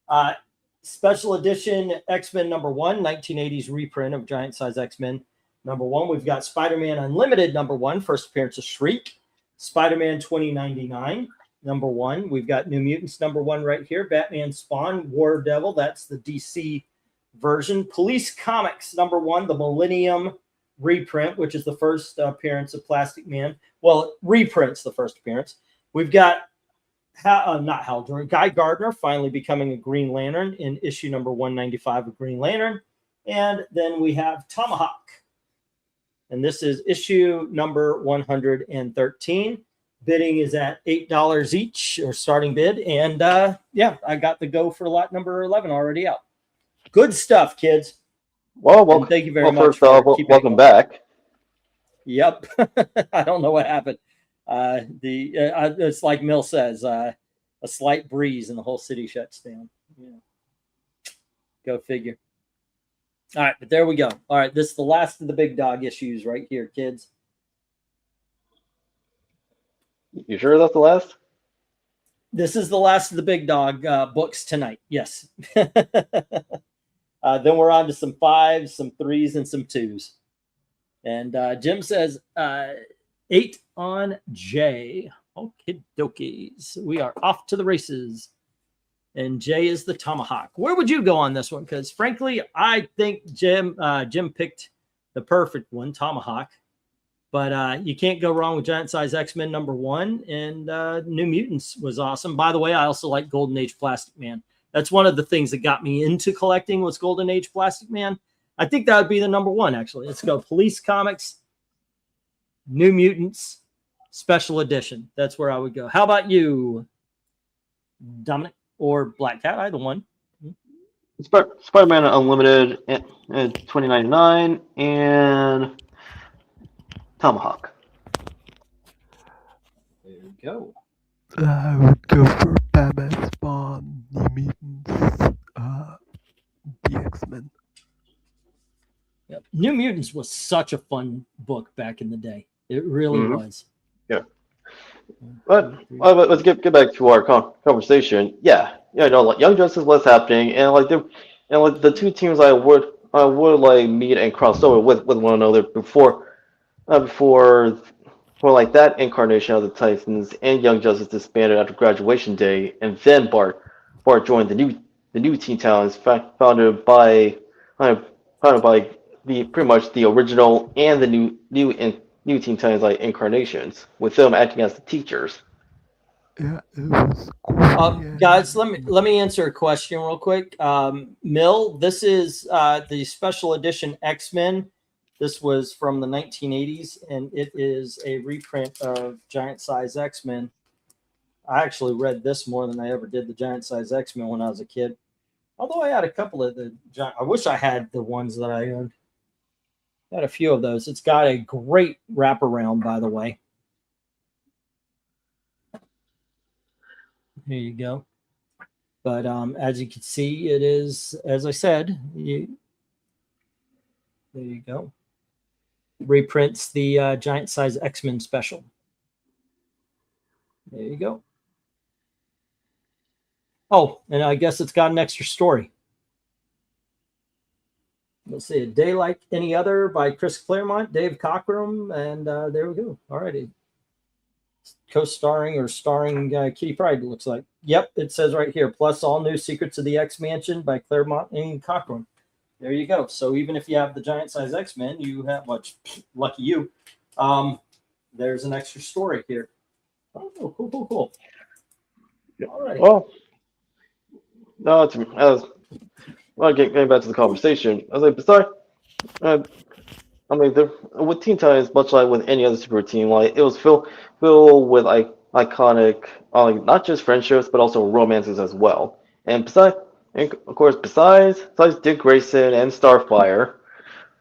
A: Uh, special edition X-Men #1, 1980s reprint of Giant Size X-Men #1. We've got Spider-Man Unlimited #1, first appearance of Shriek. Spider-Man 2099 #1. We've got New Mutants #1 right here. Batman Spawn, War Devil, that's the DC version. Police Comics #1, the Millennium reprint, which is the first appearance of Plastic Man. Well, reprints the first appearance. We've got not Hal Jordan, Guy Gardner finally becoming a Green Lantern in issue #195 of Green Lantern. And then we have Tomahawk. And this is issue number 113. Bidding is at $8 each, or starting bid. And yeah, I got the go for lot number 11 already out. Good stuff, kids.
C: Well,
A: and thank you very much.
C: First off, welcome back.
A: Yep. I don't know what happened. It's like Mill says, a slight breeze and the whole city shuts down. Yeah. Go figure. All right, but there we go. All right, this is the last of the big dog issues right here, kids.
C: You sure that's the last?
A: This is the last of the big dog books tonight. Yes. Then we're on to some 5s, some 3s, and some 2s. And Jim says 8 on J. Okie dokies. We are off to the races. And J is the Tomahawk. Where would you go on this one? Because frankly, I think Jim picked the perfect one, Tomahawk. But you can't go wrong with Giant Size X-Men #1. And New Mutants was awesome. By the way, I also like Golden Age Plastic Man. That's one of the things that got me into collecting was Golden Age Plastic Man. I think that would be the #1, actually. Let's go Police Comics, New Mutants, Special Edition. That's where I would go. How about you, Dominic or Black Cat? Either one.
C: Spider-Man Unlimited and 2099 and Tomahawk.
A: There you go.
B: I would go for Batman Spawn, New Mutants, the X-Men.
A: Yep. New Mutants was such a fun book back in the day. It really was.
C: Yeah. But let's get back to our conversation. Yeah, like Young Justice was happening, and like the two teams I would like meet and cross over with one another before like that incarnation of the Titans and Young Justice disbanded after graduation day, and then Bart joined the new Teen Titans founded by the pretty much the original and the new Teen Titans like incarnations, with them acting as the teachers.
B: Yeah, it was cool.
A: Guys, let me answer a question real quick. Mill, this is the special edition X-Men. This was from the 1980s, and it is a reprint of Giant Size X-Men. I actually read this more than I ever did the Giant Size X-Men when I was a kid. Although I had a couple of I wish I had the ones that I owned. I had a few of those. It's got a great wraparound, by the way. Here you go. But as you can see, it is, as I said, there you go. reprints the giant size X-Men special. There you go. Oh, and I guess it's got an extra story. Let's see, A Day Like Any Other by Chris Claremont, Dave Cockrum, and there we go. All righty. Co-starring or starring Kitty Pryde, it looks like. Yep, it says right here. Plus all new Secrets of the X-Mansion by Claremont and Cockrum. There you go. So even if you have the giant size X-Men, you have, much lucky you, there's an extra story here. Oh, cool. All right.
C: Well, no, getting back to the conversation, I was like, besides, I mean, with Teen Titans, much like with any other super team, like it was filled with like iconic, not just friendships but also romances as well. And besides Dick Grayson and Starfire,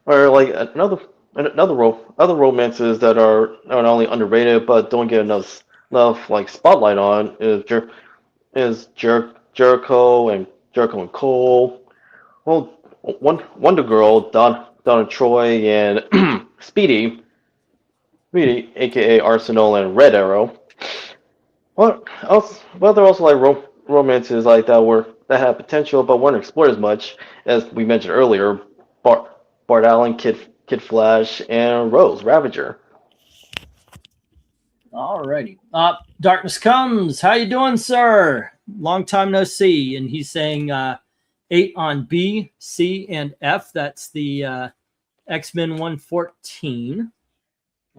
C: are like other romances that are not only underrated but don't get enough like spotlight on is Jericho and Cole. Well, Wonder Girl, Donna Troy, and Speedy, aka Arsenal and Red Arrow. Well, there are also like romances like that had potential but weren't explored as much as we mentioned earlier. Bart Allen, Kid Flash, and Rose Ravager.
A: All righty. Darkness Comes. How you doing, sir? Long time no see. And he's saying 8 on B, C, and F. That's the X-Men 114.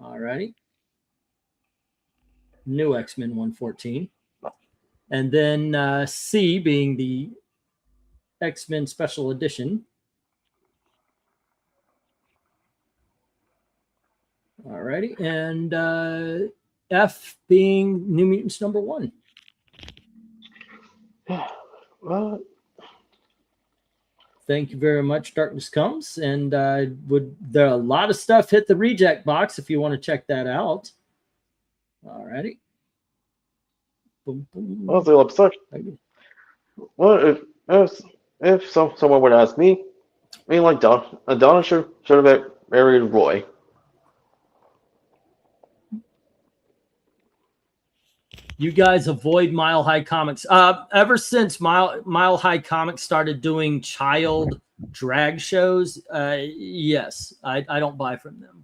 A: All righty. New X-Men 114. And then C being the X-Men Special Edition. All righty. And F being New Mutants #1.
C: Well,
A: thank you very much, Darkness Comes. And there a lot of stuff hit the reject box if you want to check that out. All righty. Boom, boom.
C: Well, if someone would ask me, I mean, like Donna should have married Roy.
A: You guys avoid Mile High Comics. Ever since Mile High Comics started doing child drag shows, yes, I don't buy from them.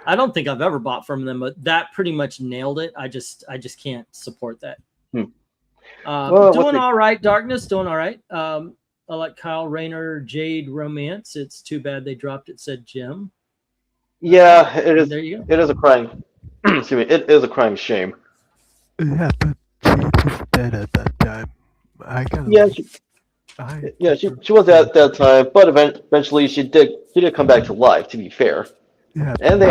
A: I don't think I've ever bought from them, but that pretty much nailed it. I just can't support that. Doing all right, Darkness, doing all right. I like Kyle Rayner, Jade Romance. It's too bad they dropped it, said Jim.
C: Yeah, it is.
A: There you go.
C: It is a crying. Excuse me. It is a crying shame.
B: Yeah, but Jade was dead at that time.
C: She was at that time, but eventually she did come back to life. To be fair,
B: Yeah,
C: and they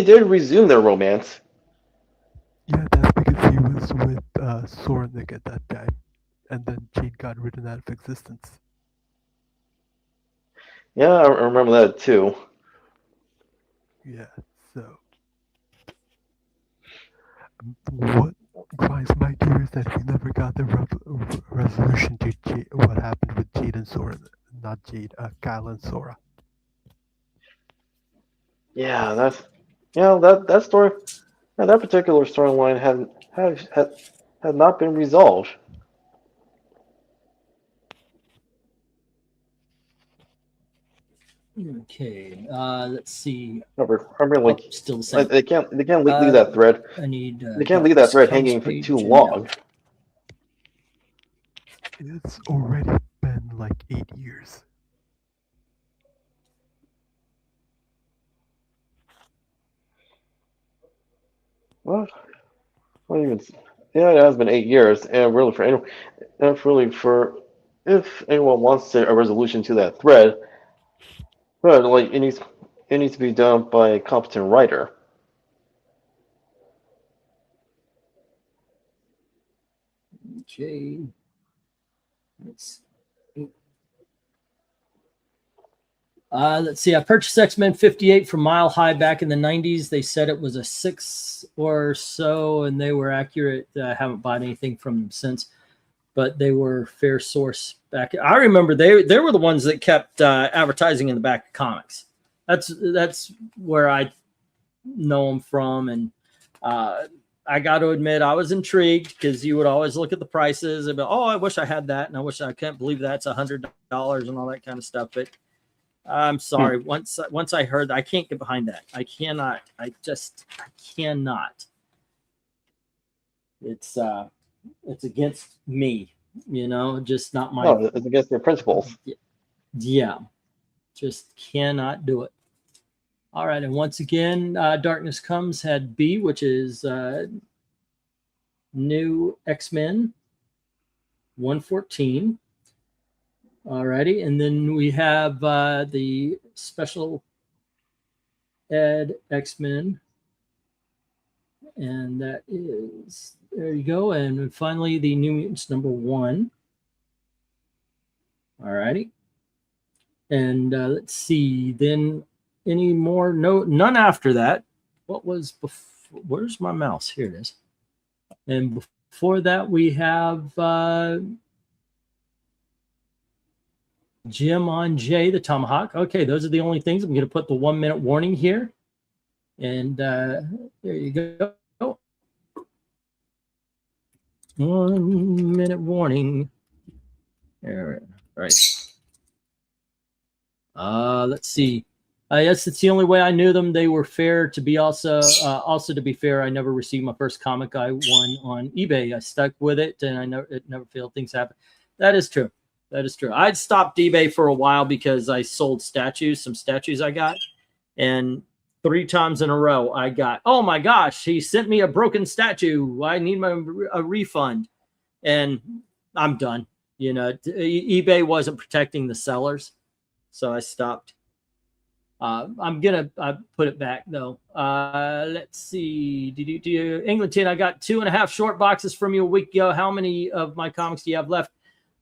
C: did resume their romance.
B: Yeah, that's because he was with Sornik at that time, and then Jade got written out of existence.
C: Yeah, I remember that too.
B: Yeah, so what grinds my gears is that we never got the resolution to what happened with Jade and Sora, not Jade, Kyle and Sora.
C: Yeah, that story, that particular storyline had not been resolved.
A: Okay, let's see.
C: Still
A: the same.
C: They can't leave that thread.
A: I need.
C: They can't leave that thread hanging for too long.
B: It's already been like 8 years.
C: What even? Yeah, it has been 8 years, and really if anyone wants a resolution to that thread, but like it needs to be done by a competent writer.
A: Okay. Let's see. I purchased X-Men 58 from Mile High back in the 90s. They said it was a 6 or so, and they were accurate. I haven't bought anything from them since. but they were fair source back. I remember they were the ones that kept advertising in the back of comics. That's where I know them from. And I got to admit, I was intrigued because you would always look at the prices and be, oh, I wish I had that. And I can't believe that's $100 and all that kind of stuff. But I'm sorry. Once I heard that, I can't get behind that. I cannot. I cannot. It's against me, just not my.
C: No, it's against your principles.
A: Yeah, just cannot do it. All right, and once again, Darkness Comes had B, which is New X-Men 114. All righty, and then we have the Special Ed X-Men, and that is, there you go. And finally, the New Mutants number 1. All righty, and let's see, then any more? No, none after that. What was before? Where's my mouse? Here it is. And before that, we have Jim on J, the Tomahawk. Okay, those are the only things. I'm going to put the 1 minute warning here. And there you go. 1 minute warning. All right. Let's see. Yes, it's the only way I knew them. They were fair to be also to be fair. I never received my first comic I won on eBay. I stuck with it, and it never failed. Things happen. That is true. That is true. I'd stopped eBay for a while because I sold some statues I got, and 3 times in a row I got, oh my gosh, he sent me a broken statue. I need a refund, and I'm done. eBay wasn't protecting the sellers, so I stopped. I'm gonna put it back though. Let's see. England 10. I got 2.5 short boxes from you a week ago. How many of my comics do you have left?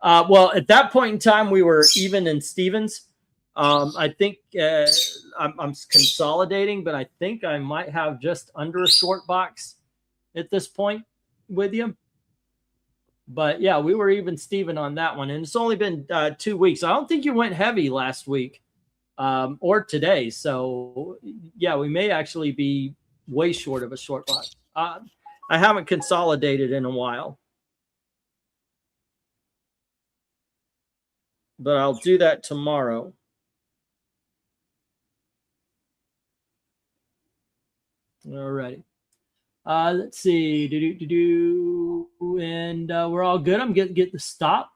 A: Well, at that point in time, we were even in Stevens. I think I'm consolidating, but I think I might have just under a short box at this point with you. But yeah, we were even Steven on that one, and it's only been 2 weeks. I don't think you went heavy last week. Or today. So yeah, we may actually be way short of a short box. I haven't consolidated in a while, but I'll do that tomorrow. All righty. Let's see. And we're all good. I'm going to get the stop.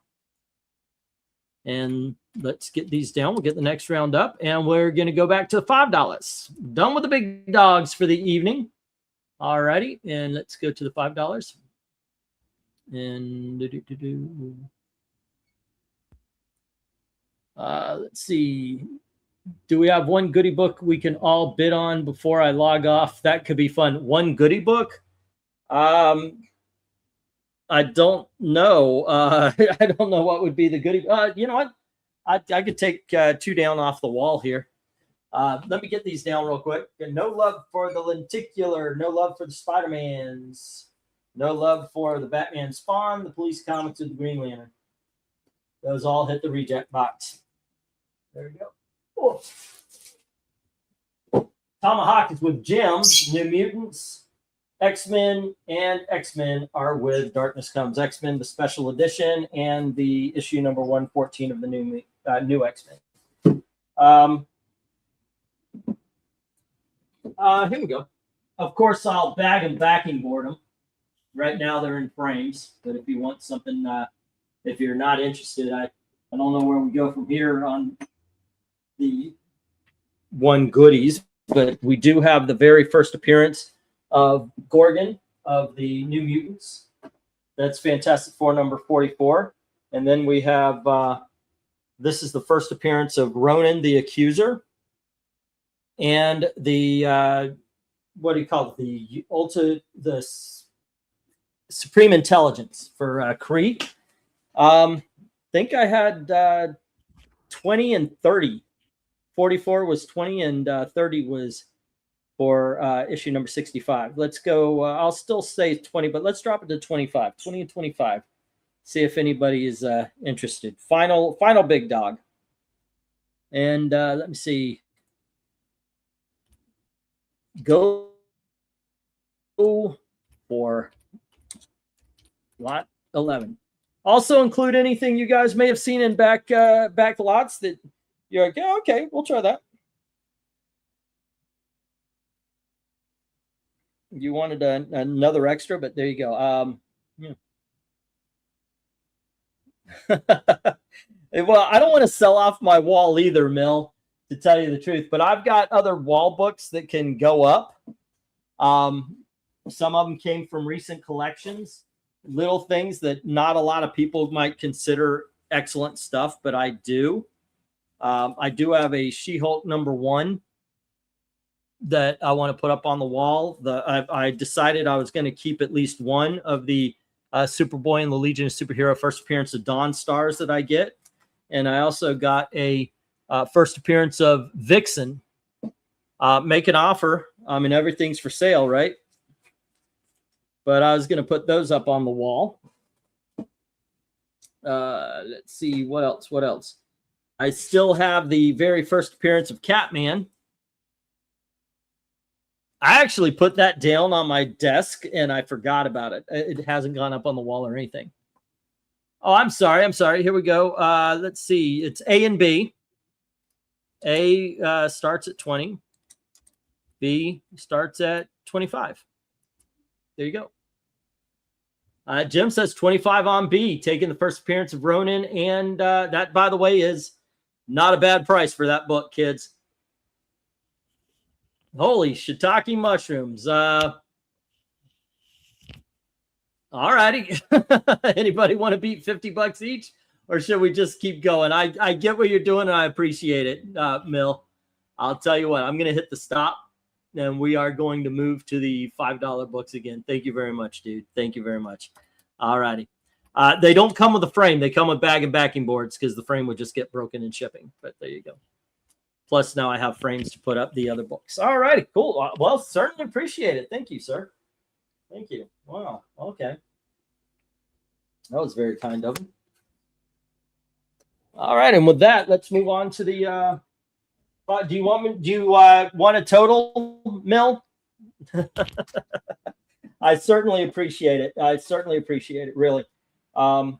A: And let's get these down. We'll get the next round up, and we're going to go back to $5. Done with the big dogs for the evening. All righty, and let's go to the $5. And let's see. Do we have one goodie book we can all bid on before I log off? That could be fun. One goodie book? I don't know. I don't know what would be the goodie. You know what? I could take 2 down off the wall here. Let me get these down real quick. No love for the lenticular. No love for the Spider-Mans. No love for the Batman Spawn, the Police Comics, or the Green Lantern. Those all hit the reject box. There we go. Oh. Tomahawk is with Jim. New Mutants. X-Men and X-Men are with Darkness Comes. X-Men, the special edition, and the issue number 114 of the new X-Men. Here we go. Of course, I'll bag and backing board them. Right now, they're in frames, but if you want something, if you're not interested, I don't know where we go from here on the one goodies, but we do have the very first appearance of Gorgon of the New Mutants. That's Fantastic Four number 44. And then we have, this is the first appearance of Ronan the Accuser. And the, what do you call it? The Supreme Intelligence for Kree. Think I had 20 and 30. 44 was 20 and 30 was for issue number 65. Let's go. I'll still say 20, but let's drop it to 25. 20 and 25. See if anybody is interested. Final big dog. And let me see. Go for lot 11. Also include anything you guys may have seen in back lots that you're like, yeah, okay, we'll try that. You wanted another extra, but there you go. Yeah. Well, I don't want to sell off my wall either, Mill, to tell you the truth, but I've got other wall books that can go up. Some of them came from recent collections, little things that not a lot of people might consider excellent stuff, but I do. I do have a She-Hulk #1 that I want to put up on the wall. I decided I was going to keep at least one of the Superboy and the Legion of Superhero first appearance of Dawn stars that I get. And I also got a first appearance of Vixen. Make an offer. I mean, everything's for sale, right? But I was going to put those up on the wall. Let's see. What else? I still have the very first appearance of Catman. I actually put that down on my desk and I forgot about it. It hasn't gone up on the wall or anything. Oh, I'm sorry. Here we go. Let's see. It's A and B. A starts at 20. B starts at 25. There you go. Jim says 25 on B, taking the first appearance of Ronin. And that, by the way, is not a bad price for that book, kids. Holy shiitake mushrooms. All righty. Anybody want to beat $50 each? Or should we just keep going? I get what you're doing, and I appreciate it, Mill. I'll tell you what, I'm going to hit the stop, and we are going to move to the $5 books again. Thank you very much, dude. Thank you very much. All righty. They don't come with a frame. They come with bag and backing boards because the frame would just get broken in shipping. But there you go. Plus, now I have frames to put up the other books. All righty, cool. Well, certainly appreciate it. Thank you, sir. Thank you. Wow. Okay. That was very kind of him. All right, and with that, let's move on to the. Do you want a total, Mill? I certainly appreciate it. Really. 4,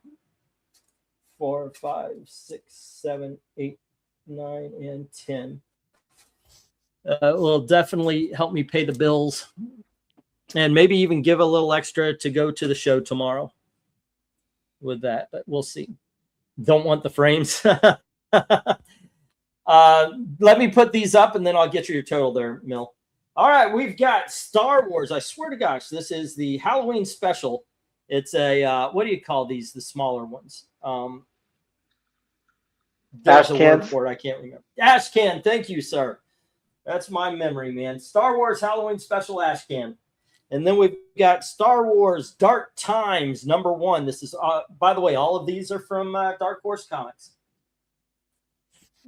A: 5, 6, 7, 8, 9, and 10. Will definitely help me pay the bills and maybe even give a little extra to go to the show tomorrow with that, but we'll see. Don't want the frames. Let me put these up and then I'll get you your total there, Mill. All right, we've got Star Wars. I swear to gosh, this is the Halloween special. It's a, what do you call these, the smaller ones? There's a word for it. I can't remember. Ash can. Thank you, sir. That's my memory, man. Star Wars Halloween Special Ash can. And then we've got Star Wars Dark Times #1. This is, by the way, all of these are from Dark Horse Comics.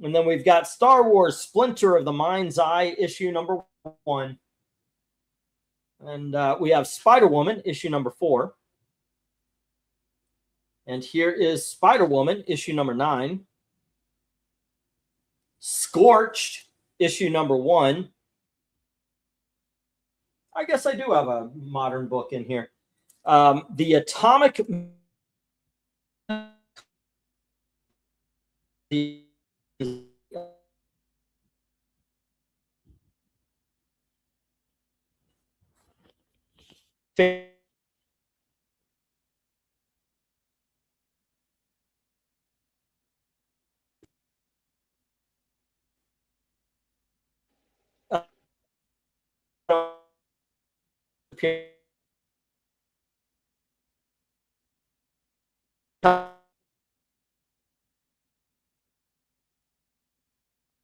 A: And then we've got Star Wars Splinter of the Mind's Eye issue #1. And we have Spider-Woman issue #4. And here is Spider-Woman issue #9. Scorched issue #1. I guess I do have a modern book in here. The Atomic.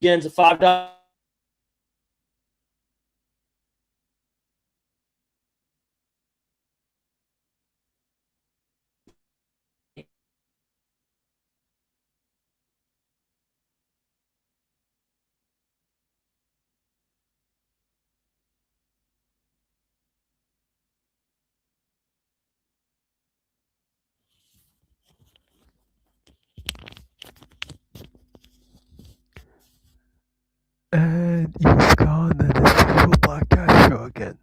A: Begins at $5.
B: And he's gone, and it's the little black guy show again.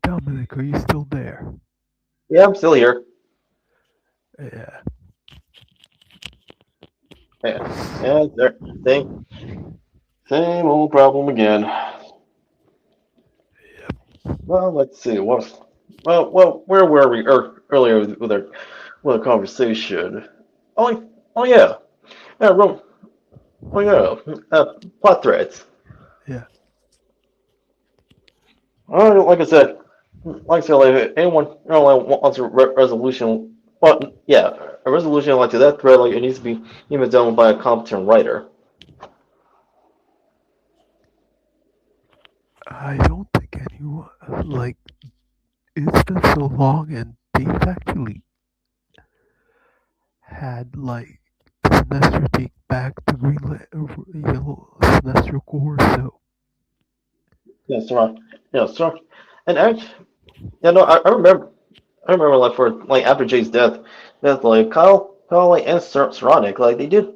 B: Dominic, are you still there?
C: Yeah, I'm still here.
B: Yeah.
C: Yeah, there. Same old problem again. Well, let's see. Where were we earlier with our conversation? Oh, oh yeah, yeah, oh yeah, plot threads.
B: Yeah.
C: Like anyone, wants a resolution. Well, yeah, a resolution like to that thread, like it needs to be even done by a competent writer.
B: I don't think anyone, like, it's been so long, and they've actually had, like, Sinestro take back the Yellow Sinestro core, so.
C: Yeah, Strong. Yeah, Strong. And actually, yeah, no, I remember like for like after Jay's death, that like Kyle like and Saronic like they did,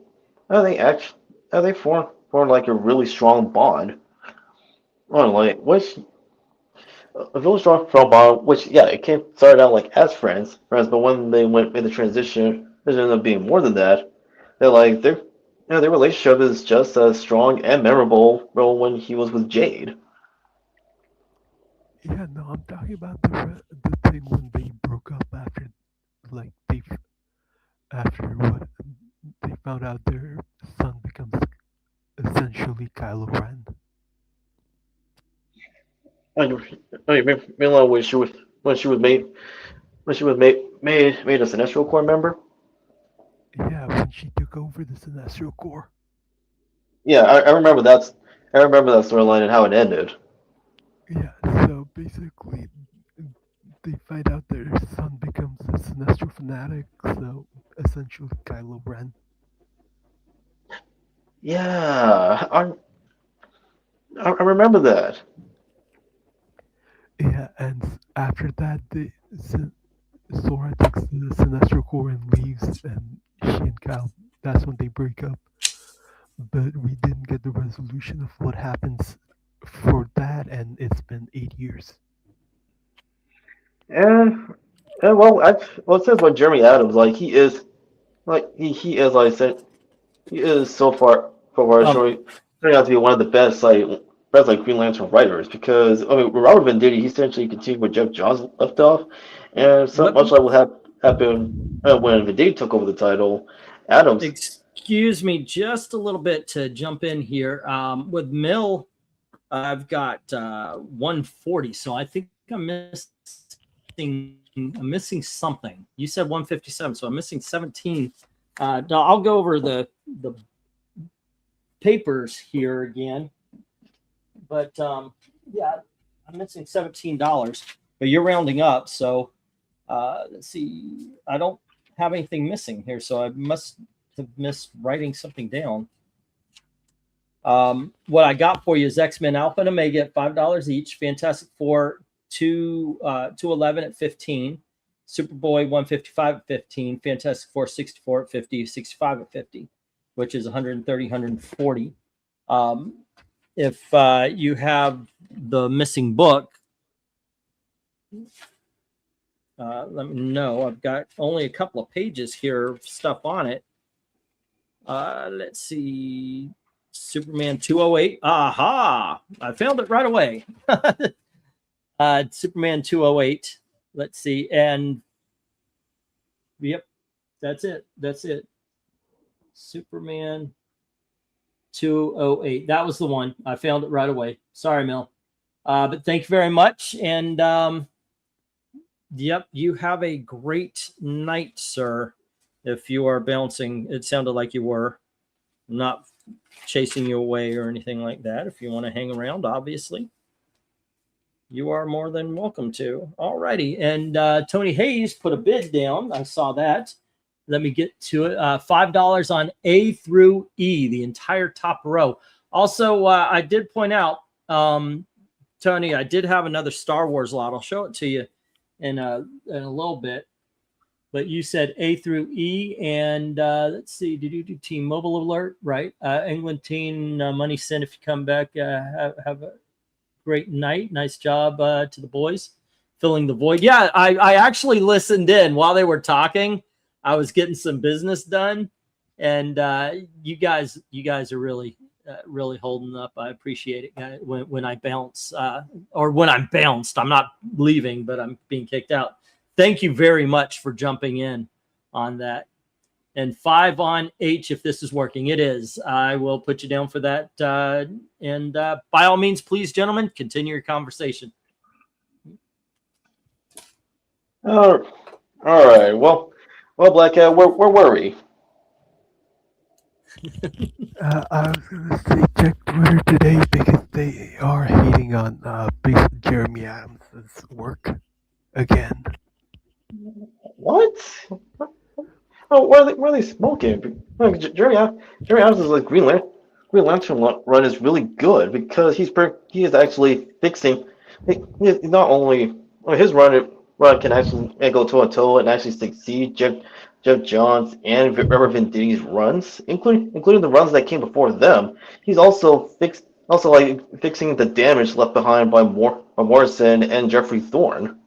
C: they actually, they formed like a really strong bond. On like which a really strong bond, which yeah, it came started out like as friends, but when they made the transition, it ended up being more than that. They're like their relationship is just as strong and memorable when he was with Jade.
B: Yeah, no, I'm talking about the thing when they broke up after, like, after what they found out their son becomes essentially Kylo Ren.
C: I mean, when she was made a Sinestro Corps member.
B: Yeah, when she took over the Sinestro Corps.
C: Yeah, I remember that storyline and how it ended.
B: Yeah, so basically, they find out their son becomes a Sinestro fanatic, so essentially Kylo Ren.
C: Yeah, I remember that.
B: Yeah, and after that, Sora takes the Sinestro Corps and leaves, and she and Kyle, that's when they break up. But we didn't get the resolution of what happens for that, and it's been 8 years.
C: And it says like Jeremy Adams, like he is like I said, he is so far
A: Um,
C: showing out to be one of the best Green Lantern writers because I mean Robert Venditti he essentially continued where Jeff Johns left off, and so
A: let,
C: much like what happened when Venditti took over the title, Adams.
A: excuse me just a little bit to jump in here. With Mill, I've got 140, so I think I'm missing something. You said 157, so I'm missing 17. I'll go over the papers here again, but yeah, I'm missing $17, but you're rounding up, so let's see. I don't have anything missing here, so I must have missed writing something down. What I got for you is X-Men Alpha and Omega at $5 each, Fantastic Four 211 at 15, Superboy 155 at 15, Fantastic Four 64 at 50, 65 at 50, which is 130, 140. If you have the missing book, let me know. I've got only a couple of pages here of stuff on it. Let's see. Superman 208. Aha! I found it right away. Superman 208. Let's see. And yep, that's it. That's it. Superman 208. That was the one. I found it right away. Sorry, Mel. But thank you very much. And yep, you have a great night, sir. If you are bouncing, it sounded like you were. I'm not chasing you away or anything like that. If you want to hang around, obviously, you are more than welcome to. All righty. And Tony Hayes put a bid down. I saw that. Let me get to it. $5 on A through E, the entire top row. Also, I did point out, Tony, I did have another Star Wars lot. I'll show it to you in a little bit. but you said A through E, and let's see, did you do Team Mobile Alert? Right. England Team, money sent if you come back. Have a great night. Nice job to the boys filling the void. Yeah, I actually listened in while they were talking. I was getting some business done, and you guys are really holding up. I appreciate it, guys. When I bounce, or when I'm bounced, I'm not leaving, but I'm being kicked out. Thank you very much for jumping in on that. And 5 on H if this is working. It is. I will put you down for that. And by all means, please, gentlemen, continue your conversation.
C: All right. Well, Black Cat, where were we?
B: I was gonna say check Twitter today because they are hating on Jeremy Adams' work again.
C: What? Oh, where are they smoking? Like, Jerry Adams' like Green Lantern run is really good because he is actually fixing. He's not only his run can actually go toe to toe and actually succeed Jeff Johns and Robert Venditti's runs, including the runs that came before them. He's also fixing the damage left behind by Morrison and Jeffrey Thorne.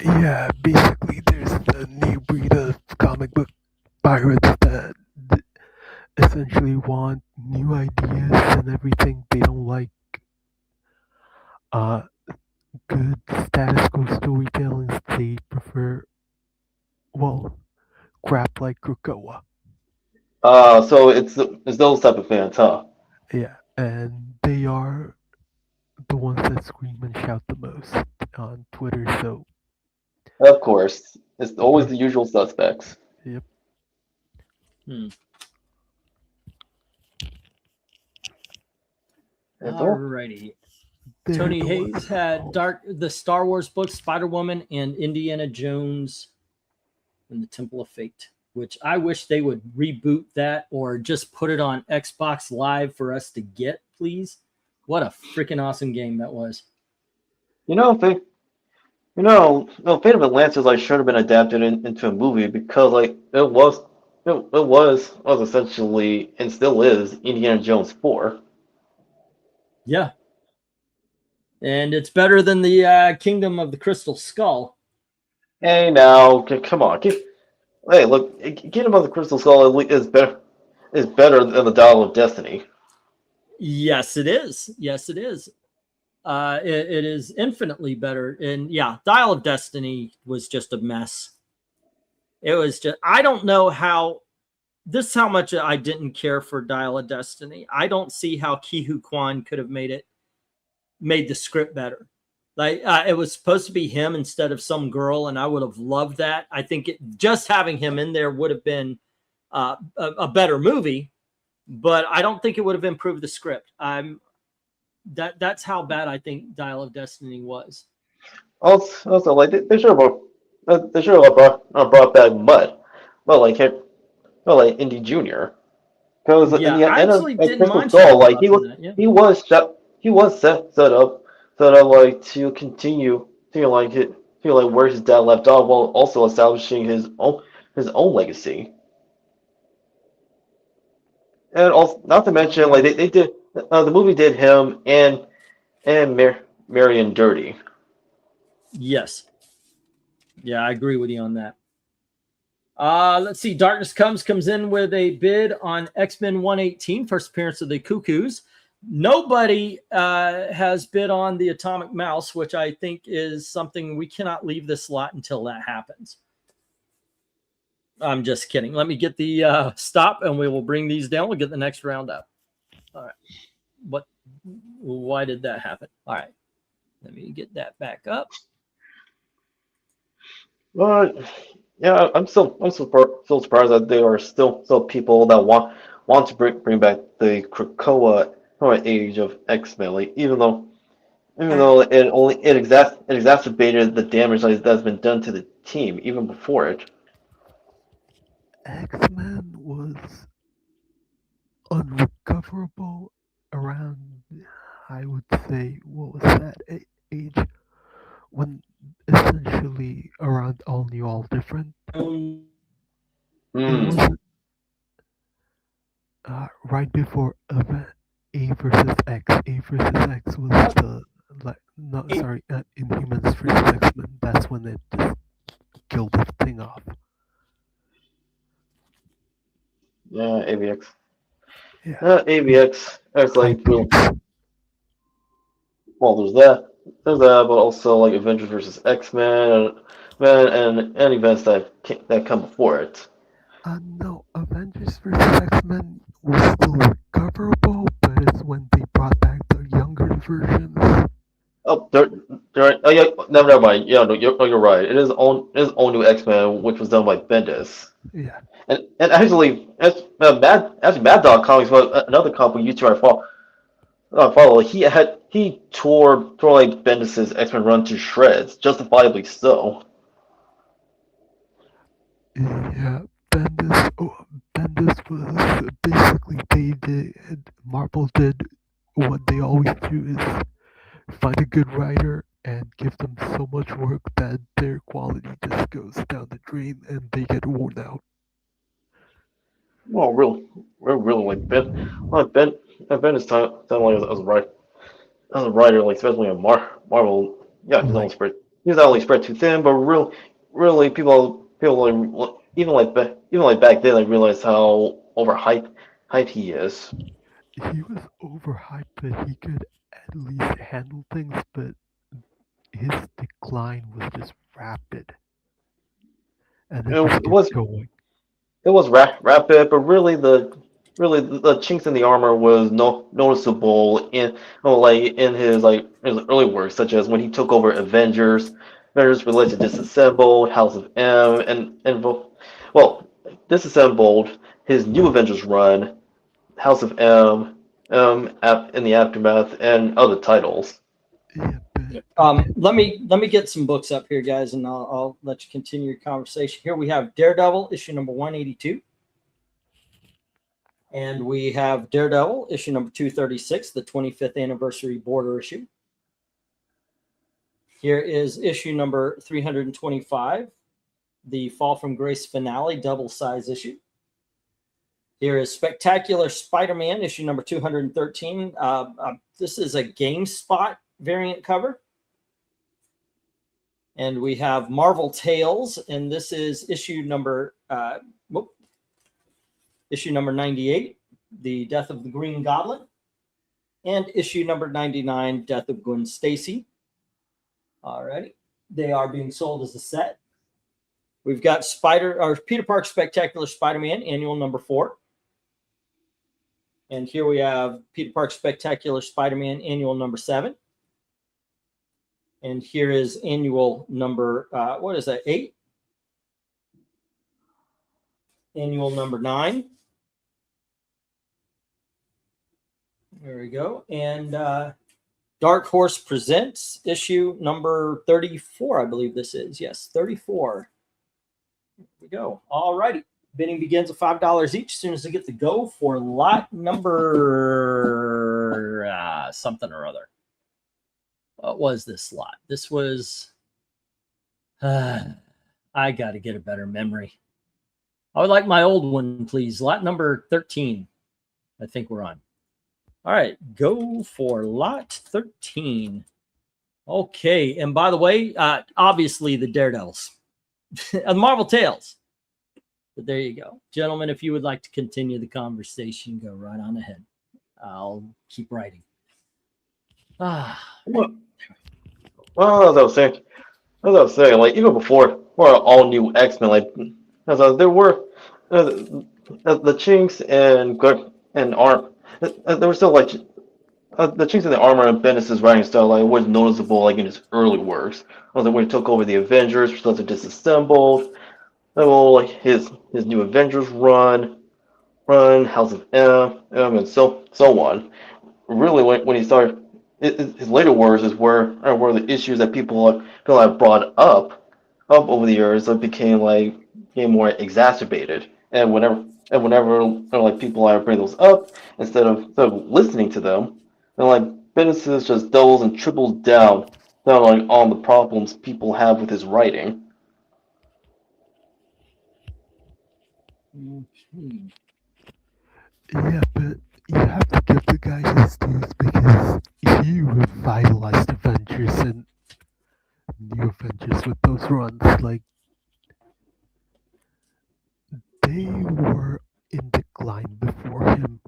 B: Yeah, basically, there's a new breed of comic book pirates that essentially want new ideas and everything. They don't like uh, good status quo storytelling. They prefer, well, crap like Krakoa.
C: So it's those type of fans, huh?
B: Yeah, and they are the ones that scream and shout the most on Twitter. So,
C: Of course, it's always the usual suspects.
B: yep.
A: Alrighty.
B: They're
A: Tony
B: the
A: Hayes
B: ones
A: had
B: involved.
A: the Star Wars books, Spider-Woman, and Indiana Jones and the Temple of Fate, which I wish they would reboot that or just put it on Xbox Live for us to get, please. What a freaking awesome game that was.
C: Fate of Atlantis should have been adapted into a movie because it was essentially and still is Indiana Jones 4.
A: Yeah. And it's better than the Kingdom of the Crystal Skull.
C: Hey now, come on, hey look, Kingdom of the Crystal Skull is better than the Dial of Destiny.
A: Yes, it is. Yes, it is. It is infinitely better. And yeah, Dial of Destiny was just a mess. It was just, I don't know how much I didn't care for Dial of Destiny. I don't see how Ki-Hu Kwan could have made the script better. Like it was supposed to be him instead of some girl, and I would have loved that. I think just having him in there would have been a better movie, but I don't think it would have improved the script. That's how bad I think Dial of Destiny was.
C: Also, like they should have brought back Indy Jr. Because in
A: Yeah,
C: the
A: I
C: end of
A: actually didn't
C: Crystal
A: mind
C: Skull,
A: Shia
C: like
A: LaBeouf in that. Yeah.
C: he was set up to continue where his dad left off while also establishing his own legacy. And also, not to mention, like they did the movie did him and Marion dirty.
A: Yes. Yeah, I agree with you on that. Let's see. Darkness comes in with a bid on X-Men 118, first appearance of the Cuckoos. Nobody has bid on the Atomic Mouse, which I think is something we cannot leave this lot until that happens. I'm just kidding. Let me get the stop, and we will bring these down. We'll get the next round up. All right. Why did that happen? All right. Let me get that back up.
C: But yeah, I'm still surprised that there are still people that want to bring back the Krakoa age of X-Men. Like even though it exacerbated the damage that's been done to the team even before it.
B: X-Men was unrecoverable around, I would say, what was that age? when essentially around All New, All Different, it
C: Hmm.
B: wasn't right before A versus X. A versus X was the no, sorry, Inhumans versus X-Men. That's when it just killed the thing off.
C: Yeah, AVX.
B: Yeah,
C: AVX. That's like,
B: hyper.
C: well, there's that. There's that, but also like Avengers versus X-Men, and events that come before it.
B: No, Avengers vs. X-Men was still recoverable, but it's when they brought back the younger versions.
C: Oh, oh yeah, never mind. Yeah, no, you're right. It is all new X-Men, which was done by Bendis.
B: Yeah,
C: And actually, Mad Dog Comics, but another comic book YouTuber follow. He tore like Bendis's X-Men run to shreds, justifiably so.
B: yeah. Bendis was basically Marvel did what they always do is find a good writer and give them so much work that their quality just goes down the drain and they get worn out.
C: Well, really like Ben is time like as a writer, like especially on Marvel. Yeah,
B: Like
C: he's not only spread too thin, but really people like, even like back then, I realized how hype he is.
B: he was overhyped, but he could at least handle things. But his decline was just rapid, and it just
C: It
B: kept
C: was
B: going.
C: It was rapid, but really the chinks in the armor was noticeable in his early works, such as when he took over Avengers related to Disassembled, House of M, well, Disassembled, his new Avengers run, House of M, in the aftermath, and other titles.
B: Yeah, but
A: Let me get some books up here, guys, and I'll let you continue your conversation. Here we have Daredevil issue number 182, and we have Daredevil issue number 236, the 25th anniversary border issue. Here is issue number 325, the Fall from Grace finale double size issue. Here is Spectacular Spider-Man issue number 213. This is a GameSpot variant cover. And we have Marvel Tales, and this is issue number 98, The Death of the Green Goblin, and issue number 99, Death of Gwen Stacy. Alrighty, they are being sold as a set. We've got Peter Parker Spectacular Spider-Man annual number 4. And here we have Peter Parker Spectacular Spider-Man annual number 7. And here is annual number, 8? Annual number 9. There we go. And Dark Horse Presents issue number 34, I believe this is. Yes, 34. Here we go. All righty. Bidding begins at $5 each. As soon as I get the go for lot number something or other. What was this lot? This was, I got to get a better memory. I would like my old one, please. Lot number 13. I think we're on. All right, go for lot 13. Okay, and by the way, obviously the Daredevils. The Marvel Tales. But there you go. Gentlemen, if you would like to continue the conversation, go right on ahead. I'll keep writing.
C: Well, as I was saying, like even before all new X-Men, like there were the chinks and arm. There were still like the chinks in the armor and Bendis' writing style like was noticeable like in his early works. Like when he took over the Avengers, which was disassembled. Like his new Avengers run, House of M, and so on. Really, when he started, his later works is where the issues that people have brought up over the years that became more exacerbated. And whenever like people bring those up, instead of listening to them, then like Bendis just doubles and triples down down on all the problems people have with his writing.
A: Mhm.
B: Yeah, but you have to give the guy his dues because he revitalized Avengers and New Avengers with those runs. Like, they were in decline before him,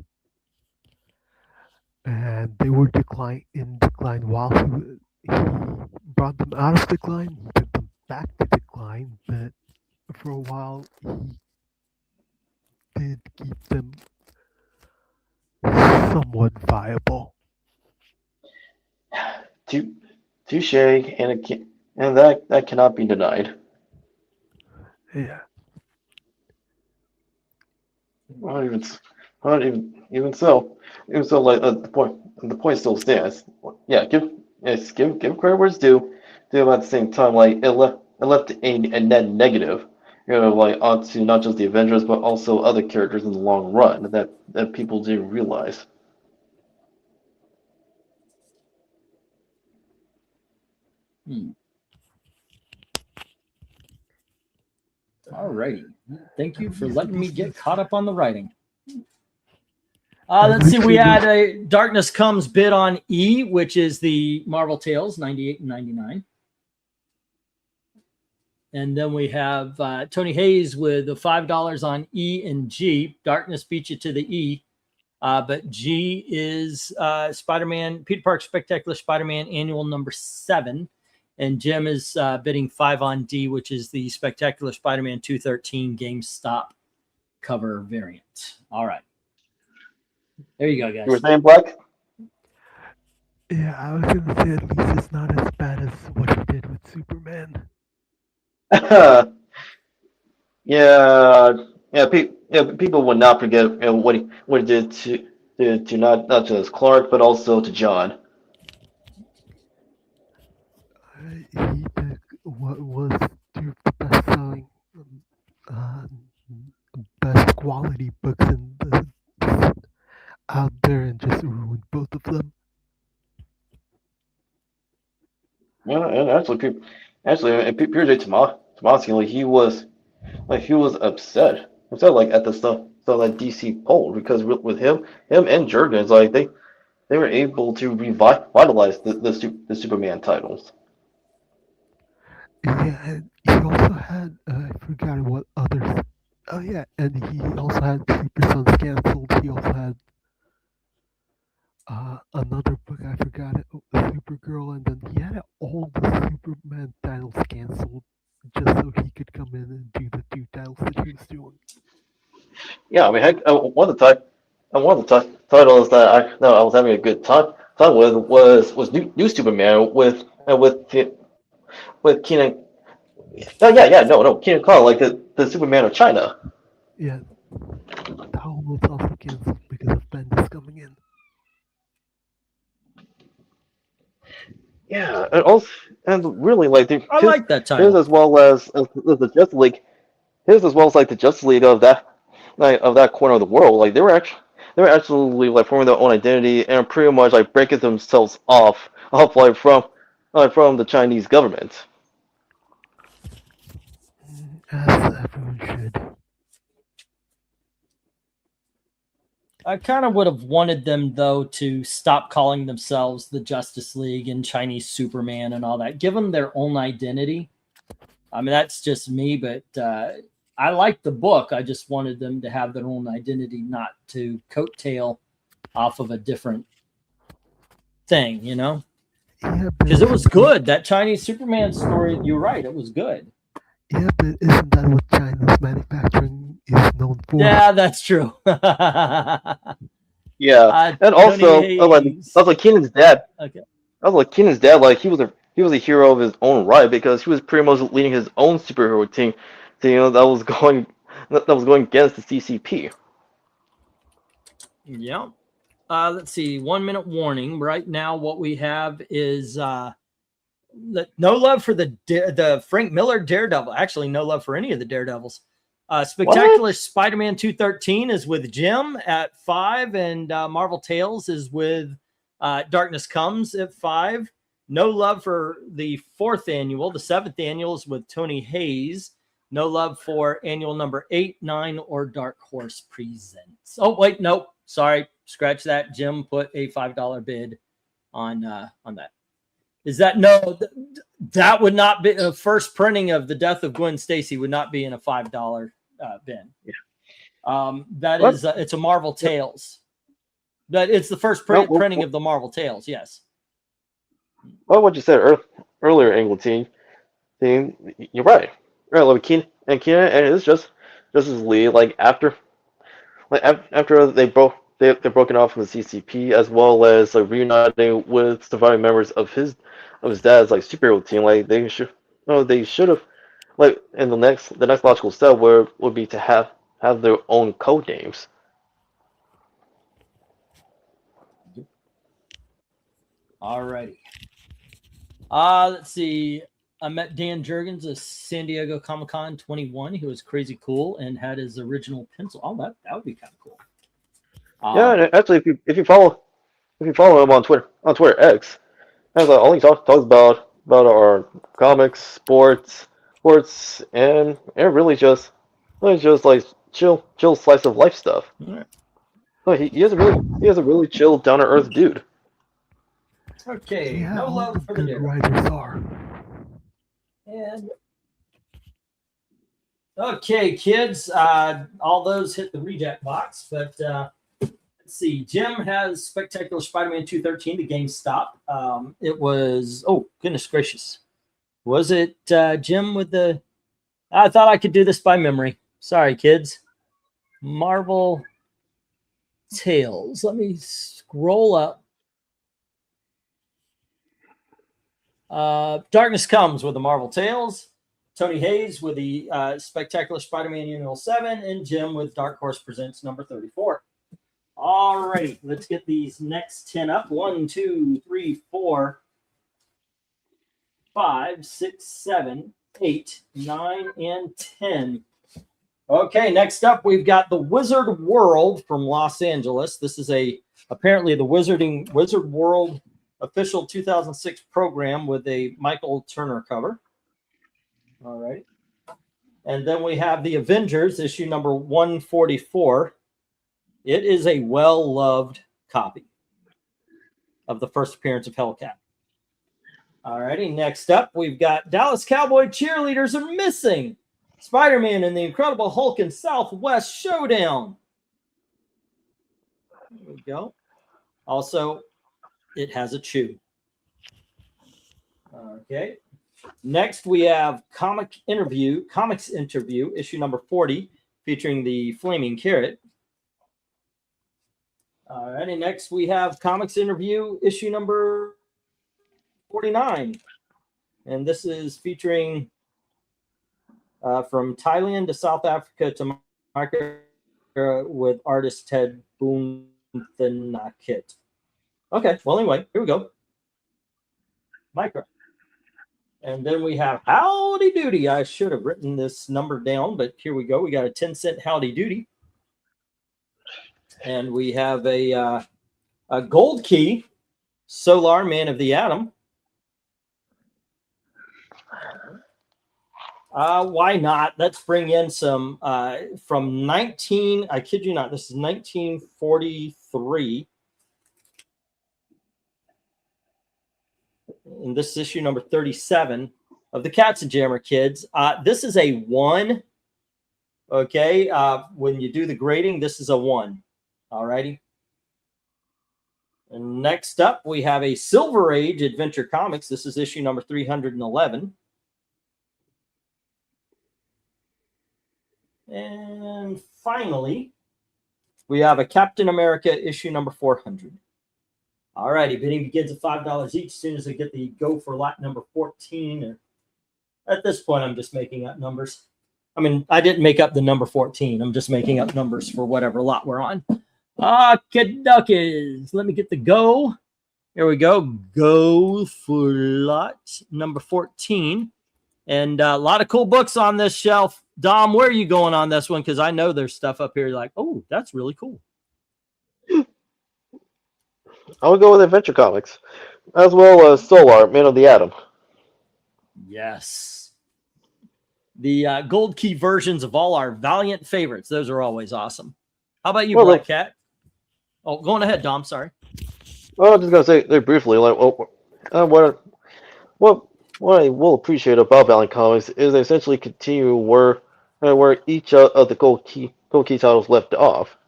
B: and they were in decline while he brought them out of decline. He took them back to decline, but for a while he did keep them somewhat viable.
C: Touche, and that cannot be denied.
B: Yeah.
C: Not even, not even so. Even so, like the point still stands. Yeah, give credit where it's due. Do at the same time, like it left a net negative. Like onto not just the Avengers, but also other characters in the long run that people didn't realize.
A: Hmm. All righty. Thank you for letting me get caught up on the writing. Let's see. We had a Darkness Comes bid on E, which is the Marvel Tales 98 and 99. And then we have Tony Hayes with the $5 on E and G. Darkness beat you to the E. But G is Spider-Man, Peter Parker Spectacular Spider-Man Annual number 7. And Jim is bidding 5 on D, which is the Spectacular Spider-Man 213 GameStop cover variant. All right. There you go, guys.
C: You were saying, Black?
B: Yeah, I was gonna say at least it's not as bad as what he did with Superman.
C: Yeah, people would not forget what he did to not just Clark but also to John.
B: He took what was two of the best-selling, uh, best quality books out there and just ruined both of them.
C: Yeah, and actually, Peter J. Tomasi, he was upset like at the stuff that DC pulled because with him and Jurgens, like they were able to revitalize the Superman titles.
B: Yeah, and he also had I forgot what others. Oh yeah, and he also had Super Sons canceled. He also had another book I forgot it, Supergirl, and then he had all the Superman titles canceled just so he could come in and do the 2 titles that he was doing.
C: Yeah, I mean, heck, one of the titles that I was having a good time with was New Superman with Keenan. Oh yeah, no, Keenan Khan, like the Superman of China.
B: Yeah, that one was also canceled because of Bendis coming in.
C: Yeah, and really like
A: I like that
C: his
A: title.
C: as well as the Justice League, his as well as like the Justice League of that corner of the world. Like they were actually like forming their own identity and pretty much like breaking themselves off like from the Chinese government.
B: As everyone should.
A: I kind of would have wanted them, though, to stop calling themselves the Justice League and Chinese Superman and all that. Give them their own identity. I mean, that's just me, but I like the book. I just wanted them to have their own identity, not to coattail off of a different thing, you know?
B: Yeah,
A: Because it was good. That Chinese Superman story, you're right, it was good.
B: Yeah, but isn't that what China's manufacturing is known for?
A: Yeah, that's true.
C: Yeah, and also Keenan's dad.
A: Okay.
C: Also, Keenan's dad, like he was a hero of his own right because he was pretty much leading his own superhero team, that was going against the CCP.
A: Yeah. Let's see. 1 minute warning. Right now, what we have is no love for the Frank Miller Daredevil. Actually, no love for any of the Daredevils. Spectacular Spider-Man 213 is with Jim at 5, and Marvel Tales is with Darkness Comes at 5. No love for the 4th annual. The 7th annual is with Tony Hayes. No love for annual number 8, 9, or Dark Horse Presents. Oh, wait, nope. Sorry. Scratch that. Jim put a $5 bid on that. Is that no? That would not be a first printing of the Death of Gwen Stacy would not be in a $5 bin.
C: Yeah.
A: That is it's a Marvel Tales. That it's the first printing of the Marvel Tales. Yes.
C: Well, what you said earlier, Angleton, you're right. Right, like Keenan, and it's just as Lee. Like after they're broken off from the CCP, as well as like reuniting with surviving members of his dad's like superhero team. Like they should have like in the next logical step would be to have their own code names.
A: All righty. Let's see. I met Dan Jurgens at San Diego Comic-Con 21. He was crazy cool and had his original pencil. Oh, that would be kind of cool.
C: Yeah, and actually, if you follow him on Twitter X, that's like all he talks about are comics, sports, and really just like chill slice of life stuff.
A: Right.
C: So he is a really chill, down to earth dude.
A: Okay,
B: Yeah,
A: no
B: all
A: love
B: the
A: for the
B: good
A: Daredevil.
B: writers are.
A: And okay, kids, all those hit the reject box, but let's see. Jim has Spectacular Spider-Man 213 to GameStop. It was, oh, goodness gracious. Was it Jim with the, I thought I could do this by memory. Sorry, kids. Marvel Tales. Let me scroll up. Darkness Comes with the Marvel Tales. Tony Hayes with the Spectacular Spider-Man Annual 7, and Jim with Dark Horse Presents number 34. All right, let's get these next 10 up. 1, 2, 3, 4, 5, 6, 7, 8, 9, and 10. Okay, next up, we've got the Wizard World from Los Angeles. This is apparently the Wizard World official 2006 program with a Michael Turner cover. All right. And then we have the Avengers, issue number 144. It is a well-loved copy of the first appearance of Hellcat. All righty. Next up, we've got Dallas Cowboy Cheerleaders Are Missing. Spider-Man and the Incredible Hulk in Southwest Showdown. There we go. Also, it has a chew. Okay. Next, we have Comics Interview, issue number 40, featuring the Flaming Carrot. All right. And next, we have Comics Interview, issue number 49. And this is featuring from Thailand to South Africa to America with artist Ted Boonthakit. Okay, well, anyway, here we go. Micro. And then we have Howdy Doody. I should have written this number down, but here we go. We got a 10-cent Howdy Doody. And we have a gold key, Solar Man of the Atom. Why not? Let's bring in some from I kid you not, this is 1943. And this is issue number 37 of the Katzenjammer Kids. This is a 1. Okay. When you do the grading, this is a 1. All righty. And next up, we have a Silver Age Adventure Comics. This is issue number 311. And finally, we have a Captain America issue number 400. All righty, bidding begins at $5 each. As soon as I get the go for lot number 14. At this point, I'm just making up numbers. I mean, I didn't make up the number 14. I'm just making up numbers for whatever lot we're on. Kaduckers. Let me get the go. Here we go. Go for lot number 14. And a lot of cool books on this shelf. Dom, where are you going on this one? Because I know there's stuff up here like, oh, that's really cool.
C: I would go with Adventure Comics. as well as Solar, Man of the Atom.
A: Yes. The gold key versions of all our Valiant favorites. Those are always awesome. How about you,
C: Well,
A: Black Cat? Oh, going ahead, Dom. Sorry.
C: well, I'm just gonna say very briefly, like, what what I will appreciate about Valiant Comics is they essentially continue where each of the gold key titles left off.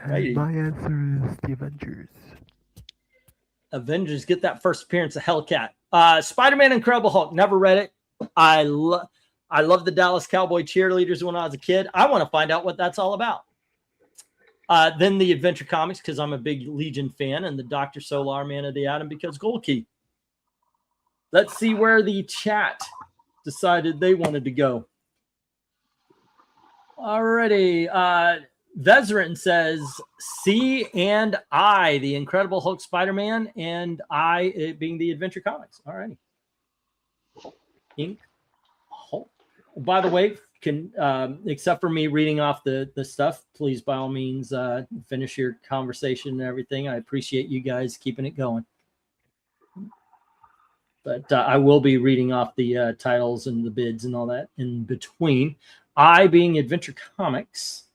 B: And my answer is the Avengers.
A: Avengers, get that first appearance of Hellcat. Spider-Man Incredible Hulk, never read it. I love the Dallas Cowboy cheerleaders when I was a kid. I want to find out what that's all about. Then the Adventure Comics, because I'm a big Legion fan, and the Dr. Solar Man of the Atom because Gold Key. Let's see where the chat decided they wanted to go. Alrighty. Vezrin says C and I, the Incredible Hulk, Spider-Man, and I it being the Adventure Comics. Alrighty. Ink Hulk. By the way, can except for me reading off the stuff, please by all means finish your conversation and everything. I appreciate you guys keeping it going. But I will be reading off the titles and the bids and all that in between. I being Adventure Comics.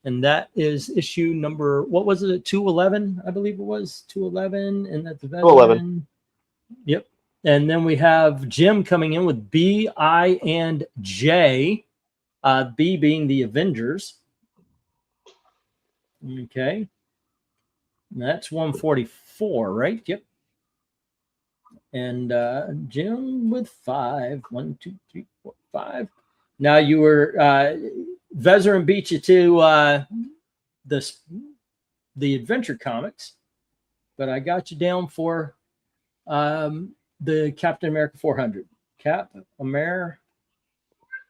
A: And that is issue number, what was it, 211? I believe it was 211. And that's 211. Yep. And then we have Jim coming in with B, I, and J. B being the Avengers. Okay. And that's 144, right? Yep. And Jim with 5. 1, 2, 3, 4, 5. Now you were Vezerin beat you to the Adventure Comics, but I got you down for the Captain America 400. Cap America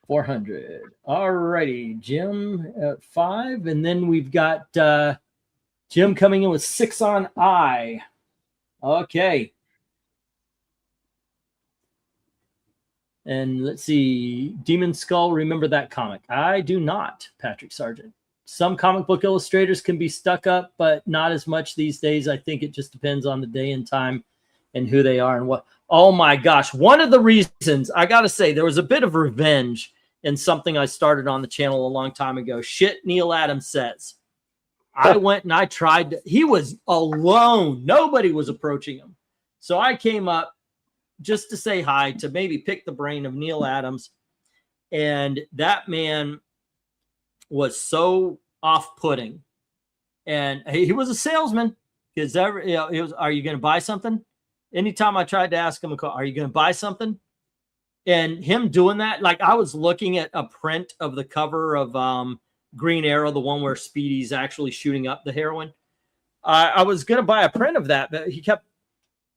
A: 400. All righty, Jim at 5, and then we've got Jim coming in with 6 on I. Okay. And let's see, Demon Skull, remember that comic? I do not, Patrick Sargent. Some comic book illustrators can be stuck up, but not as much these days. I think it just depends on the day and time and who they are and what. Oh my gosh. One of the reasons, I got to say, there was a bit of revenge in something I started on the channel a long time ago. Shit Neil Adams says. I went and I tried. He was alone. Nobody was approaching him. So I came up just to say hi, to maybe pick the brain of Neil Adams. And that man was so off-putting. And he was a salesman. Because it was, are you going to buy something? Anytime I tried to ask him, are you going to buy something? And him doing that, like I was looking at a print of the cover of Green Arrow, the one where Speedy's actually shooting up the heroin. I was going to buy a print of that, but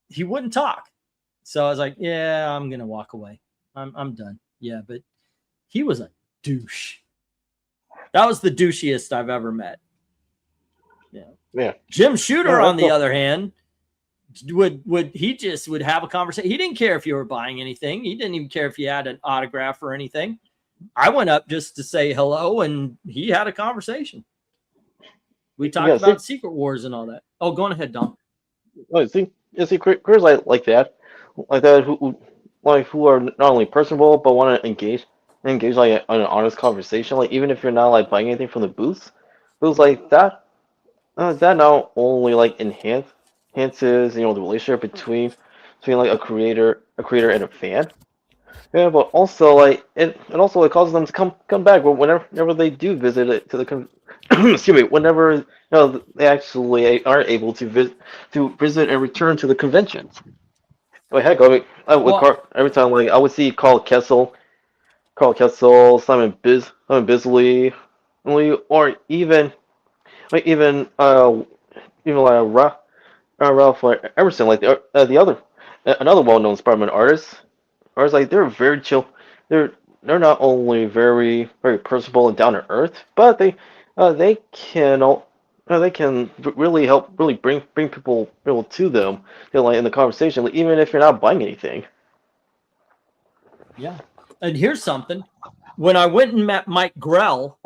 A: he wouldn't talk. So I was like, yeah, I'm going to walk away. I'm done. Yeah, but he was a douche. That was the douchiest I've ever met. Yeah. Jim Shooter, on the other hand, would have a conversation. He didn't care if you were buying anything. He didn't even care if you had an autograph or anything. I went up just to say hello, and he had a conversation. We talked about Secret Wars and all that. Oh, go on ahead, Dom.
C: Oh, see, creators like that, who are not only personable but want to engage like an honest conversation. Like even if you're not like buying anything from the booths like that, that not only like enhances the relationship between like a creator and a fan. Yeah, but also like it also like causes them to come back whenever they do visit it to the excuse me, whenever they actually are able to visit and return to the conventions. Like heck, every time like I would see Carl Kessel, Simon Bisley, or even Ralph Emerson, like another well-known Spider-Man artist. Artists like they're very chill. They're not only very personable and down to earth, but they can really bring people to them, like in the conversation, like, even if you're not buying anything.
A: Yeah, and here's something. When I went and met Mike Grell,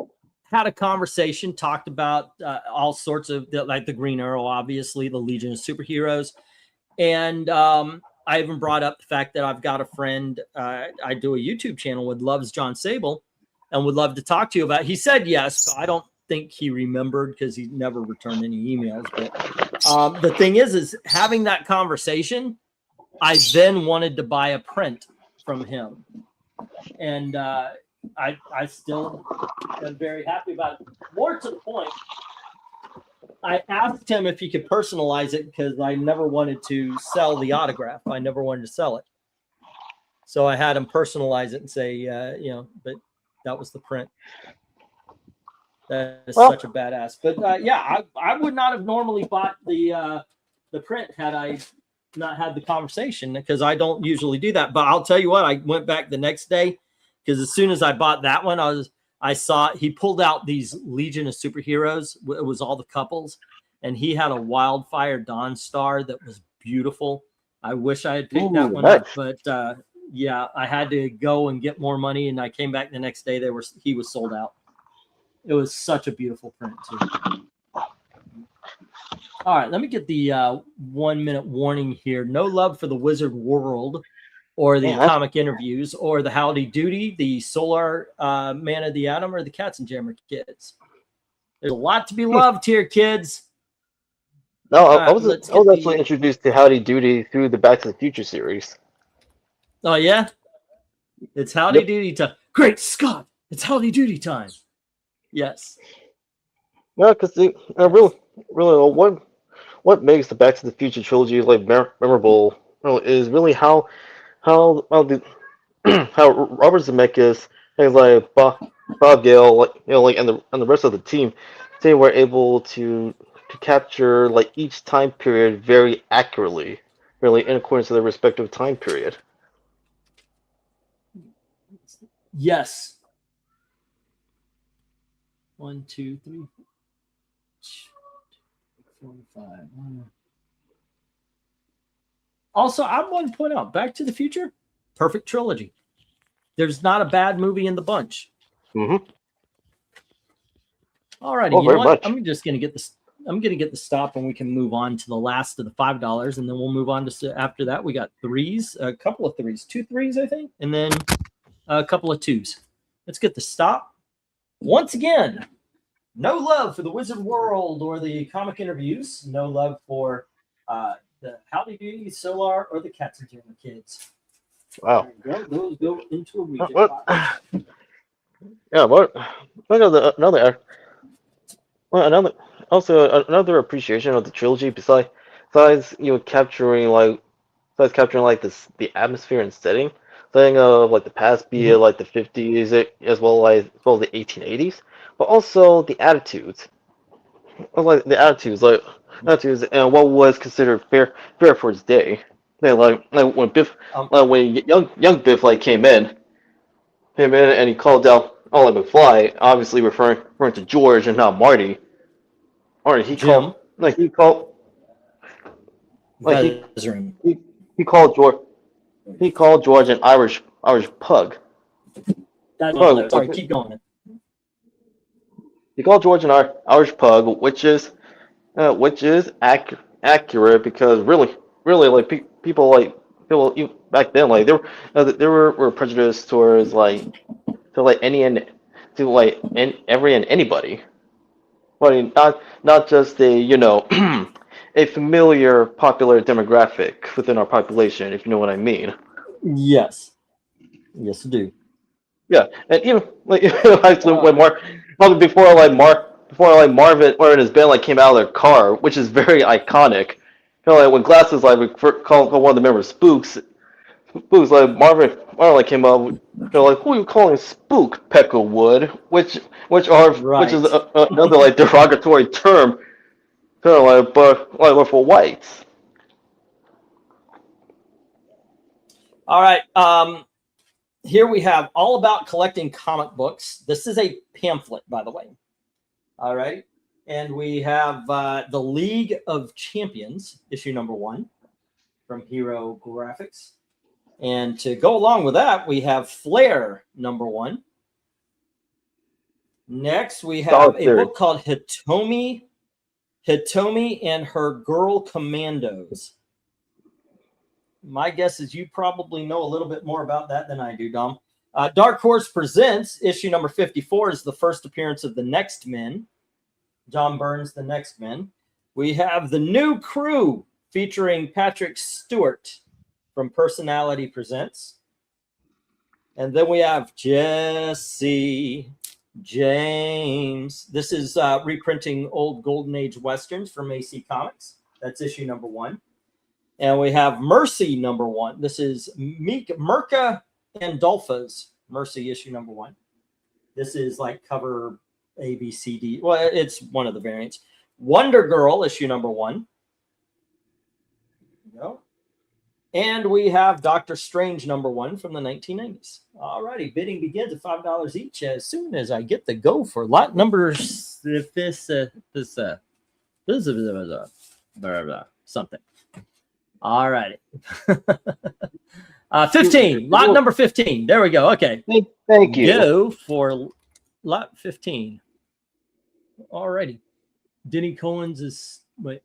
A: had a conversation, talked about all sorts of like the Green Arrow, obviously the Legion of Superheroes. And I even brought up the fact that I've got a friend, I do a YouTube channel with Loves John Sable and would love to talk to you about it. He said yes, but I don't think he remembered because he never returned any emails. But the thing is having that conversation, I then wanted to buy a print from him. And I still am very happy about it. More to the point, I asked him if he could personalize it because I never wanted to sell the autograph. I never wanted to sell it. So I had him personalize it and say, but that was the print. That is such a badass. But I would not have normally bought the print had I not had the conversation, because I don't usually do that. But I'll tell you what, I went back the next day because as soon as I bought that one, I saw he pulled out these Legion of Superheroes. It was all the couples, and he had a Wildfire Dawn star that was beautiful. I wish I had picked that one up, but I had to go and get more money, and I came back the next day. He was sold out. It was such a beautiful print too. All right, let me get the 1 minute warning here. No love for the Wizard World, or the comic interviews, or the Howdy Doody, the Solar Man of the Atom, or the Katzenjammer Kids. There's a lot to be loved here, kids.
C: No, I was actually introduced to Howdy Doody through the Back to the Future series.
A: Oh, yeah? It's Howdy Doody time. Great Scott! It's Howdy Doody time. Yes.
C: No, because really, what makes the Back to the Future trilogy like memorable is really how Robert Zemeckis and like Bob Gale, and the rest of the team, they were able to capture like each time period very accurately, really in accordance to their respective time period.
A: Yes. 1, 2, 3, 4, 5. Also, I want to point out, Back to the Future, perfect trilogy. There's not a bad movie in the bunch.
C: Mm-hmm.
A: All righty, you know what? I'm just going to get this. I'm going to get the stop, and we can move on to the last of the $5, and then we'll move on to after that. We got threes, a couple of threes, 2 threes, I think, and then a couple of 2s. Let's get the stop. Once again, no love for the Wizard World or the comic interviews. No love for the Howdy Doody, Solar, or the Katzenjammer Kids.
C: Wow.
A: Those go into a region.
C: Another appreciation of the trilogy besides capturing the atmosphere and setting of like the past, be it like the 50s as well as the 1880s, but also the attitudes and what was considered fair for its day. Like when Biff, when young Biff came in and he called out McFly, obviously referring to George and not Marty. Or he called George an Irish pug.
A: Sorry, keep going.
C: He called George an Irish pug, which is accurate because really like people back then they were prejudiced towards every and anybody. Well, not just a a familiar popular demographic within our population, if you know what I mean.
A: Yes, I do.
C: Yeah, and even actually when Marvin and his band came out of their car, which is very iconic. When Glasses called one of the members Spooks, Marvin came up. Who are you calling Spook, Peckerwood? Which is another derogatory term, but for whites.
A: All right. Here we have All About Collecting Comic Books. This is a pamphlet, by the way. All right. And we have the League of Champions, issue number 1 from Hero Graphics. And to go along with that, we have Flair number 1. Next, we have
C: Solid
A: a
C: third.
A: book called Hitomi and Her Girl Commandos. My guess is you probably know a little bit more about that than I do, Dom. Dark Horse Presents, issue number 54, is the first appearance of the Next Men. John Burns, the Next Men. We have The New Crew, featuring Patrick Stewart from Personality Presents. And then we have Jesse James. This is reprinting old Golden Age Westerns from AC Comics. That's issue number 1. And we have Mercy number 1. This is Mirka Andolfa's Mercy issue number 1. This is like cover A, B, C, D. Well, it's one of the variants. Wonder Girl issue number 1. There you go. And we have Doctor Strange number 1 from the 1990s. All righty, bidding begins at $5 each as soon as I get the go for lot number something. All righty. 15, lot number 15. There we go. Okay.
C: Thank you.
A: Go for lot 15. All righty. Denny Cohen's is, wait.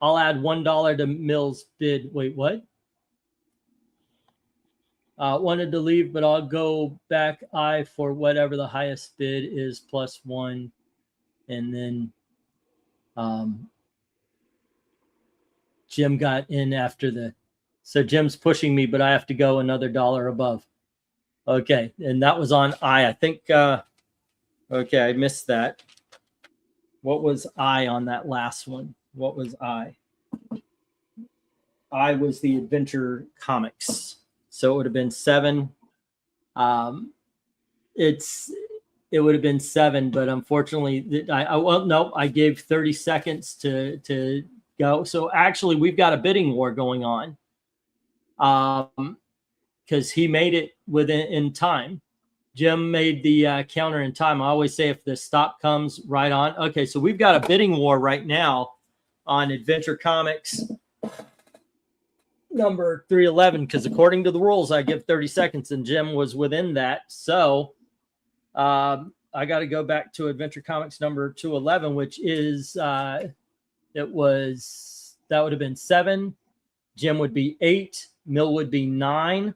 A: I'll add $1 to Mill's bid. Wait, what? Wanted to leave, but I'll go back I for whatever the highest bid is +1. And then Jim got in after the, so Jim's pushing me, but I have to go another $1 above. Okay. And that was on I think, okay, I missed that. What was I on that last one? What was I? I was the Adventure Comics. So it would have been 7. It would have been 7, but unfortunately, I gave 30 seconds to go. So actually, we've got a bidding war going on. Because he made it in time. Jim made the counter in time. I always say if the stop comes right on. Okay, so we've got a bidding war right now on Adventure Comics number 311, because according to the rules, I give 30 seconds, and Jim was within that. So I got to go back to Adventure Comics number 211, which is, that would have been 7. Jim would be 8. Mill would be 9.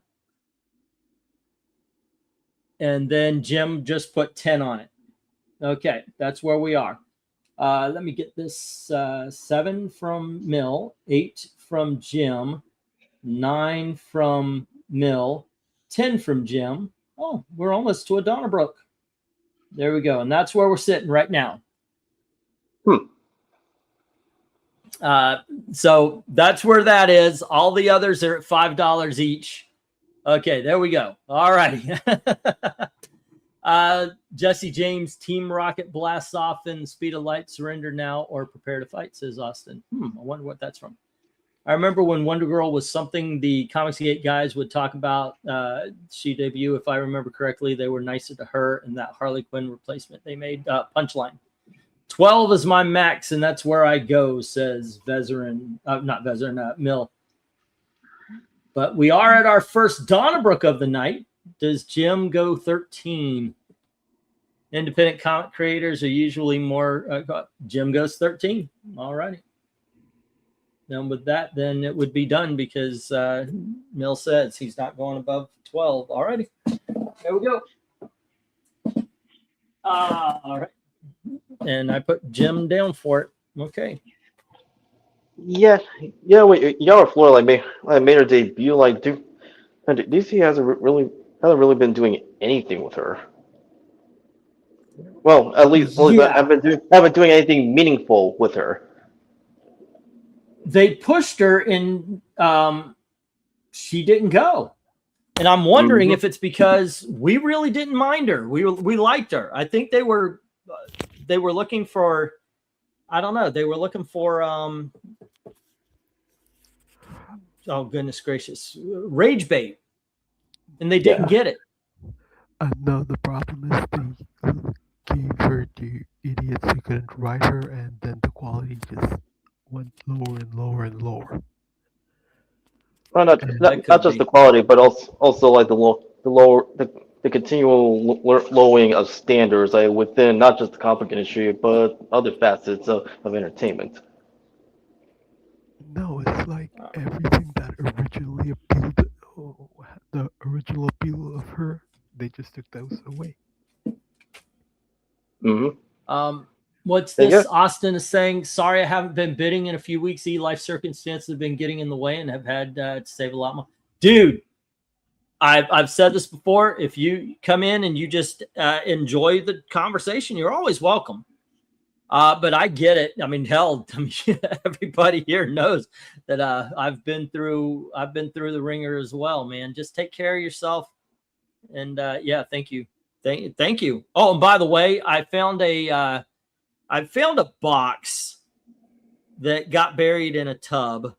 A: And then Jim just put 10 on it. Okay, that's where we are. Let me get this 7 from Mill, 8 from Jim, 9 from Mill, 10 from Jim. Oh, we're almost to a Donnabrook. There we go. And that's where we're sitting right now. So that's where that is. All the others are at $5 each. Okay, there we go. All righty. Jesse James, Team Rocket blasts off in speed of light, surrender now or prepare to fight, says Austin. I wonder what that's from. I remember when Wonder Girl was something the Comicsgate guys would talk about. She debuted, if I remember correctly, they were nicer to her in that Harley Quinn replacement they made. Punchline. 12 is my max, and that's where I go, says Mill. But we are at our first Donnabrook of the night. Does Jim go 13? Independent comic creators are usually more. Jim goes 13. All righty. And with that, then it would be done because Mill says he's not going above 12. All righty. There we go. All right. And I put Jim down for it. Okay.
C: Yeah. Wait, y'all are Florida made her debut. Like, DC hasn't really been doing anything with her. Well, at least haven't been doing anything meaningful with her.
A: They pushed her, and she didn't go. And I'm wondering if it's because we really didn't mind her. We liked her. I think they were looking for. I don't know. They were looking for. Oh goodness gracious! Rage bait, and they didn't get it.
B: No, the problem is they gave her to idiots who couldn't write her, and then the quality just went lower and lower and lower. Well,
C: not just the quality, but also like the the continual lowering of standards within not just the comic industry, but other facets of entertainment.
B: No, it's like everything that originally appealed, the original appeal of her, they just took those away.
C: Mm-hmm.
A: What's this? Austin is saying, sorry, I haven't been bidding in a few weeks. Life circumstances have been getting in the way and have had to save a lot more. Dude, I've said this before. If you come in and you just enjoy the conversation, you're always welcome. But I get it. I mean, hell, everybody here knows that I've been through the ringer as well, man. Just take care of yourself. And yeah, thank you. Thank you. Oh, and by the way, I found a box that got buried in a tub.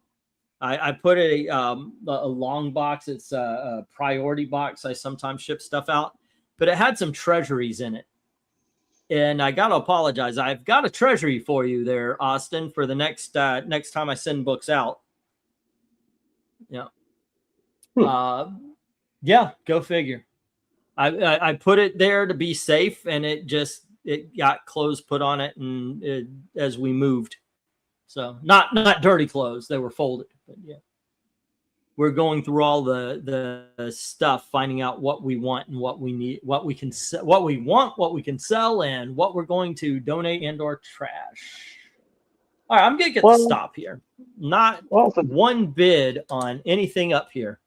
A: I put a long box. It's a priority box. I sometimes ship stuff out, but it had some treasuries in it. And I got to apologize. I've got a treasury for you there, Austin, for the next time I send books out. Yeah. Yeah, go figure. I put it there to be safe, and it got clothes put on it, and as we moved. So not dirty clothes. They were folded, but yeah. We're going through all the stuff, finding out what we want and what we need, what we can sell, and what we're going to donate and/or trash. All right, I'm gonna get to stop here. Not one bid on anything up here.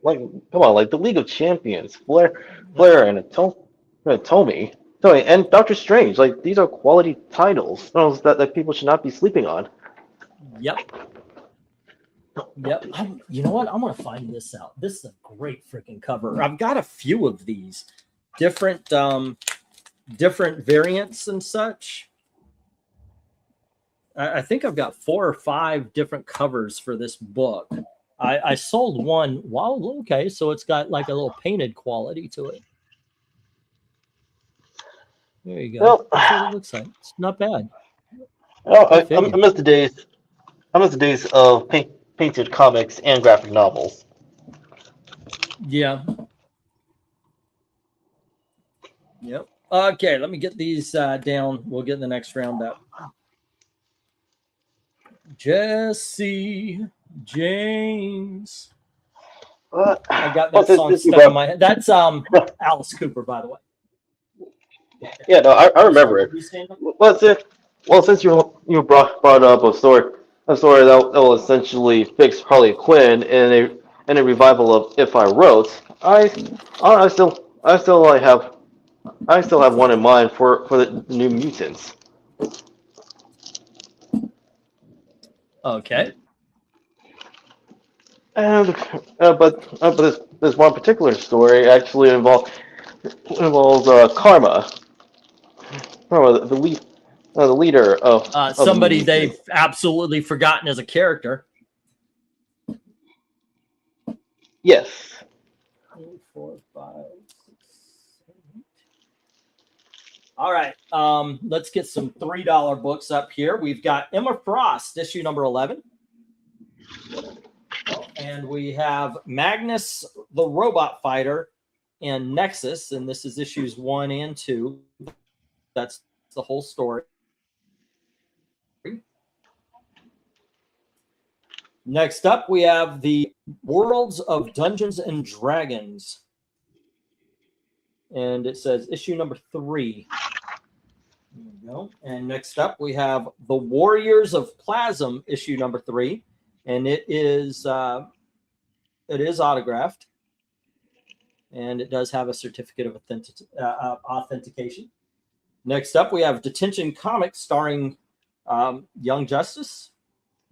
C: Like, come on, like the League of Champions, Flair and Tomy, and Doctor Strange. Like, these are quality titles that people should not be sleeping on.
A: Yep. You know what? I'm gonna find this out. This is a great freaking cover. I've got a few of these different variants and such. I think I've got 4 or 5 different covers for this book. I sold one. Wow, okay, so it's got like a little painted quality to it. There you go.
C: Well,
A: that's what it looks like. It's not bad.
C: Oh, I miss the days. I miss the days of painted comics and graphic novels.
A: Yeah. Yep. Okay, let me get these down. We'll get the next round up. Jesse James. I got that song stuck in my head. That's Alice Cooper, by the way.
C: Yeah, no, I remember it. Well, since you brought up a story that will essentially fix Harley Quinn in a revival of If I Wrote, I still have one in mind for the New Mutants.
A: Okay.
C: And but this one particular story actually involves Karma. The leader of
A: somebody they've absolutely forgotten as a character.
C: Yes.
A: 3, 4, 5, 6, 7, 8. All right. Let's get some $3 books up here. We've got Emma Frost, issue number 11. And we have Magnus the Robot Fighter and Nexus. And this is issues 1 and 2. That's the whole story. Next up, we have the Worlds of Dungeons and Dragons. And it says issue number 3. There we go. And next up, we have the Warriors of Plasm, issue number 3. And it is autographed. And it does have a certificate of authentication. Next up, we have Detention Comics starring Young Justice.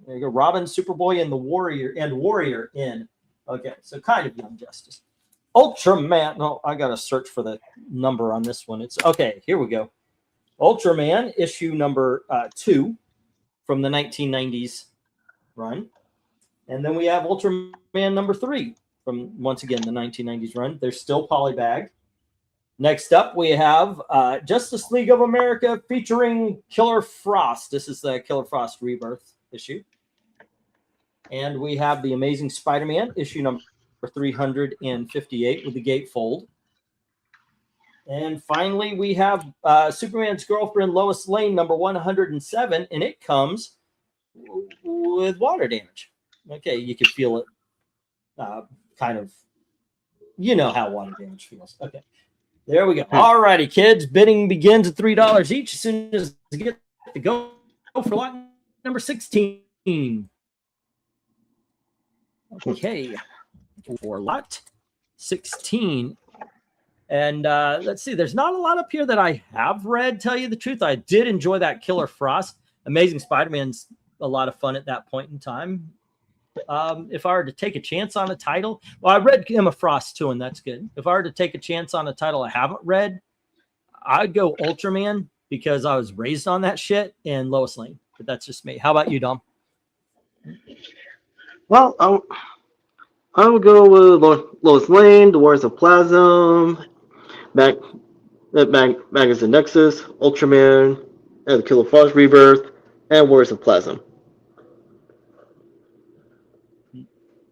A: There you go. Robin, Superboy, and Warrior in. Okay, so kind of Young Justice. Ultraman. No, I got to search for the number on this one. It's okay. Here we go. Ultraman, issue number 2 from the 1990s run. And then we have Ultraman number 3 from, once again, the 1990s run. They're still polybagged. Next up, we have Justice League of America featuring Killer Frost. This is the Killer Frost Rebirth issue. And we have The Amazing Spider-Man, issue number 358 with the gatefold. And finally, we have Superman's Girlfriend, Lois Lane, number 107, and it comes with water damage. Okay, you can feel it kind of, you know how water damage feels. Okay, there we go. All righty, kids, bidding begins at $3 each as soon as you get to go for lot number 16. Okay, for lot 16. And let's see, there's not a lot up here that I have read, tell you the truth. I did enjoy that Killer Frost. Amazing Spider-Man's a lot of fun at that point in time. If I were to take a chance on a title, well, I read Emma Frost too, and that's good. If I were to take a chance on a title I haven't read, I'd go Ultraman because I was raised on that shit, and Lois Lane. But that's just me. How about you, Dom?
C: Well, I would go with Lois Lane, The Wars of Plasm, Magus and Nexus, Ultraman, and the Killer Frost Rebirth, and Warriors of Plasm.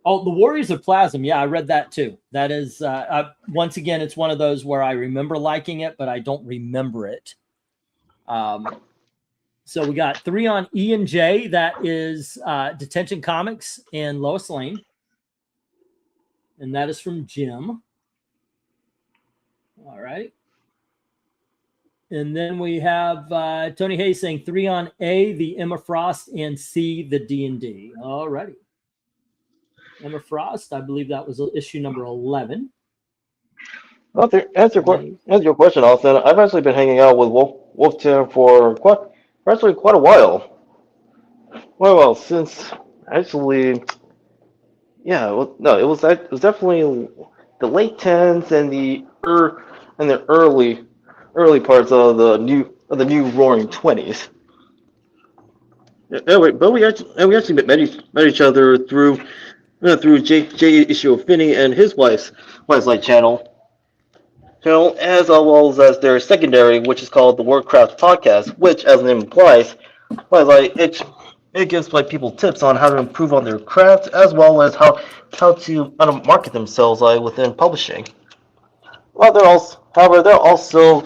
A: Oh, the Warriors of Plasm. Yeah, I read that too. That is, once again, it's one of those where I remember liking it, but I don't remember it. So we got 3 on E and J. That is Detention Comics and Lois Lane. And that is from Jim. All right. And then we have Tony Hayes saying 3 on A, the Emma Frost, and C, the D&D. All righty. Emma Frost, I believe that was issue number 11.
C: Well, to answer your question, Austin, I've actually been hanging out with Wolf Tim for quite a while. Well, since actually, yeah, well, no, it was definitely the late 10s and the early parts of the new Roaring 20s. Anyway, but we actually met each other through J Issue of Finney and his wife's light channel, as well as their secondary, which is called the Warcraft Podcast, which, as the name implies, it gives people tips on how to improve on their craft, as well as how to market themselves within publishing. Well, they're also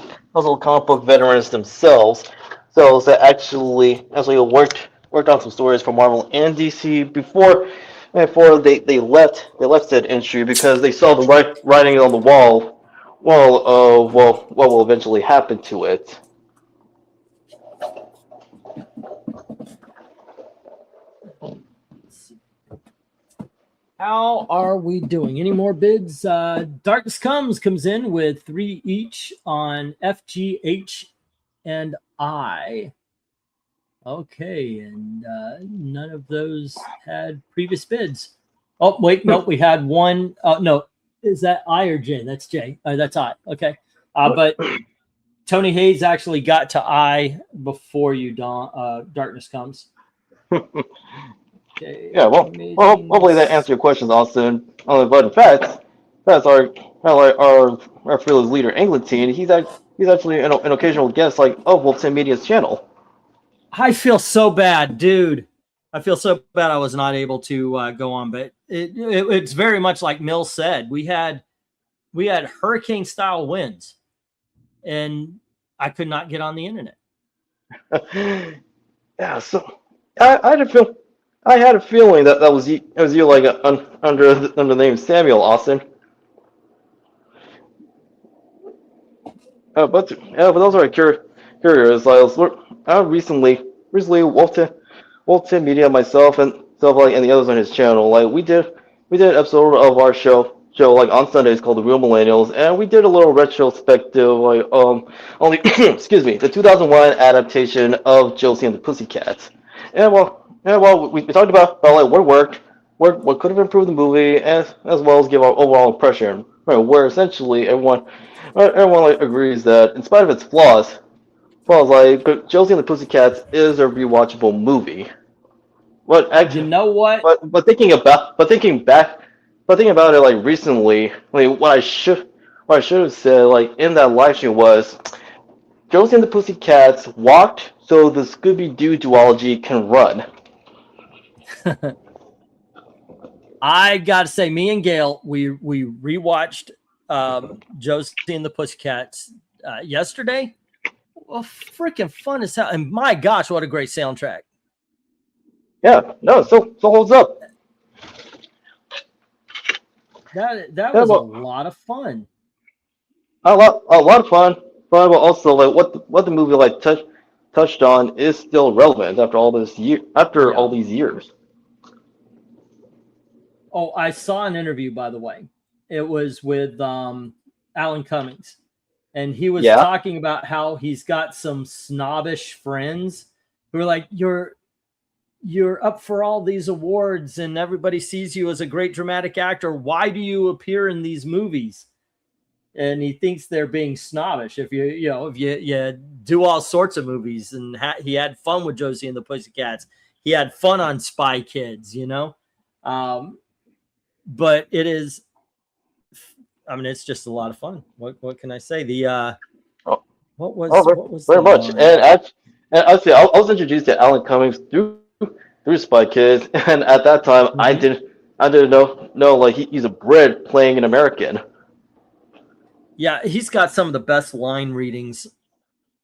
C: comic book veterans themselves, so they actually worked on some stories for Marvel and DC before they left said industry because they saw the writing on the wall. Well, what will eventually happen to it?
A: How are we doing? Any more bids? Darkness comes in with 3 each on FGH and I. Okay, and none of those had previous bids. Oh, wait, no, we had one. No, is that I or J? That's J. That's I. Okay. But Tony Hayes actually got to I before you, Darkness Comes. Okay.
C: Yeah, well, hopefully that answers your questions, Austin. But in fact, that's our fearless leader, England. He's actually an occasional guest of Wolf Tim Media's channel.
A: I feel so bad, dude. I feel so bad I was not able to go on, but it's very much like Mills said. We had hurricane style winds, and I could not get on the internet.
C: Yeah, so I had a feeling that was you. It was you, under the name Samuel, Austin. But those are curious. Recently, Wolf Tim Media, myself, and the others on his channel, we did an episode of our show on Sundays called The Real Millennials, and we did a little retrospective on the excuse me, the 2001 adaptation of Josie and the Pussycats. And we talked about what worked, what could have improved the movie, as well as give our overall impression. Right, where essentially everyone agrees that in spite of its flaws, Josie and the Pussycats is a rewatchable movie. But actually,
A: you know what?
C: But thinking about it recently, what I should have said in that live stream was Josie and the Pussycats walked so the Scooby-Doo duology can run.
A: I gotta say, me and Gail, we rewatched Josie and the Pussycats yesterday. Well, freaking fun as hell! And my gosh, what a great soundtrack!
C: Yeah, no, still holds up.
A: That
C: Yeah,
A: was a
C: well,
A: lot of fun.
C: a lot of fun, but also like what the movie like touched on is still relevant after
A: Yeah.
C: all these years.
A: Oh, I saw an interview, by the way. It was with Alan Cummings, and he was
C: Yeah,
A: talking about how he's got some snobbish friends who are like, you're up for all these awards and everybody sees you as a great dramatic actor. Why do you appear in these movies? And he thinks they're being snobbish. If you do all sorts of movies, and he had fun with Josie and the Pussycats, he had fun on Spy Kids, um, but it is. I mean, it's just a lot of fun. What can I say? The
C: oh,
A: what was the
C: very much.
A: line?
C: And actually, I was introduced to Alan Cummings through Spy Kids, and at that time,
A: Mhm.
C: I didn't know like he's a Brit playing an American.
A: Yeah, he's got some of the best line readings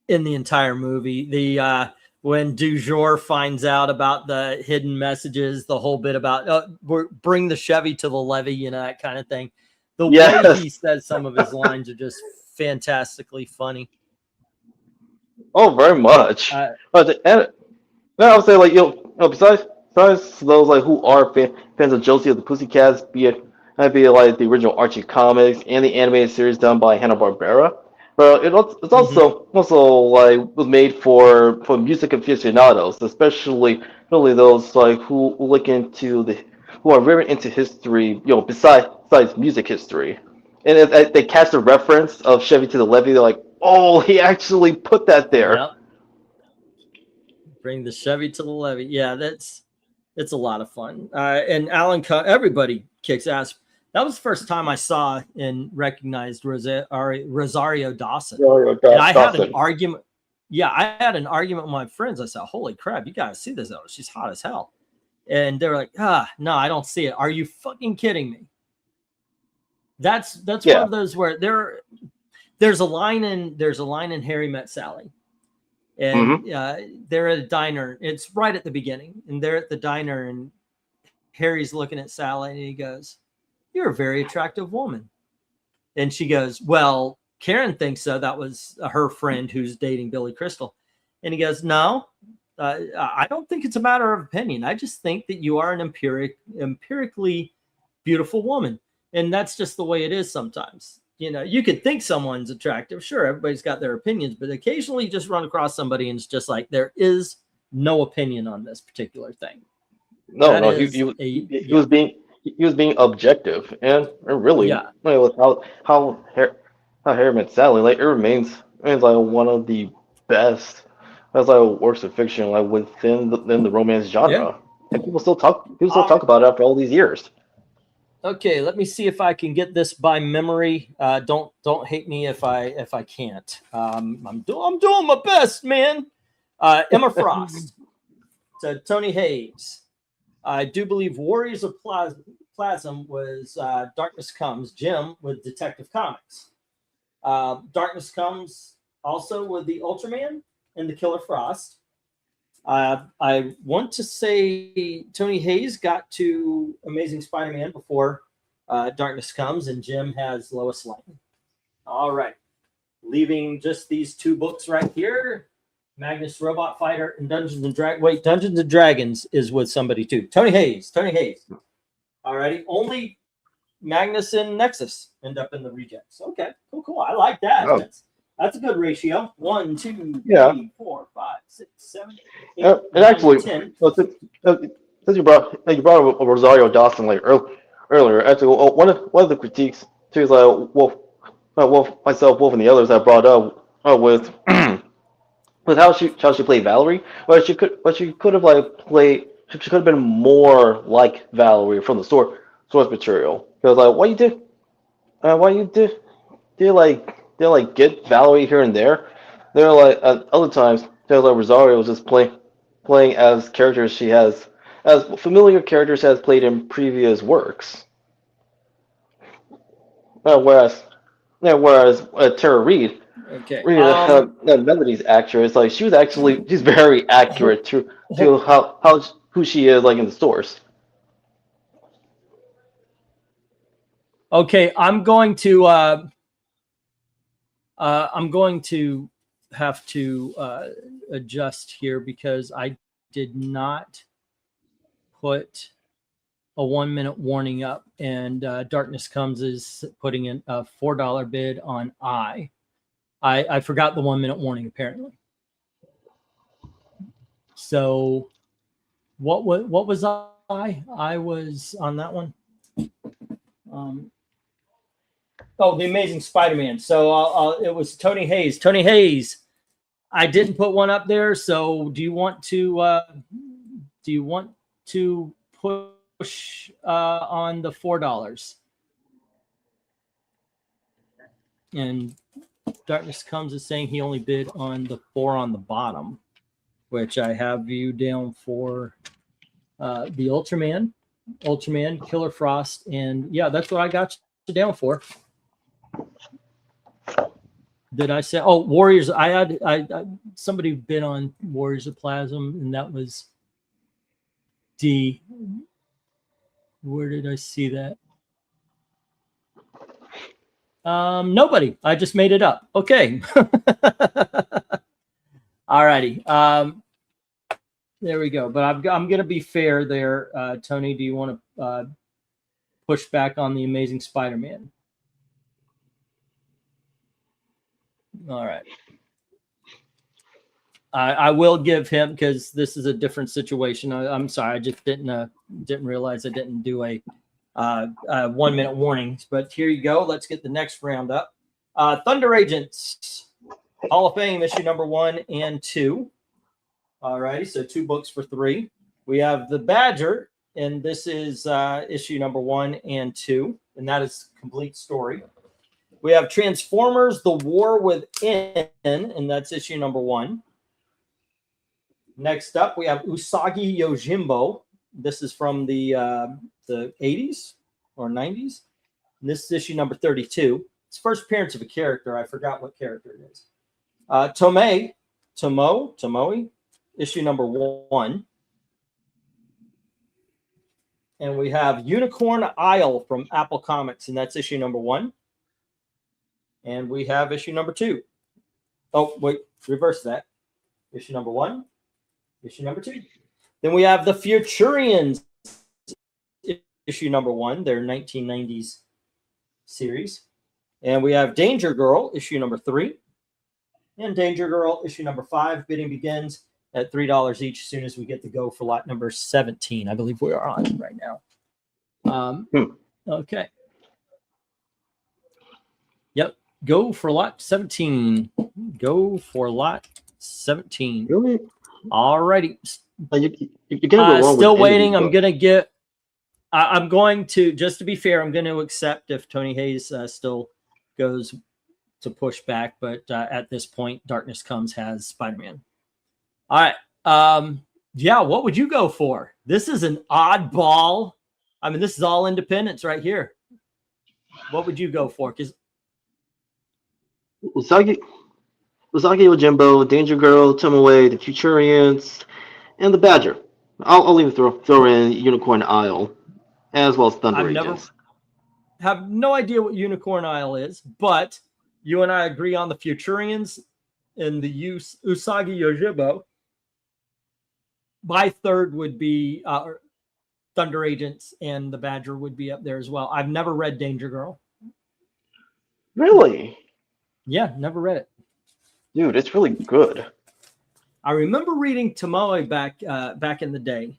A: in the entire movie. The when Du Jour finds out about the hidden messages, the whole bit about bring the Chevy to the levee, that kind of thing. The way
C: Yes.
A: he says some of his lines are just fantastically funny.
C: Oh, very much.
A: Uh,
C: And no, I would say like besides those like who are fans of Josie of the Pussycats, be it like the original Archie comics and the animated series done by Hanna Barbera, but it's
A: mhm.
C: also like was made for music aficionados, especially really those like who look into the who are very into history, besides music history, and if they catch the reference of Chevy to the Levee, they're like, oh, he actually put that there.
A: Yep. Bring the Chevy to the levee. Yeah, it's a lot of fun. And everybody kicks ass. That was the first time I saw and recognized Rosario Dawson. And I had an
C: Dawson.
A: argument. Yeah, I had an argument with my friends. I said, "Holy crap, you gotta see this! Though she's hot as hell." And they were like, no, I don't see it. Are you fucking kidding me?" That's one
C: Yeah.
A: of those where there's a line in Harry Met Sally,
C: Hmm.
A: and they're at a diner. It's right at the beginning, and they're at the diner, and Harry's looking at Sally, and he goes, "You're a very attractive woman." And she goes, "Well, Karen thinks so." That was her friend who's dating Billy Crystal. And he goes, "No, I don't think it's a matter of opinion. I just think that you are an empirically beautiful woman." And that's just the way it is sometimes. You could think someone's attractive. Sure, everybody's got their opinions, but occasionally you just run across somebody and it's just like, there is no opinion on this particular thing.
C: No,
A: That
C: no,
A: is
C: he was being objective, and really,
A: yeah.
C: like, with how Harry Met Sally, like, it remains like one of the best as like works of fiction like within the romance
A: Yeah.
C: genre, and people still talk
A: All
C: about it after all these years.
A: Okay, let me see if I can get this by memory. Don't hate me if I can't. I'm doing my best, man. Emma Frost, to Tony Hayes. I do believe Warriors of Plasm was Darkness Comes. Jim with Detective Comics. Darkness Comes also with the Ultraman and the Killer Frost. I want to say Tony Hayes got to Amazing Spider-Man before Darkness Comes, and Jim has Lois Lane. All right. Leaving just these two books right here. Magnus Robot Fighter and Dungeons and Dragons. Wait, Dungeons and Dragons is with somebody too. Tony Hayes. All righty. Only Magnus and Nexus end up in the rejects. Okay, cool. I like that.
C: Oh,
A: That's a good ratio. 1, 2,
C: yeah.
A: 3, 4, 5, 6, 7, 8,
C: And
A: 9,
C: actually,
A: 10.
C: well, since you brought up Rosario Dawson like earlier, actually, well, one of the critiques too is like Wolf and the others that brought up with with how she played Valerie, but she could have like played she could have been more like Valerie from the source material. Because like why you did get Valerie here and there. There like other times there like Rosario was just playing as characters she has as familiar characters has played in previous works. Whereas, Tara Reid,
A: Okay.
C: Melody's actress, like she's very accurate to how who she is like in the stores.
A: Okay, I'm going to have to adjust here because I did not put a 1 minute warning up, and Darkness Comes is putting in a $4 bid on I forgot the 1 minute warning apparently. So what was I? I was on that one. The Amazing Spider-Man. So it was Tony Hayes. Tony Hayes. I didn't put one up there. So do you want to push on the $4? And Darkness Comes is saying he only bid on the 4 on the bottom, which I have you down for the Ultraman, Killer Frost, and yeah, that's what I got you down for. Did I say? Oh, Warriors. I had somebody bid on Warriors of Plasm, and that was D. Where did I see that? Nobody. I just made it up. Okay. All righty. There we go. But I'm going to be fair there. Tony, do you want to push back on the Amazing Spider-Man? All right. I will give him, because this is a different situation. I'm sorry, I just didn't realize I didn't do a 1 minute warnings. But here you go. Let's get the next round up. Thunder Agents, Hall of Fame, issue number 1 and 2. All righty, so 2 books for 3. We have The Badger, and this is issue number 1 and 2, and that is complete story. We have Transformers: The War Within, and that's issue number 1. Next up, we have Usagi Yojimbo. This is from the 80s or 90s. And this is issue number 32. It's first appearance of a character. I forgot what character it is. Tomoe, issue number 1. And we have Unicorn Isle from Apple Comics, and that's issue number 1. And we have issue number 2. Oh, wait, reverse that. Issue number 1, issue number 2. Then we have the Futurians, issue number 1, their 1990s series. And we have Danger Girl, issue number 3. And Danger Girl, issue number 5. Bidding begins at $3 each as soon as we get to go for lot number 17. I believe we are on right now. Okay. Yep. Go for lot 17. Go for lot 17.
C: Really?
A: All righty.
C: You're gonna go
A: still waiting. I'm going to, just to be fair, I'm going to accept if Tony Hayes still goes to push back. But at this point, Darkness Comes has Spider-Man. All right. Yeah, what would you go for? This is an oddball. I mean, this is all independents right here. What would you go for? Because
C: Usagi Yojimbo, Danger Girl, Tomoe, the Futurians, and the Badger. I'll even throw in Unicorn Isle, as well as Thunder Agents.
A: Have no idea what Unicorn Isle is, but you and I agree on the Futurians and the Usagi Yojimbo. My third would be Thunder Agents, and the Badger would be up there as well. I've never read Danger Girl.
C: Really?
A: Yeah, never read it.
C: Dude, it's really good.
A: I remember reading Tomoe back in the day,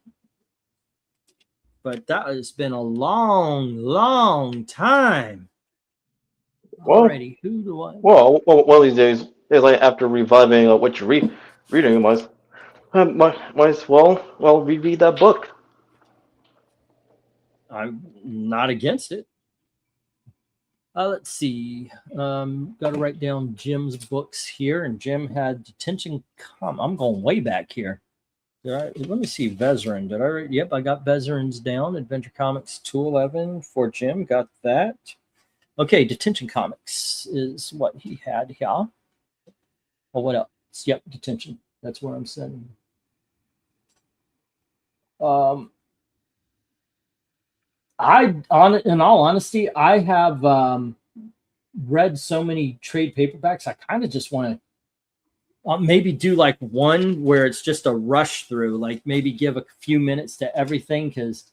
A: but that has been a long time.
C: Well,
A: already. Who do I?
C: Well, one of these days, like after reviving what you're reading, might as well reread that book.
A: I'm not against it. Let's see. Got to write down Jim's books here, and Jim had Detention Come. I'm going way back here. Let me see. Veteran. Did I? Yep, I got Veterans down. Adventure Comics 211 for Jim. Got that. Okay, Detention Comics is what he had here. Oh, what else? Yep, Detention. That's where I'm sending. In all honesty, I have read so many trade paperbacks. I kind of just want to maybe do like one where it's just a rush through, like maybe give a few minutes to everything, because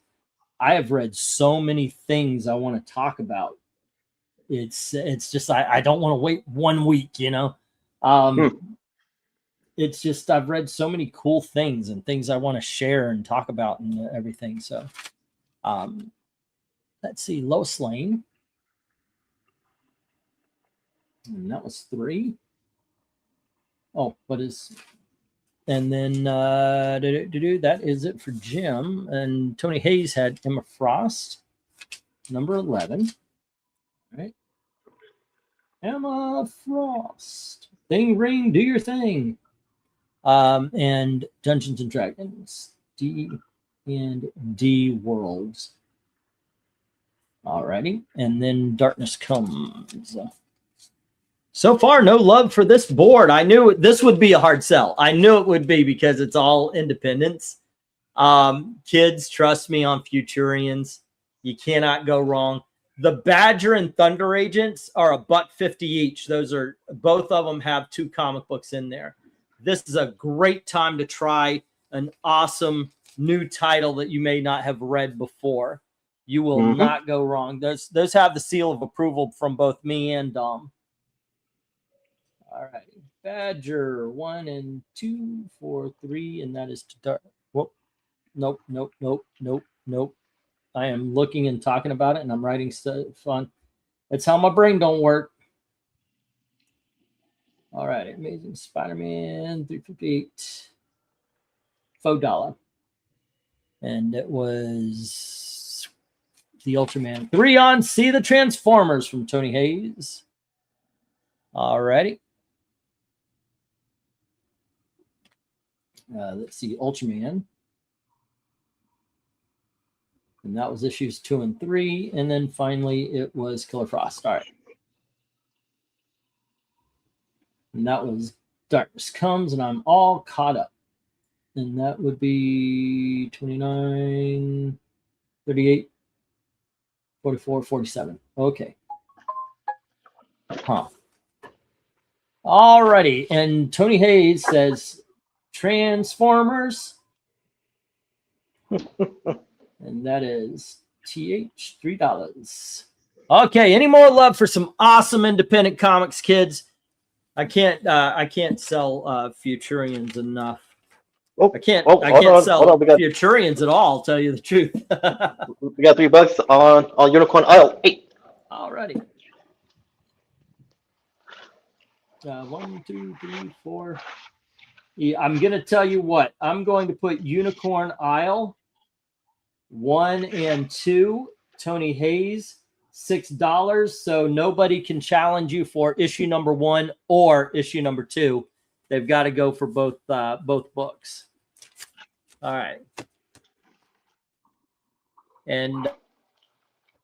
A: I have read so many things I want to talk about. It's just I don't want to wait 1 week, you know. It's just I've read so many cool things and things I want to share and talk about and everything. So let's see, Lois Lane. And that was 3. Oh, what is, and then that is it for Jim. And Tony Hayes had Emma Frost, number 11. All right. Emma Frost. Thing ring, do your thing. And Dungeons and Dragons, D&D Worlds. Alrighty. And then Darkness Comes. So far, no love for this board. I knew this would be a hard sell. I knew it would be because it's all independents. Kids, trust me on Futurians. You cannot go wrong. The Badger and Thunder Agents are $1.50 each. Those are, both of them have 2 comic books in there. This is a great time to try an awesome new title that you may not have read before. You will not go wrong. Those have the seal of approval from both me and Dom. All right. Badger 1 and 2, 4, 3, and that is to dark. Whoop. Nope. I am looking and talking about it, and I'm writing stuff on. That's how my brain don't work. All right, Amazing Spider-Man 358, $4. And it was the Ultraman 3 on See the Transformers from Tony Hayes. All righty. Let's see, Ultraman. And that was issues 2 and 3. And then finally, it was Killer Frost. All right. And that was Darkness Comes, and I'm all caught up. And that would be 29, 38, 44, 47. Okay. Huh. All righty. And Tony Hayes says, Transformers. And that is TH $3. Okay, any more love for some awesome independent comics, kids? I can't sell Futurians enough. I can't sell Futurians at all, I'll tell you the truth.
C: We got $3 on Unicorn Isle 8.
A: Alrighty. 1, 2, 3, 4. Yeah, I'm gonna tell you what. I'm going to put Unicorn Isle 1 and 2, Tony Hayes, $6. So nobody can challenge you for issue number 1 or issue number 2. They've got to go for both books. All right. And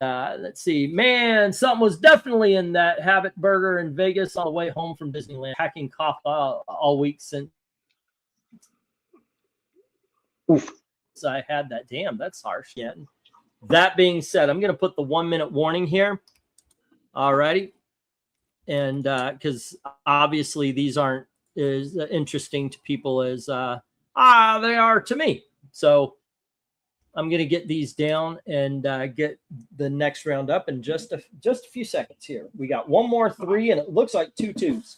A: let's see. Man, something was definitely in that Habit Burger in Vegas on the way home from Disneyland. Hacking cough all week since I had that. Damn, that's harsh. Yeah. That being said, I'm going to put the 1-minute warning here. All righty. And because obviously these aren't as interesting to people as they are to me. So I'm going to get these down and get the next round up in just a few seconds here. We got one more 3, and it looks like 2 2s.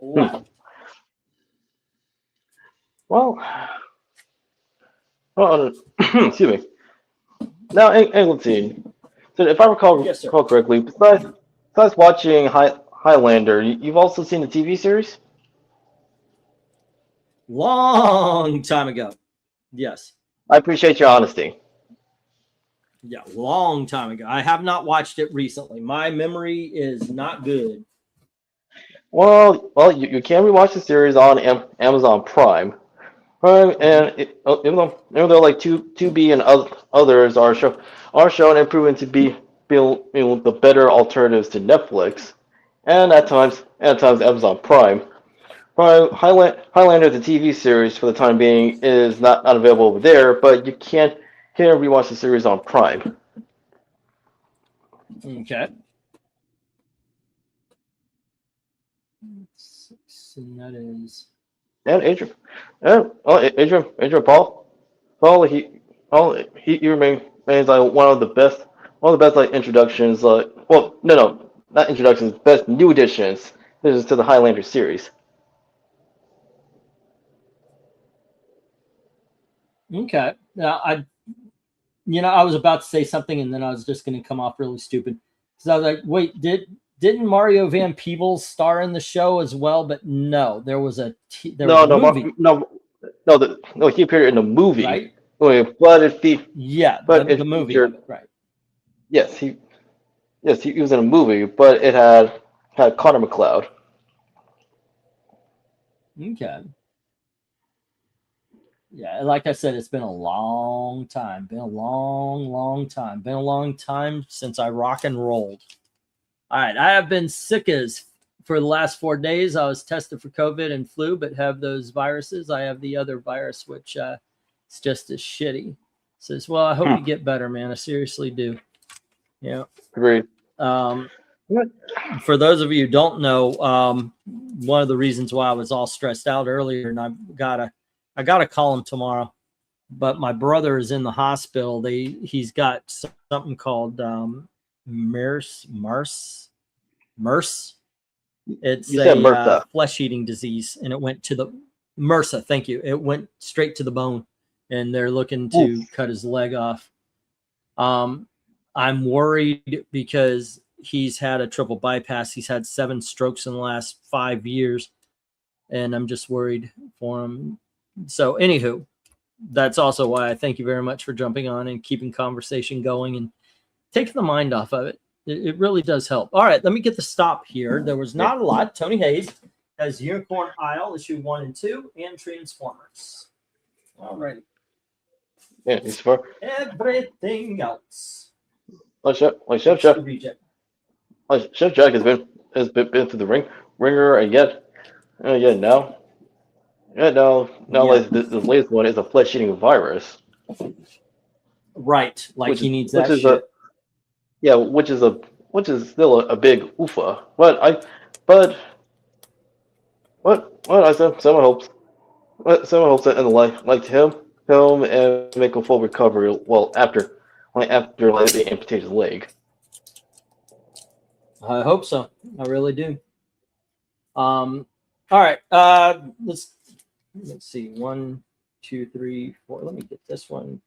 A: Wow.
C: Well, excuse me. Now, Engleton, so if I recall correctly, besides watching Highlander, you've also seen the TV series?
A: Long time ago. Yes.
C: I appreciate your honesty.
A: Yeah, long time ago. I have not watched it recently. My memory is not good.
C: Well, you can rewatch the series on Amazon Prime. Prime, and even though like 2B and others are shown and proven to be the better alternatives to Netflix, and at times Amazon Prime. Highlander, the TV series, for the time being, is not available over there, but you can rewatch the series on Prime.
A: Okay. And that is.
C: And Adrian Paul, he remains like one of the best like introductions. Well, no, not introductions, best new additions. This is to the Highlander series.
A: Okay. Now, I was about to say something, and then I was just going to come off really stupid because I was like, "Wait, didn't Mario Van Peebles star in the show as well?" But no, there was a movie,
C: No, he appeared in the movie.
A: right?
C: Wait, but it fe-
A: Yeah,
C: but
A: the
C: it
A: movie
C: featured
A: of it, right?
C: yes he was in a movie, but it had Connor McLeod.
A: Okay. Yeah, like I said, it's been a long time. Been a long time. Been a long time since I rock and rolled. All right, I have been sick as for the last 4 days. I was tested for COVID and flu, but have those viruses. I have the other virus, which it's just as shitty. Says, well, I hope you get better, man. I seriously do. Yeah.
C: Agreed.
A: For those of you who don't know, one of the reasons why I was all stressed out earlier, and I gotta call him tomorrow, but my brother is in the hospital. He's got something called MERS. It's
C: You said
A: a
C: MRSA.
A: flesh-eating disease, and it went to the MRSA. Thank you. It went straight to the bone, and they're looking to cut his leg off. I'm worried because he's had a triple bypass. He's had 7 strokes in the last 5 years, and I'm just worried for him. So, anywho, that's also why I thank you very much for jumping on and keeping conversation going and taking the mind off of it. It really does help. All right, let me get the stop here. There was not a lot. Tony Hayes has Unicorn Isle, issue 1 and 2, and Transformers. All right.
C: Yeah, he's for
A: Everything else.
C: Chef Jack has been through the ringer, and yet now like the latest one is a flesh eating virus.
A: Right, like he needs that
C: is
A: shit.
C: Which is still a big oofa. But I said someone hopes that in the like him and make a full recovery. Well, after they amputate his leg.
A: I hope so. I really do. All right. Let's see. 1, 2, 3, 4. Let me get this one,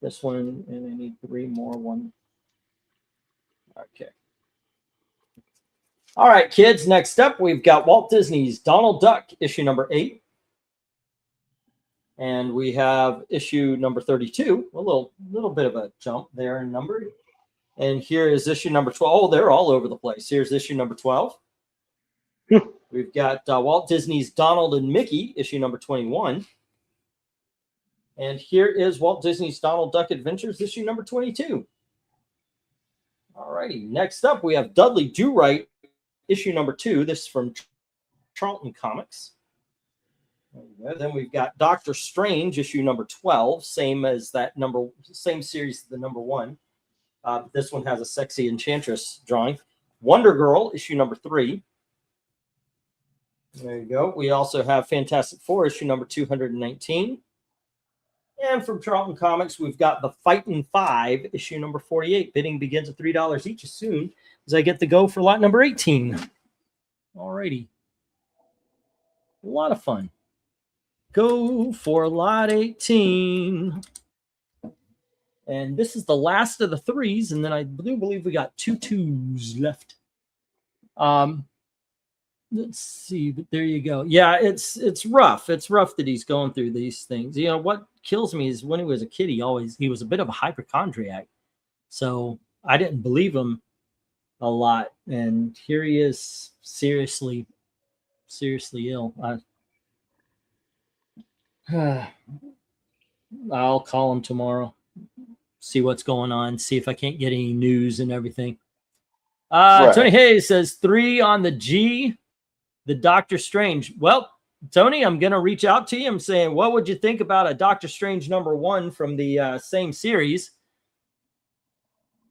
A: and I need 3 more. One. Okay. All right, kids. Next up, we've got Walt Disney's Donald Duck, issue number 8. And we have issue number 32. A little bit of a jump there in number. And here is issue number 12. Oh, they're all over the place. Here's issue number 12. We've got Walt Disney's Donald and Mickey, issue number 21. And here is Walt Disney's Donald Duck Adventures, issue number 22. All righty. Next up, we have Dudley Do-Right, issue number 2. This is from Charlton Comics. Then we've got Doctor Strange, issue number 12. Same series as the number 1. This one has a sexy enchantress drawing. Wonder Girl, issue number 3. There you go. We also have Fantastic Four, issue number 219. And from Charlton Comics, we've got The Fightin' 5, issue number 48. Bidding begins at $3 each as soon as I get to go for lot number 18. All righty. A lot of fun. Go for lot 18. And this is the last of the 3s, and then I do believe we got 2 2s left. Let's see, but there you go. Yeah, it's rough. It's rough that he's going through these things. You know, what kills me is when he was a kid, he was a bit of a hypochondriac. So I didn't believe him a lot. And here he is seriously ill. I'll call him tomorrow, see what's going on, see if I can't get any news and everything.
C: Right.
A: Tony Hayes says 3 on the G, the Doctor Strange. Well, Tony, I'm going to reach out to you. I'm saying, what would you think about a Doctor Strange #1 from the same series?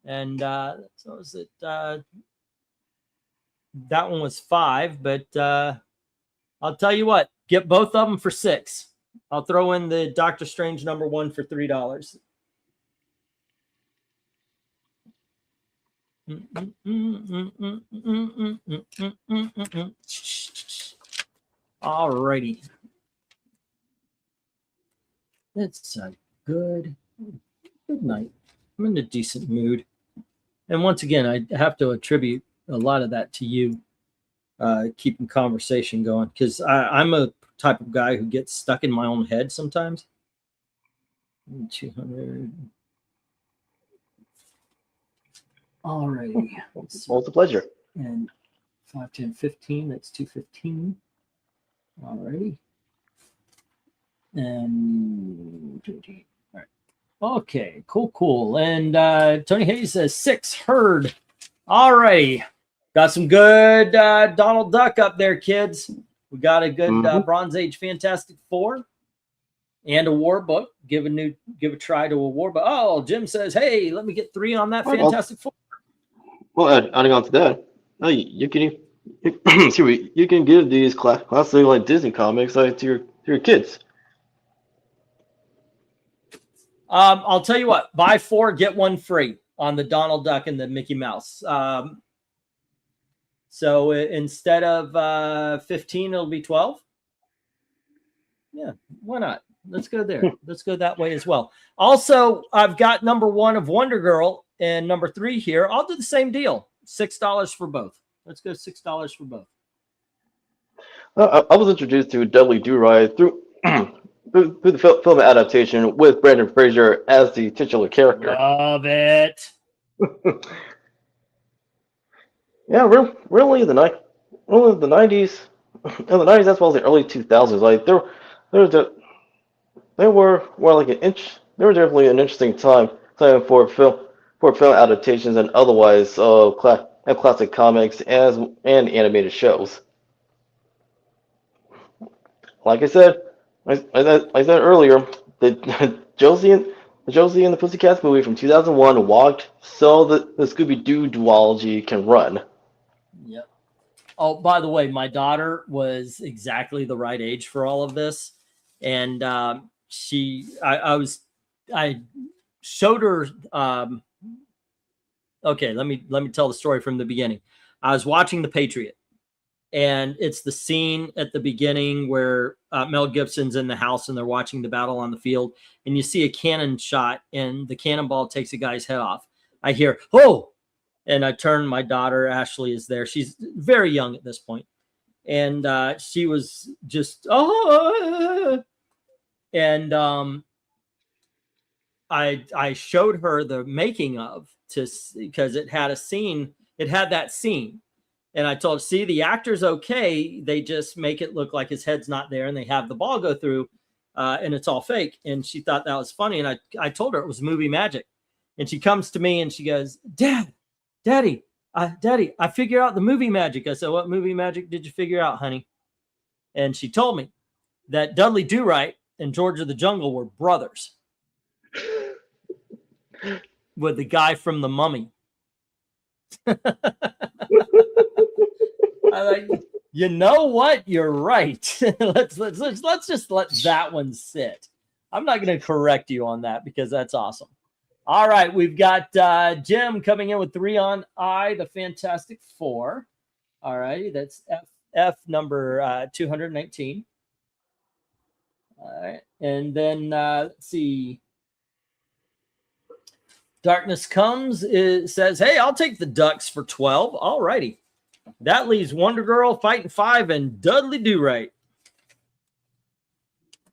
A: And so was it? That one was 5, but I'll tell you what, get both of them for 6. I'll throw in the Doctor Strange #1 for $3. All righty. It's a good night. I'm in a decent mood. And once again, I have to attribute a lot of that to you keeping conversation going, because I'm a type of guy who gets stuck in my own head sometimes. 200. All righty.
C: Well, it's a pleasure.
A: And 5, 10, 15. That's 215. All righty. And 20. All right. Okay, cool. And Tony Hayes says 6 heard. All righty. Got some good Donald Duck up there, kids. We got a good Bronze Age Fantastic Four and a war book. Give a try to a war book. Oh, Jim says, hey, let me get 3 on that Fantastic Four.
C: Well, adding on to that, you can you can give these classic like Disney comics to your kids.
A: I'll tell you what, buy 4, get 1 free on the Donald Duck and the Mickey Mouse. So instead of 15, it'll be 12. Yeah, why not? Let's go there. Let's go that way as well. Also, I've got #1 of Wonder Girl and #3 here. I'll do the same deal. $6 for both. Let's go $6 for both.
C: I was introduced to Dudley Do-Right through the film adaptation with Brandon Fraser as the titular character.
A: Love it.
C: Yeah, really the 90s, in the 90s as well as the early 2000s. Like they were definitely an interesting time for film adaptations and otherwise classic comics and animated shows. Like I said earlier, the Josie and the Pussycats movie from 2001 walked so that the Scooby-Doo duology can run.
A: Yep. Oh, by the way, my daughter was exactly the right age for all of this, and I showed her. Okay, let me tell the story from the beginning. I was watching The Patriot, and it's the scene at the beginning where Mel Gibson's in the house and they're watching the battle on the field, and you see a cannon shot, and the cannonball takes a guy's head off. I hear, "Oh!" And I turn. My daughter Ashley is there. She's very young at this point, and she was just and I showed her the making of because it had that scene, and I told her, see, the actor's okay, they just make it look like his head's not there, and they have the ball go through, and it's all fake. And she thought that was funny, and I told her it was movie magic, and she comes to me and she goes, Daddy, I figured out the movie magic. I said, what movie magic did you figure out, honey? And she told me that Dudley Do-Right and George of the Jungle were brothers with the guy from The Mummy. I like, you know what? You're right. let's just let that one sit. I'm not going to correct you on that because that's awesome. All right, we've got Jim coming in with 3 on the Fantastic Four. All right, that's F number 219. All right, and then let's see. Darkness Comes says, hey, I'll take the Ducks for 12. All righty. That leaves Wonder Girl, Fighting 5, and Dudley Do-Right.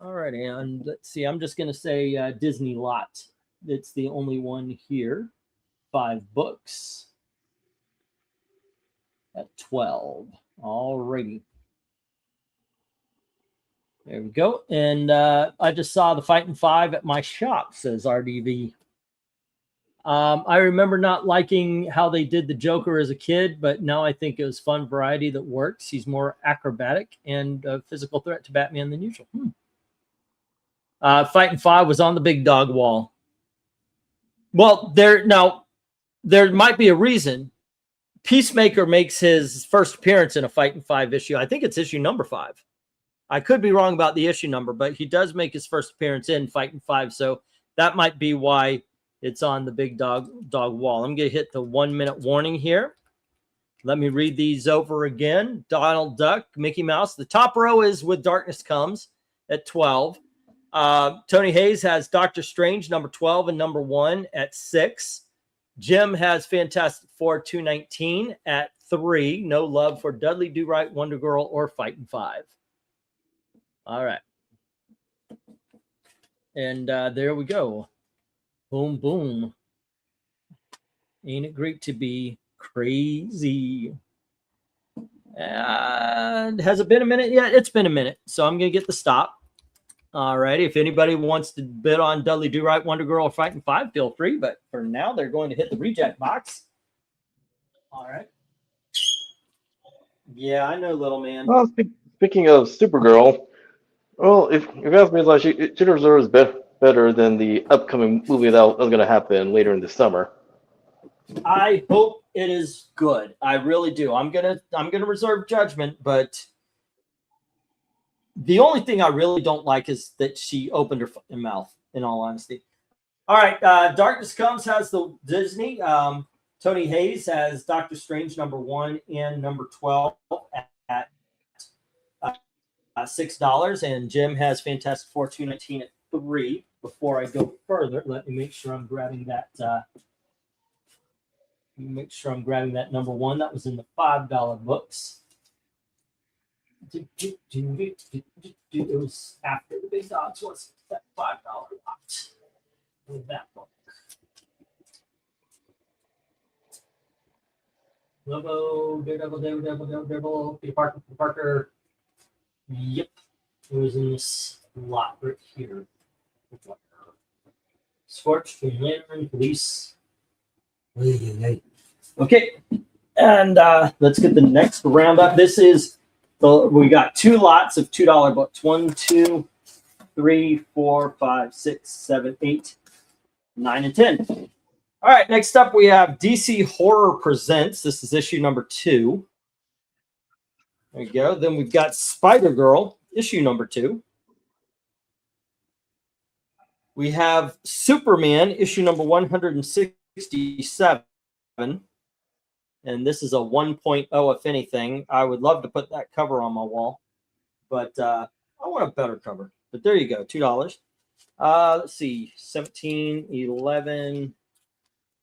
A: All righty, and let's see. I'm just going to say Disney Lot. It's the only one here. 5 books at 12. All righty. There we go. And I just saw the Fighting Five at my shop, says RDV. I remember not liking how they did the Joker as a kid, but now I think it was fun variety that works. He's more acrobatic and a physical threat to Batman than usual. Fighting Five was on the big dog wall. Well, there might be a reason. Peacemaker makes his first appearance in a Fighting Five issue. I think it's issue number 5. I could be wrong about the issue number, but he does make his first appearance in Fighting Five, so that might be why it's on the big dog wall. I'm going to hit the 1-minute warning here. Let me read these over again. Donald Duck, Mickey Mouse. The top row is With Darkness Comes at 12. Tony Hayes has Doctor Strange, number 12, and number 1 at 6. Jim has Fantastic Four 219 at 3. No love for Dudley Do-Right, Wonder Girl, or Fighting Five. All right. And there we go. Boom, boom. Ain't it great to be crazy? And has it been a minute yet? It's been a minute. So I'm going to get the stop. All right. If anybody wants to bid on Dudley Do-Right, Wonder Girl, or Fighting Five, feel free. But for now, they're going to hit the reject box. All right. Yeah, I know, little man.
C: Well, speaking of Supergirl, well, if you ask me, like, she deserves better than the upcoming movie that was going to happen later in the summer.
A: I hope it is good. I really do. I'm gonna reserve judgment, but the only thing I really don't like is that she opened her fucking mouth, in all honesty. All right, Darkness Comes has the Disney. Tony Hayes has Doctor Strange number 1 and number 12 at $6, and Jim has Fantastic Four 219 at 3. Before I go further, let me make sure I'm grabbing that. Make sure I'm grabbing that number 1 that was in the $5 books. It was after the big dogs. Was that $5 lot with that book? Lobo, Daredevil, Peter Parker. Yep, it was in this lot right here. Scorch, Green Lantern, Police. Okay, and let's get the next roundup. This is we got 2 lots of $2 books. 1, 2, 3, 4, 5, 6, 7, 8, 9, and 10. All right, next up we have DC Horror Presents. This is issue number 2. There you go. Then we've got Spider-Girl, issue number 2. We have Superman, issue number 167. And this is a 1.0, if anything. I would love to put that cover on my wall, but I want a better cover. But there you go, $2. Let's see, 17, 11.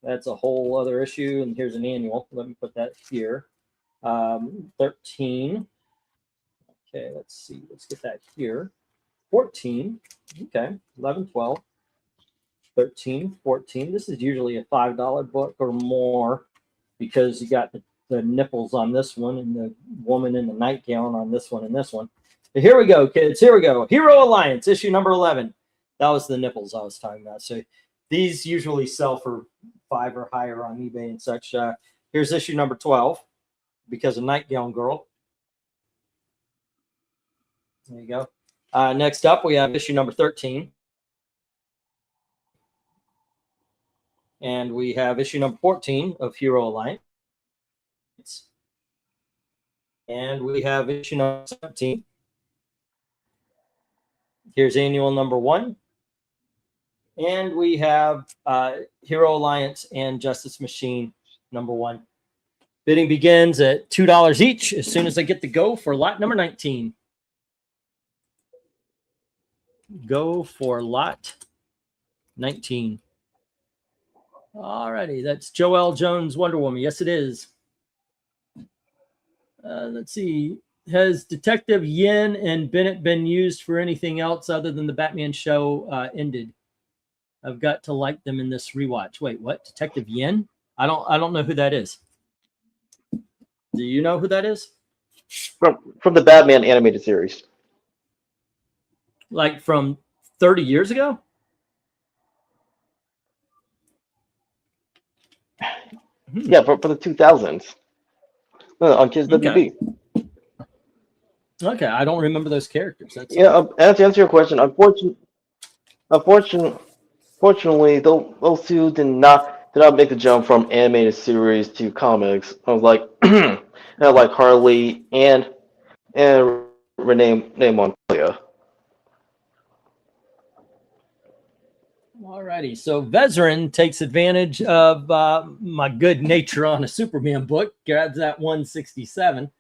A: That's a whole other issue, and here's an annual. Let me put that here. 13. Okay, let's see. Let's get that here. 14. Okay, 11, 12. 13, 14. This is usually a $5 book or more because you got the nipples on this one and the woman in the nightgown on this one and this one. But here we go, kids. Here we go. Hero Alliance, issue number 11. That was the nipples I was talking about. So these usually sell for $5 or higher on eBay and such. Here's issue number 12 because of Nightgown Girl. There you go. Next up, we have issue number 13. And we have issue number 14 of Hero Alliance. And we have issue number 17. Here's annual number 1. And we have Hero Alliance and Justice Machine number 1. Bidding begins at $2 each as soon as I get the go for lot number 19. Go for lot 19. All righty, that's Joelle Jones, Wonder Woman. Yes, it is. Let's see. Has Detective Yin and Bennett been used for anything else other than the Batman show ended? I've got to like them in this rewatch. Wait, what? Detective Yin? I don't know who that is. Do you know who that is?
C: From the Batman animated series.
A: Like from 30 years ago?
C: Yeah, for the 2000s. On Kids
A: Okay.
C: WB.
A: Okay, I don't remember those characters. That's
C: Yeah, to answer your question, unfortunately, those two did not make the jump from animated series to comics. I was like, like Harley and Renee Montoya.
A: Alrighty, so Vezerin takes advantage of my good nature on a Superman book, grabs that 167.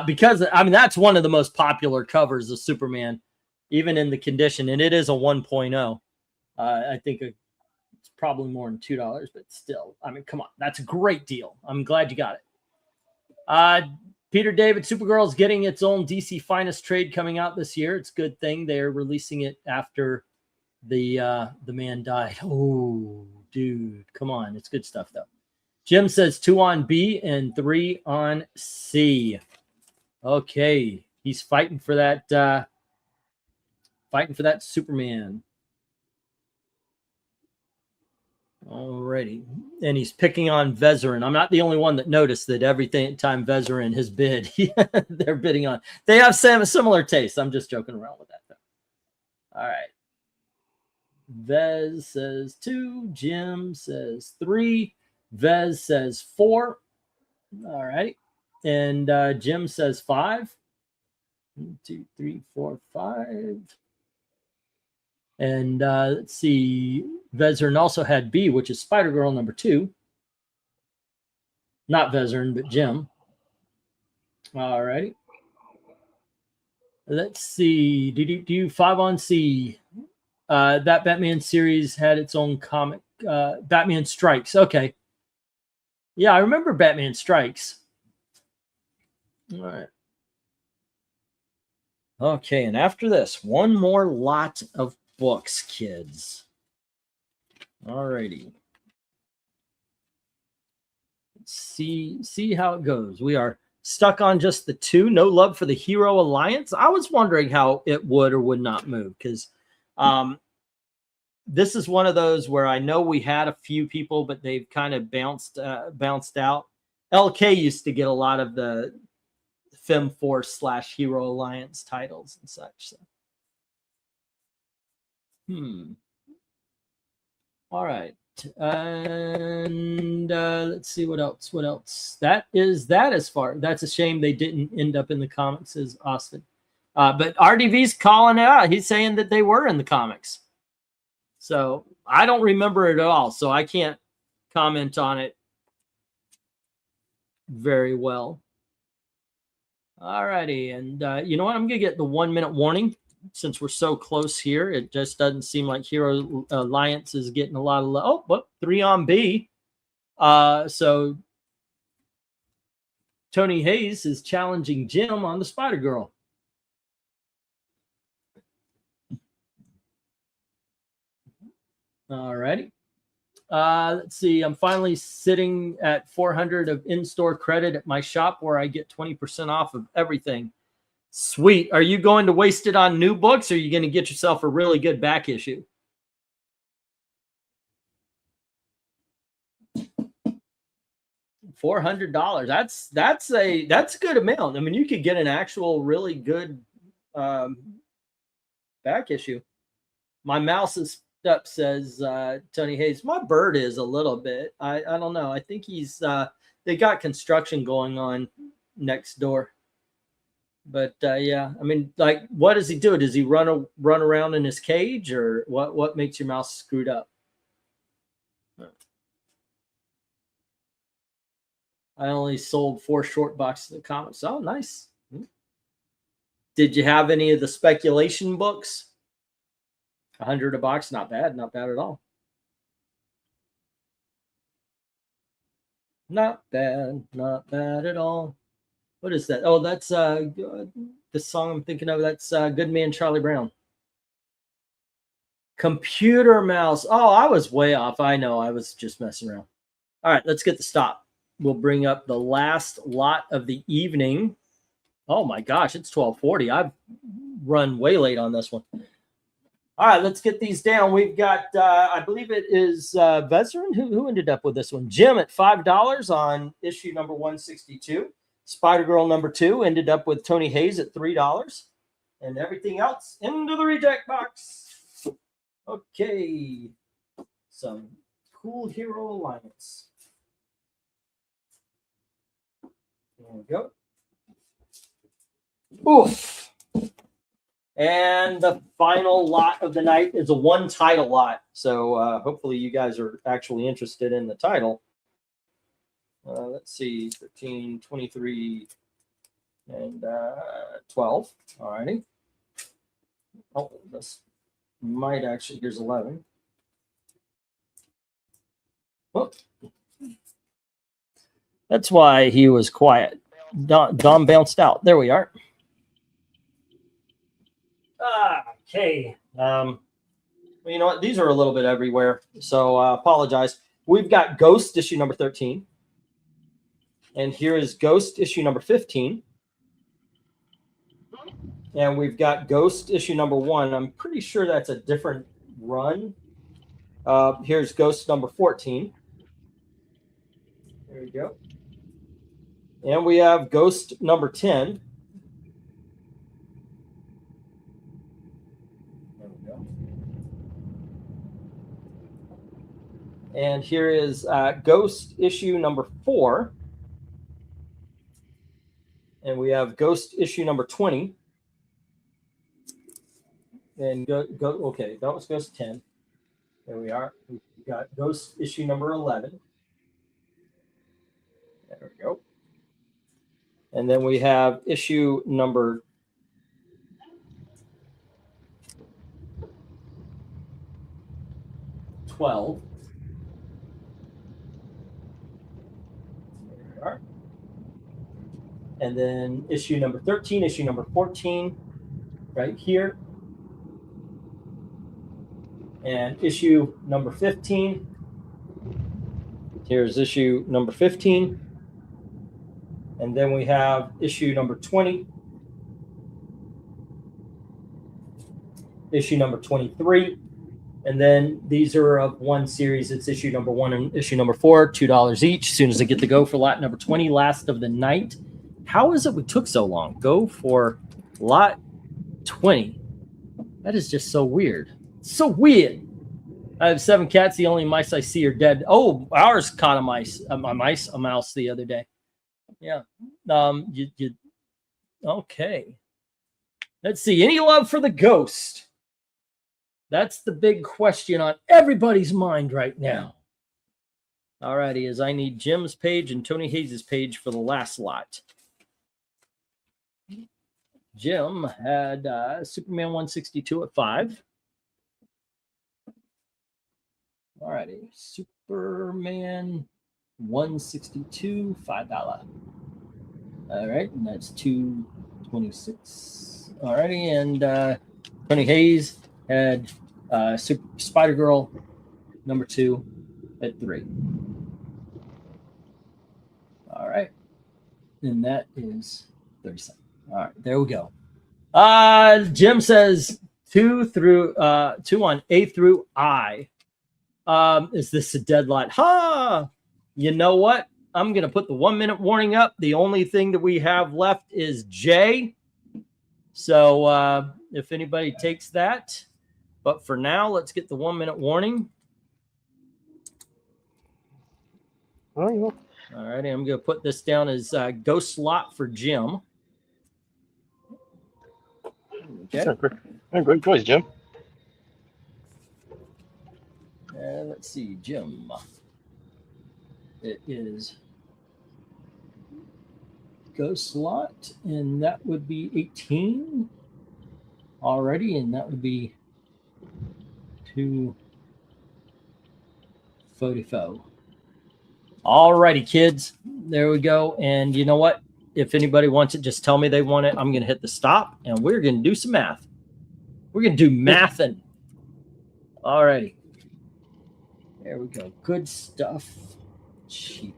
A: Because, I mean, that's one of the most popular covers of Superman, even in the condition, and it is a 1.0. I think it's probably more than $2, but still, I mean, come on, that's a great deal. I'm glad you got it. Peter David, Supergirl's getting its own DC Finest trade coming out this year. It's a good thing they're releasing it after the man died. Oh, dude, come on. It's good stuff, though. Jim says 2 on B and 3 on C. Okay, he's fighting for that Superman. Alrighty, and he's picking on Vezerin. I'm not the only one that noticed that every time Vezerin has bid, they're bidding on. They have similar taste. I'm just joking around with that, though. All right. Vez says 2. Jim says 3. Vez says 4. All right. And Jim says 5. 1, 2, 3, 4, 5. And let's see. Vezerin also had B, which is Spider-Girl number 2. Not Vezerin, but Jim. All righty. Let's see. Do 5 on C. That Batman series had its own comic. Batman Strikes. Okay. Yeah, I remember Batman Strikes. All right. Okay, and after this, one more lot of books, kids. All righty. Let's see how it goes. We are stuck on just the 2. No love for the Hero Alliance. I was wondering how it would or would not move, because this is one of those where I know we had a few people, but they've kind of bounced out. LK used to get a lot of the FemForce / Hero Alliance titles and such. So. All right. And let's see what else. That is that as far. That's a shame they didn't end up in the comics, as Austin. But RDV's calling it out. He's saying that they were in the comics. So I don't remember it at all. So I can't comment on it very well. All righty. And you know what? I'm going to get the 1-minute warning since we're so close here. It just doesn't seem like Hero Alliance is getting a lot of love. Oh, well, 3 on B. So Tony Hayes is challenging Jim on the Spider-Girl. All righty. Let's see. I'm finally sitting at 400 of in-store credit at my shop where I get 20% off of everything. Sweet. Are you going to waste it on new books, or are you going to get yourself a really good back issue? $400. That's a good amount. I mean, you could get an actual really good back issue. My mouse is up, says Tony Hayes. My bird is a little bit. I don't know. I think he's they got construction going on next door. But yeah, I mean, like, what does he do? Does he run around in his cage, or what makes your mouse screwed up? I only sold 4 short boxes of comics. Oh, nice. Did you have any of the speculation books? 100 a box, not bad at all. Not bad at all. What is that? Oh, that's the song I'm thinking of. That's Good Man Charlie Brown. Computer mouse. Oh, I was way off. I know. I was just messing around. All right, let's get the stop. We'll bring up the last lot of the evening. Oh my gosh, it's 12:40. I've run way late on this one. All right, let's get these down. We've got, I believe it is Veteran who ended up with this one. Jim at $5 on issue number 162. Spider-Girl number 2 ended up with Tony Hayes at $3. And everything else into the reject box. Okay. Some Cool Hero Alliance. There we go. Oof. And the final lot of the night is a one title lot. So hopefully you guys are actually interested in the title. Let's see, 13, 23, and 12. All righty. Oh, this might actually, here's 11. Oh. That's why he was quiet. Dom bounced out. There we are. Okay. Well, you know what? These are a little bit everywhere, so apologize. We've got Ghost issue number 13. And here is Ghost issue number 15. And we've got Ghost issue number 1. I'm pretty sure that's a different run. Here's Ghost number 14. There we go. And we have Ghost number 10. There we go. And here is Ghost issue number 4. And we have Ghost issue number 20. And okay, that was Ghost 10. There we are. We've got Ghost issue number 11. There we go. And then we have issue number 12. There we are. And then issue number 13, issue number 14, right here. And issue number 15. Here's issue number 15. And then we have issue number 20. Issue number 23. And then these are of one series. It's issue number 1 and issue number 4, $2 each. As soon as I get to go for lot number 20, last of the night. How is it we took so long? Go for lot 20. That is just so weird. So weird. I have 7 cats. The only mice I see are dead. Oh, ours caught a mouse the other day. Yeah. Okay. Let's see. Any love for the Ghost? That's the big question on everybody's mind right now. All righty, as I need Jim's page and Tony Hayes' page for the last lot. Jim had Superman 162 at 5. All righty, Superman 162, $5. All right, and that's $2.26. All righty, and Tony Hayes had Spider-Girl number 2 at 3. All right, and that is 37. All right, there we go. Jim says 2 on A through I. Is this a dead lot? Ha! You know what? I'm going to put the 1-minute warning up. The only thing that we have left is J. So if anybody takes that. But for now, let's get the 1-minute warning.
C: Oh,
A: All righty, I'm going to put this down as Ghost Lot for Jim. Okay.
C: Great choice, Jim.
A: Let's see, Jim. It is Ghost Lot, and that would be 18 already, and that would be 244. All righty, kids. There we go. And you know what? If anybody wants it, just tell me they want it. I'm going to hit the stop, and we're going to do some math. We're going to do mathin'. All righty. There we go. Good stuff. Cheap.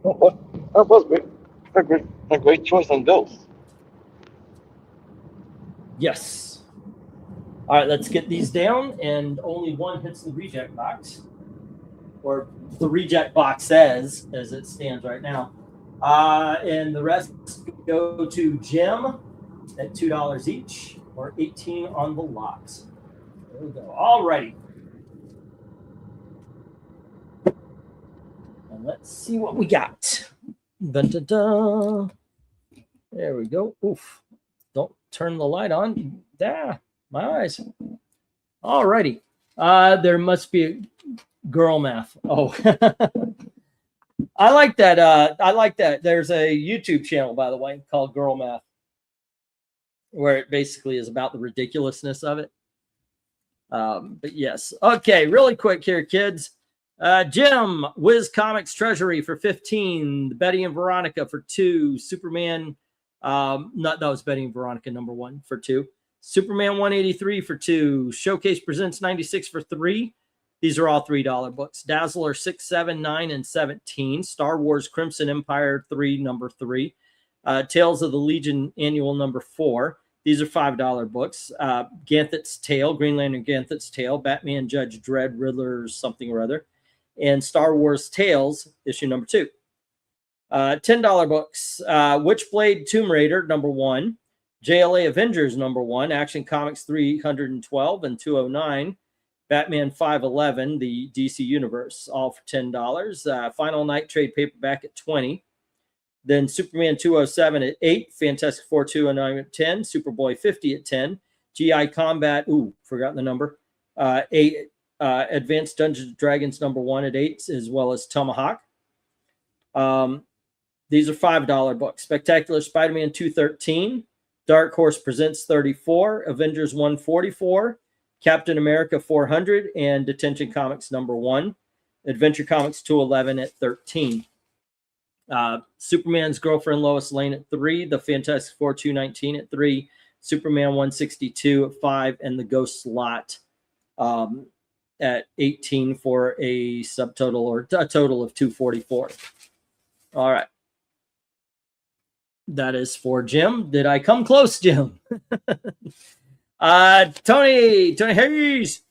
C: Oh, that was a great choice on Ghost.
A: Yes. All right, let's get these down, and only one hits the reject box, or the reject box says, as it stands right now. And the rest go to Jim at $2 each, or 18 on the locks. There we go. All righty. And let's see what we got. Dun, dun, dun. There we go. Oof. Don't turn the light on. Yeah, my eyes. All righty. There must be a girl math. Oh, I like that. I like that. There's a YouTube channel, by the way, called Girl Math, where it basically is about the ridiculousness of it. But yes. Okay, really quick here, kids. Jim, Wiz Comics Treasury for 15. Betty and Veronica for 2. Superman. That was Betty and Veronica #1 for 2. Superman 183 for 2. Showcase Presents 96 for 3. These are all $3 books. Dazzler 6, 7, 9, and 17. Star Wars Crimson Empire 3, #3. Tales of the Legion Annual #4. These are $5 books. Ganthet's Tale, Green Lantern Ganthet's Tale, Batman Judge Dredd, Riddler something or other, and Star Wars Tales, issue #2. $10 books. Witchblade Tomb Raider #1. JLA Avengers #1. Action Comics 312 and 209. Batman 511, the DC Universe, all for $10. Final Night Trade paperback at 20. Then Superman 207 at 8. Fantastic Four 209 at 10. Superboy 50 at 10. GI Combat, forgot the number. 8. Advanced Dungeons and Dragons #1 at 8, as well as Tomahawk. These are $5 books. Spectacular Spider-Man 213. Dark Horse Presents 34. Avengers 144. Captain America 400. And Detention Comics #1. Adventure Comics 211 at 13. Superman's Girlfriend Lois Lane at 3. The Fantastic Four 219 at 3. Superman 162 at 5. And the Ghost Lot at 18 for a subtotal, or a total of 244. All right. That is for Jim. Did I come close, Jim? Tony Hayes.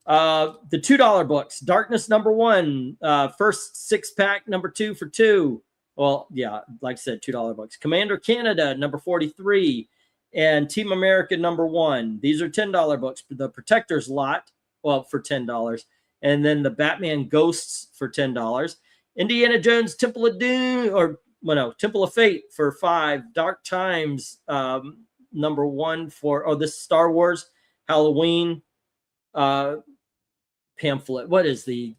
A: The $2 books. Darkness #1. First 6-pack #2 for 2. Well, yeah, like I said, $2 books. Commander Canada #43. And Team America #1. These are $10 books. The Protectors Lot, well, for $10. And then the Batman Ghosts for $10. Indiana Jones Temple of Doom, or Temple of Fate for 5. Dark Times #1 for, this Star Wars Halloween pamphlet. What is the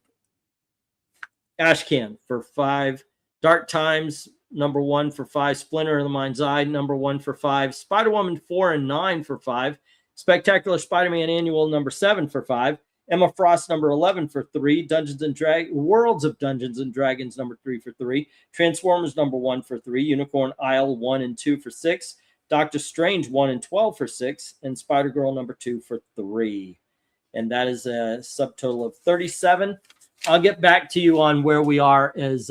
A: Ashcan for 5. Dark Times #1 for 5. Splinter in the Mind's Eye #1 for 5. Spider-Woman 4 and 9 for 5. Spectacular Spider-Man Annual #7 for 5. Emma Frost #11 for 3. Worlds of Dungeons and Dragons #3 for 3. Transformers #1 for 3. Unicorn Isle 1 and 2 for 6. Doctor Strange 1 and 12 for 6. And Spider-Girl #2 for 3. And that is a subtotal of 37. I'll get back to you on where we are as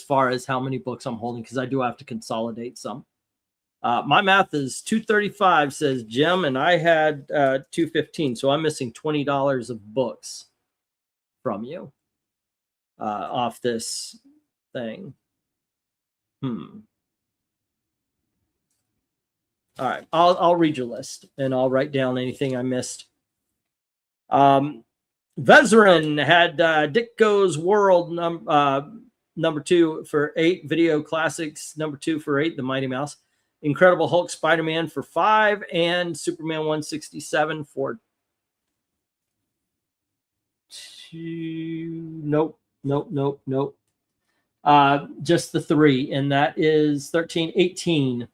A: far as how many books I'm holding, because I do have to consolidate some. My math is 235, says Jim, and I had 215, so I'm missing $20 of books from you off this thing. All right, I'll read your list, and I'll write down anything I missed. Vezeran had Dick Goes World #2 for 8. Video Classics #2 for 8. The Mighty Mouse. Incredible Hulk Spider-Man for 5. And Superman 167 for 2. Nope. Just the 3. And that is 13, 18.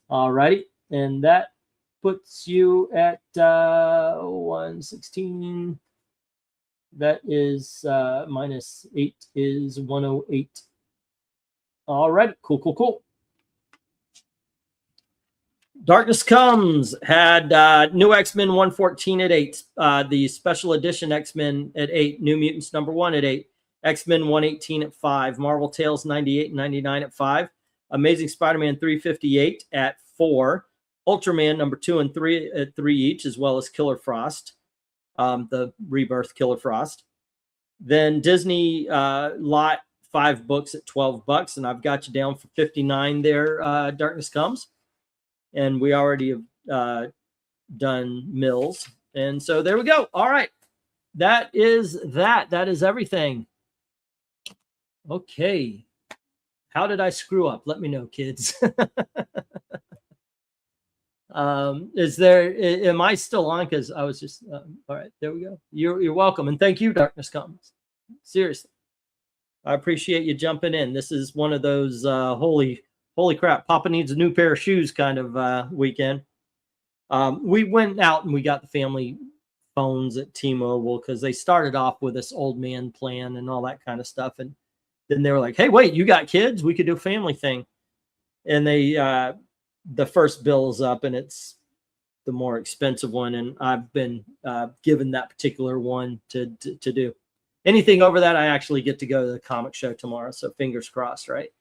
A: All righty. And that puts you at 116. That is minus 8 is 108. All right. Cool. Darkness Comes had New X-Men 114 at 8. The Special Edition X-Men at 8. New Mutants #1 at 8. X-Men 118 at 5. Marvel Tales 98 and 99 at 5. Amazing Spider-Man 358 at 4. Ultraman number 2 and 3 at 3 each, as well as Killer Frost, the Rebirth Killer Frost. Then Disney lot 5 books at $12, and I've got you down for 59 there. Darkness Comes, and we already have done Mills, and so there we go. All right, that is everything. Okay, how did I screw up? Let me know, kids. Am I still on? Because I was just all right, there we go. You're welcome, and thank you, Darkness Comes. Seriously, I appreciate you jumping in. This is one of those holy crap, Papa needs a new pair of shoes kind of weekend. We went out and we got the family phones at T-Mobile because they started off with this old man plan and all that kind of stuff, and then they were like, hey, wait, you got kids? We could do a family thing. And they the first bill is up, and it's the more expensive one, and I've been given that particular one to do. Anything over that, I actually get to go to the comic show tomorrow, so fingers crossed, right?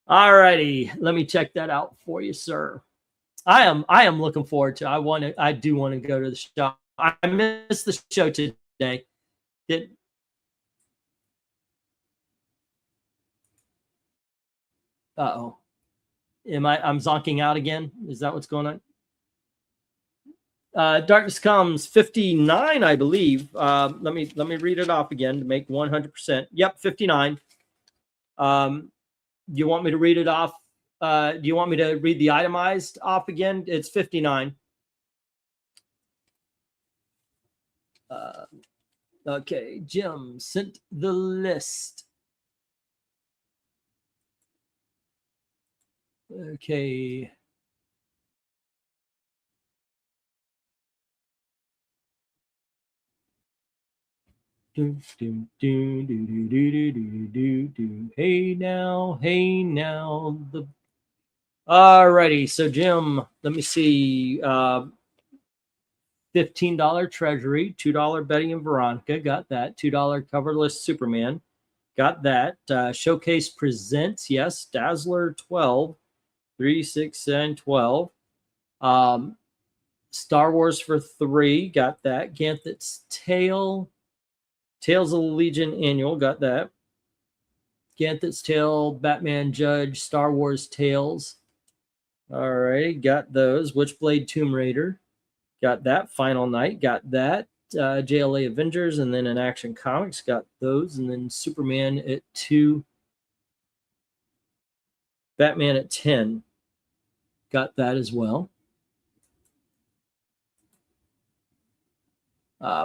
A: All righty, let me check that out for you, sir. I am looking forward to. I do want to go to the show. I missed the show today. Uh-oh. I'm zonking out again? Is that what's going on? Darkness Comes 59, I believe. Let me read it off again to make 100%. Yep, 59. You want me to read it off? Do you want me to read the itemized off again? It's 59. Okay, Jim sent the list. Okay. Hey now. Alrighty, so Jim, let me see. $15 Treasury, $2 Betty and Veronica, got that. $2 Coverless Superman, got that. Showcase Presents, yes. Dazzler 12, 3, 6, 7, 12. Star Wars for 3, got that. Ganthet's Tale, Tales of the Legion Annual, got that. Ganthet's Tale, Batman Judge, Star Wars Tales. All right, got those. Witchblade Tomb Raider, got that. Final Night, got that. JLA Avengers, and then in Action Comics, got those. And then Superman at 2, Batman at 10, got that as well.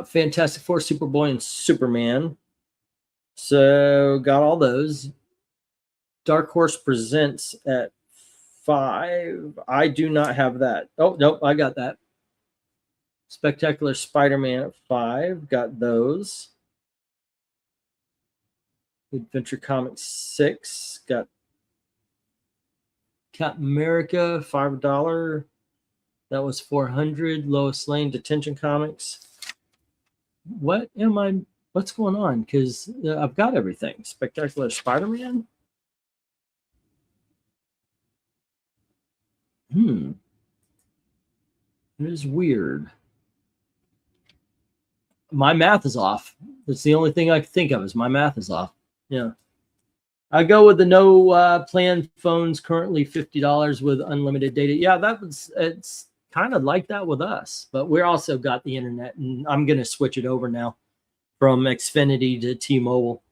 A: Fantastic Four, Superboy, and Superman. So got all those. Dark Horse Presents at 5. I do not have that. Oh, nope, I got that. Spectacular Spider-Man at 5. Got those. Adventure Comics 6. Got Captain America, $5. That was 400. Lois Lane, Detention Comics. What's going on? Because I've got everything. Spectacular Spider-Man. It is weird. My math is off. That's the only thing I can think of is my math is off. Yeah. I go with the no plan phones, currently $50 with unlimited data. Yeah, it's kind of like that with us, but we're also got the internet, and I'm going to switch it over now from Xfinity to T-Mobile.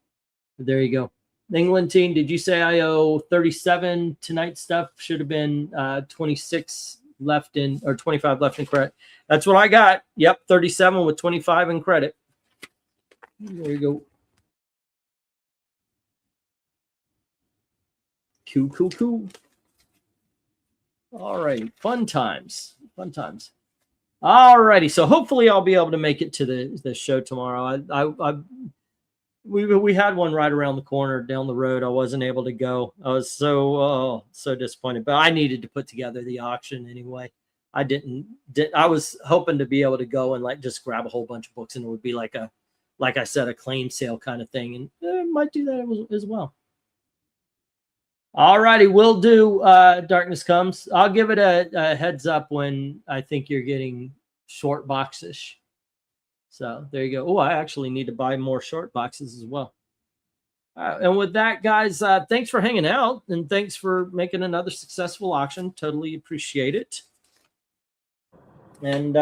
A: There you go. England team, did you say I owe 37 tonight stuff? Should have been 26 left in, or 25 left in credit. That's what I got. Yep, 37 with 25 in credit. There you go. Cool. All right, fun times. All righty, so hopefully I'll be able to make it to the show tomorrow. We had one right around the corner down the road. I wasn't able to go. I was so disappointed, but I needed to put together the auction anyway. I was hoping to be able to go and like just grab a whole bunch of books, and it would be like I said, a claim sale kind of thing, and I might do that as well. All righty, we'll do Darkness Comes. I'll give it a heads up when I think you're getting short boxish. So there you go. Oh, I actually need to buy more short boxes as well. And with that, guys, thanks for hanging out, and thanks for making another successful auction. Totally appreciate it. And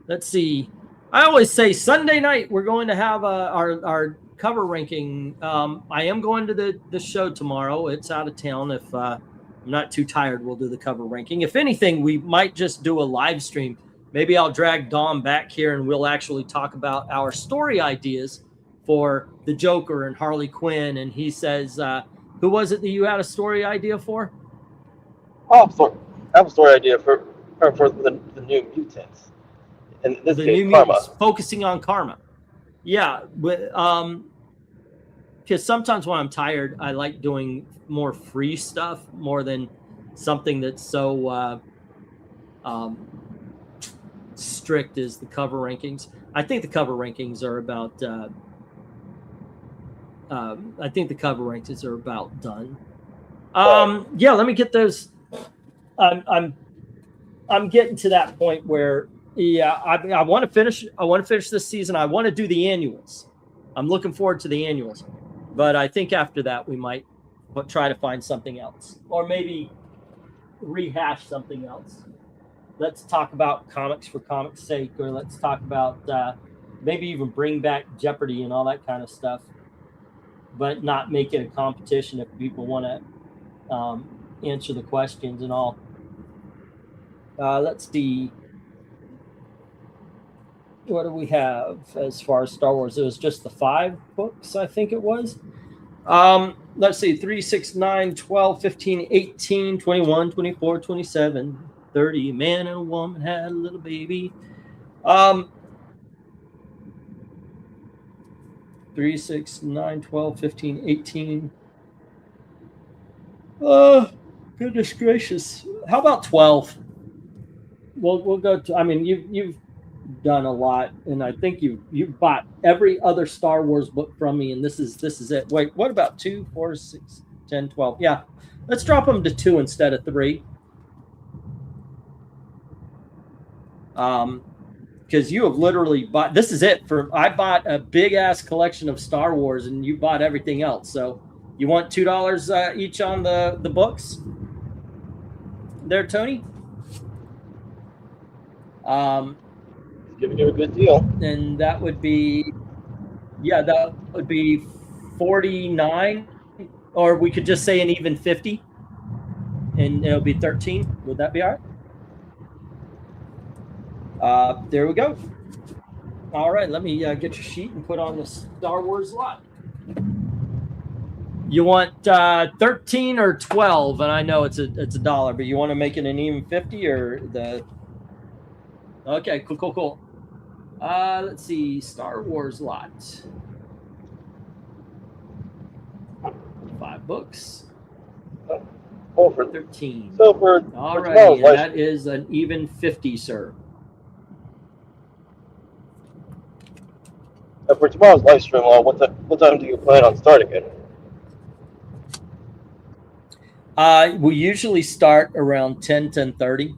A: let's see. I always say Sunday night we're going to have our cover ranking. I am going to the show tomorrow. It's out of town. If I'm not too tired, we'll do the cover ranking. If anything, we might just do a live stream. Maybe I'll drag Dom back here and we'll actually talk about our story ideas for the Joker and Harley Quinn. And he says, who was it that you had a story idea for?
C: Oh, I have a story idea for the New Mutants. And this
A: The
C: case,
A: New
C: Karma.
A: Mutants, focusing on karma. Yeah, but because sometimes when I'm tired, I like doing more free stuff more than something that's so strict as the cover rankings. I think the cover rankings are about. I think the cover rankings are about done. Yeah, let me get those. I'm getting to that point where. Yeah, I want to finish. I want to finish this season. I want to do the annuals. I'm looking forward to the annuals, but I think after that we might try to find something else, or maybe rehash something else. Let's talk about comics for comics' sake, or let's talk about maybe even bring back Jeopardy and all that kind of stuff, but not make it a competition if people want to answer the questions and all. Let's see. What do we have as far as Star Wars? It was just the 5 books, I think it was. Let's see, 3, 6, 9, 12, 15, 18, 21, 24, 27, 30. A man and a woman had a little baby. 3, 6, 9, 12, 15, 18. Oh, goodness gracious. How about 12? We'll go to, I mean, you've done a lot, and I think you've bought every other Star Wars book from me, and this is it. Wait, what about 2, 4, 6, 10, 12? Yeah, let's drop them to 2 instead of 3. Because you have literally bought, this is it. I bought a big ass collection of Star Wars, and you bought everything else. So you want $2 each on the books there, Tony?
C: Giving you a good deal.
A: And that would be, yeah, that would be 49, or we could just say an even 50, and it'll be 13. Would that be all right? There we go. All right, let me get your sheet and put on the Star Wars lot. You want 13 or 12? And I know it's $1, but you want to make it an even 50 or the? Okay, cool. Let's see, Star Wars lot. 5 books.
C: Oh, for
A: 13.
C: So for
A: all right,
C: tomorrow's live
A: that is an even 50, sir.
C: for tomorrow's live stream, what time do you plan on starting it?
A: We usually start around 10:30.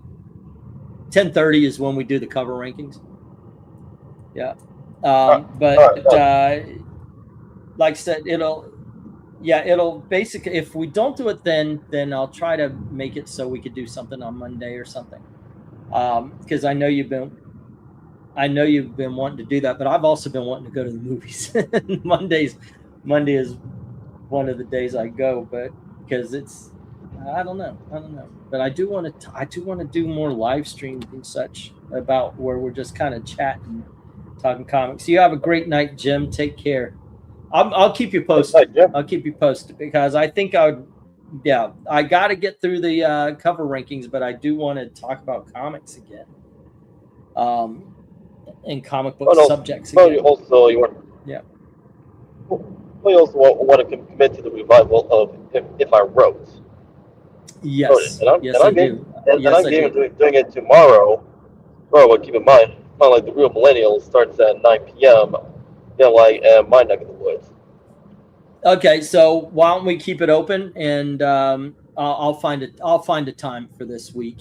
A: 10:30 is when we do the cover rankings. Yeah. But like I said, it'll basically, if we don't do it then I'll try to make it so we could do something on Monday or something. Because I know you've been wanting to do that, but I've also been wanting to go to the movies. Monday is one of the days I go, but because it's, I don't know. But I do want to do more live streams and such about where we're just kind of chatting, talking comics. You have a great night, Jim. Take care. I'll keep you posted. I'll keep you posted because I think I got to get through the cover rankings, but I do want to talk about comics again. And comic book subjects again.
C: You also want to commit to the revival of If I Wrote.
A: Yes,
C: I'm doing it tomorrow. Well, keep in mind, not like the real millennials starts at 9 p.m. My neck of the woods.
A: Okay, so why don't we keep it open, and I'll find it. I'll find a time for this week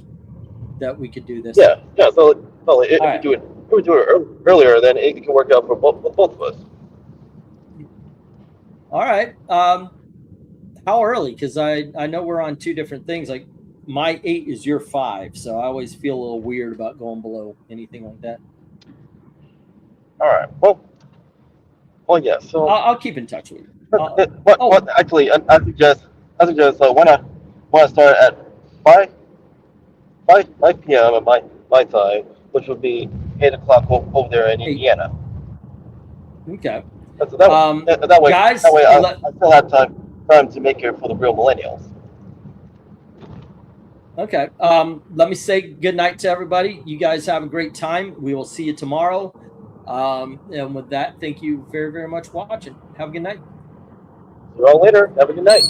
A: that we could do this.
C: Yeah. So if
A: right.
C: we do it earlier, then it can work out for both of us.
A: All right. How early? Because I know we're on two different things. Like my 8 is your 5, so I always feel a little weird about going below anything like that.
C: All right. Well, yeah. So
A: I'll keep in touch with you.
C: Actually, I suggest why not start at 5 p.m. at my time, which would be 8 o'clock over there in Indiana.
A: Okay.
C: So that way,
A: guys,
C: I still have time to make it for the real millennials.
A: Okay. Let me say good night to everybody. You guys have a great time. We will see you tomorrow. And with that, thank you very, very much for watching. Have a good night.
C: See you all later. Have a good night.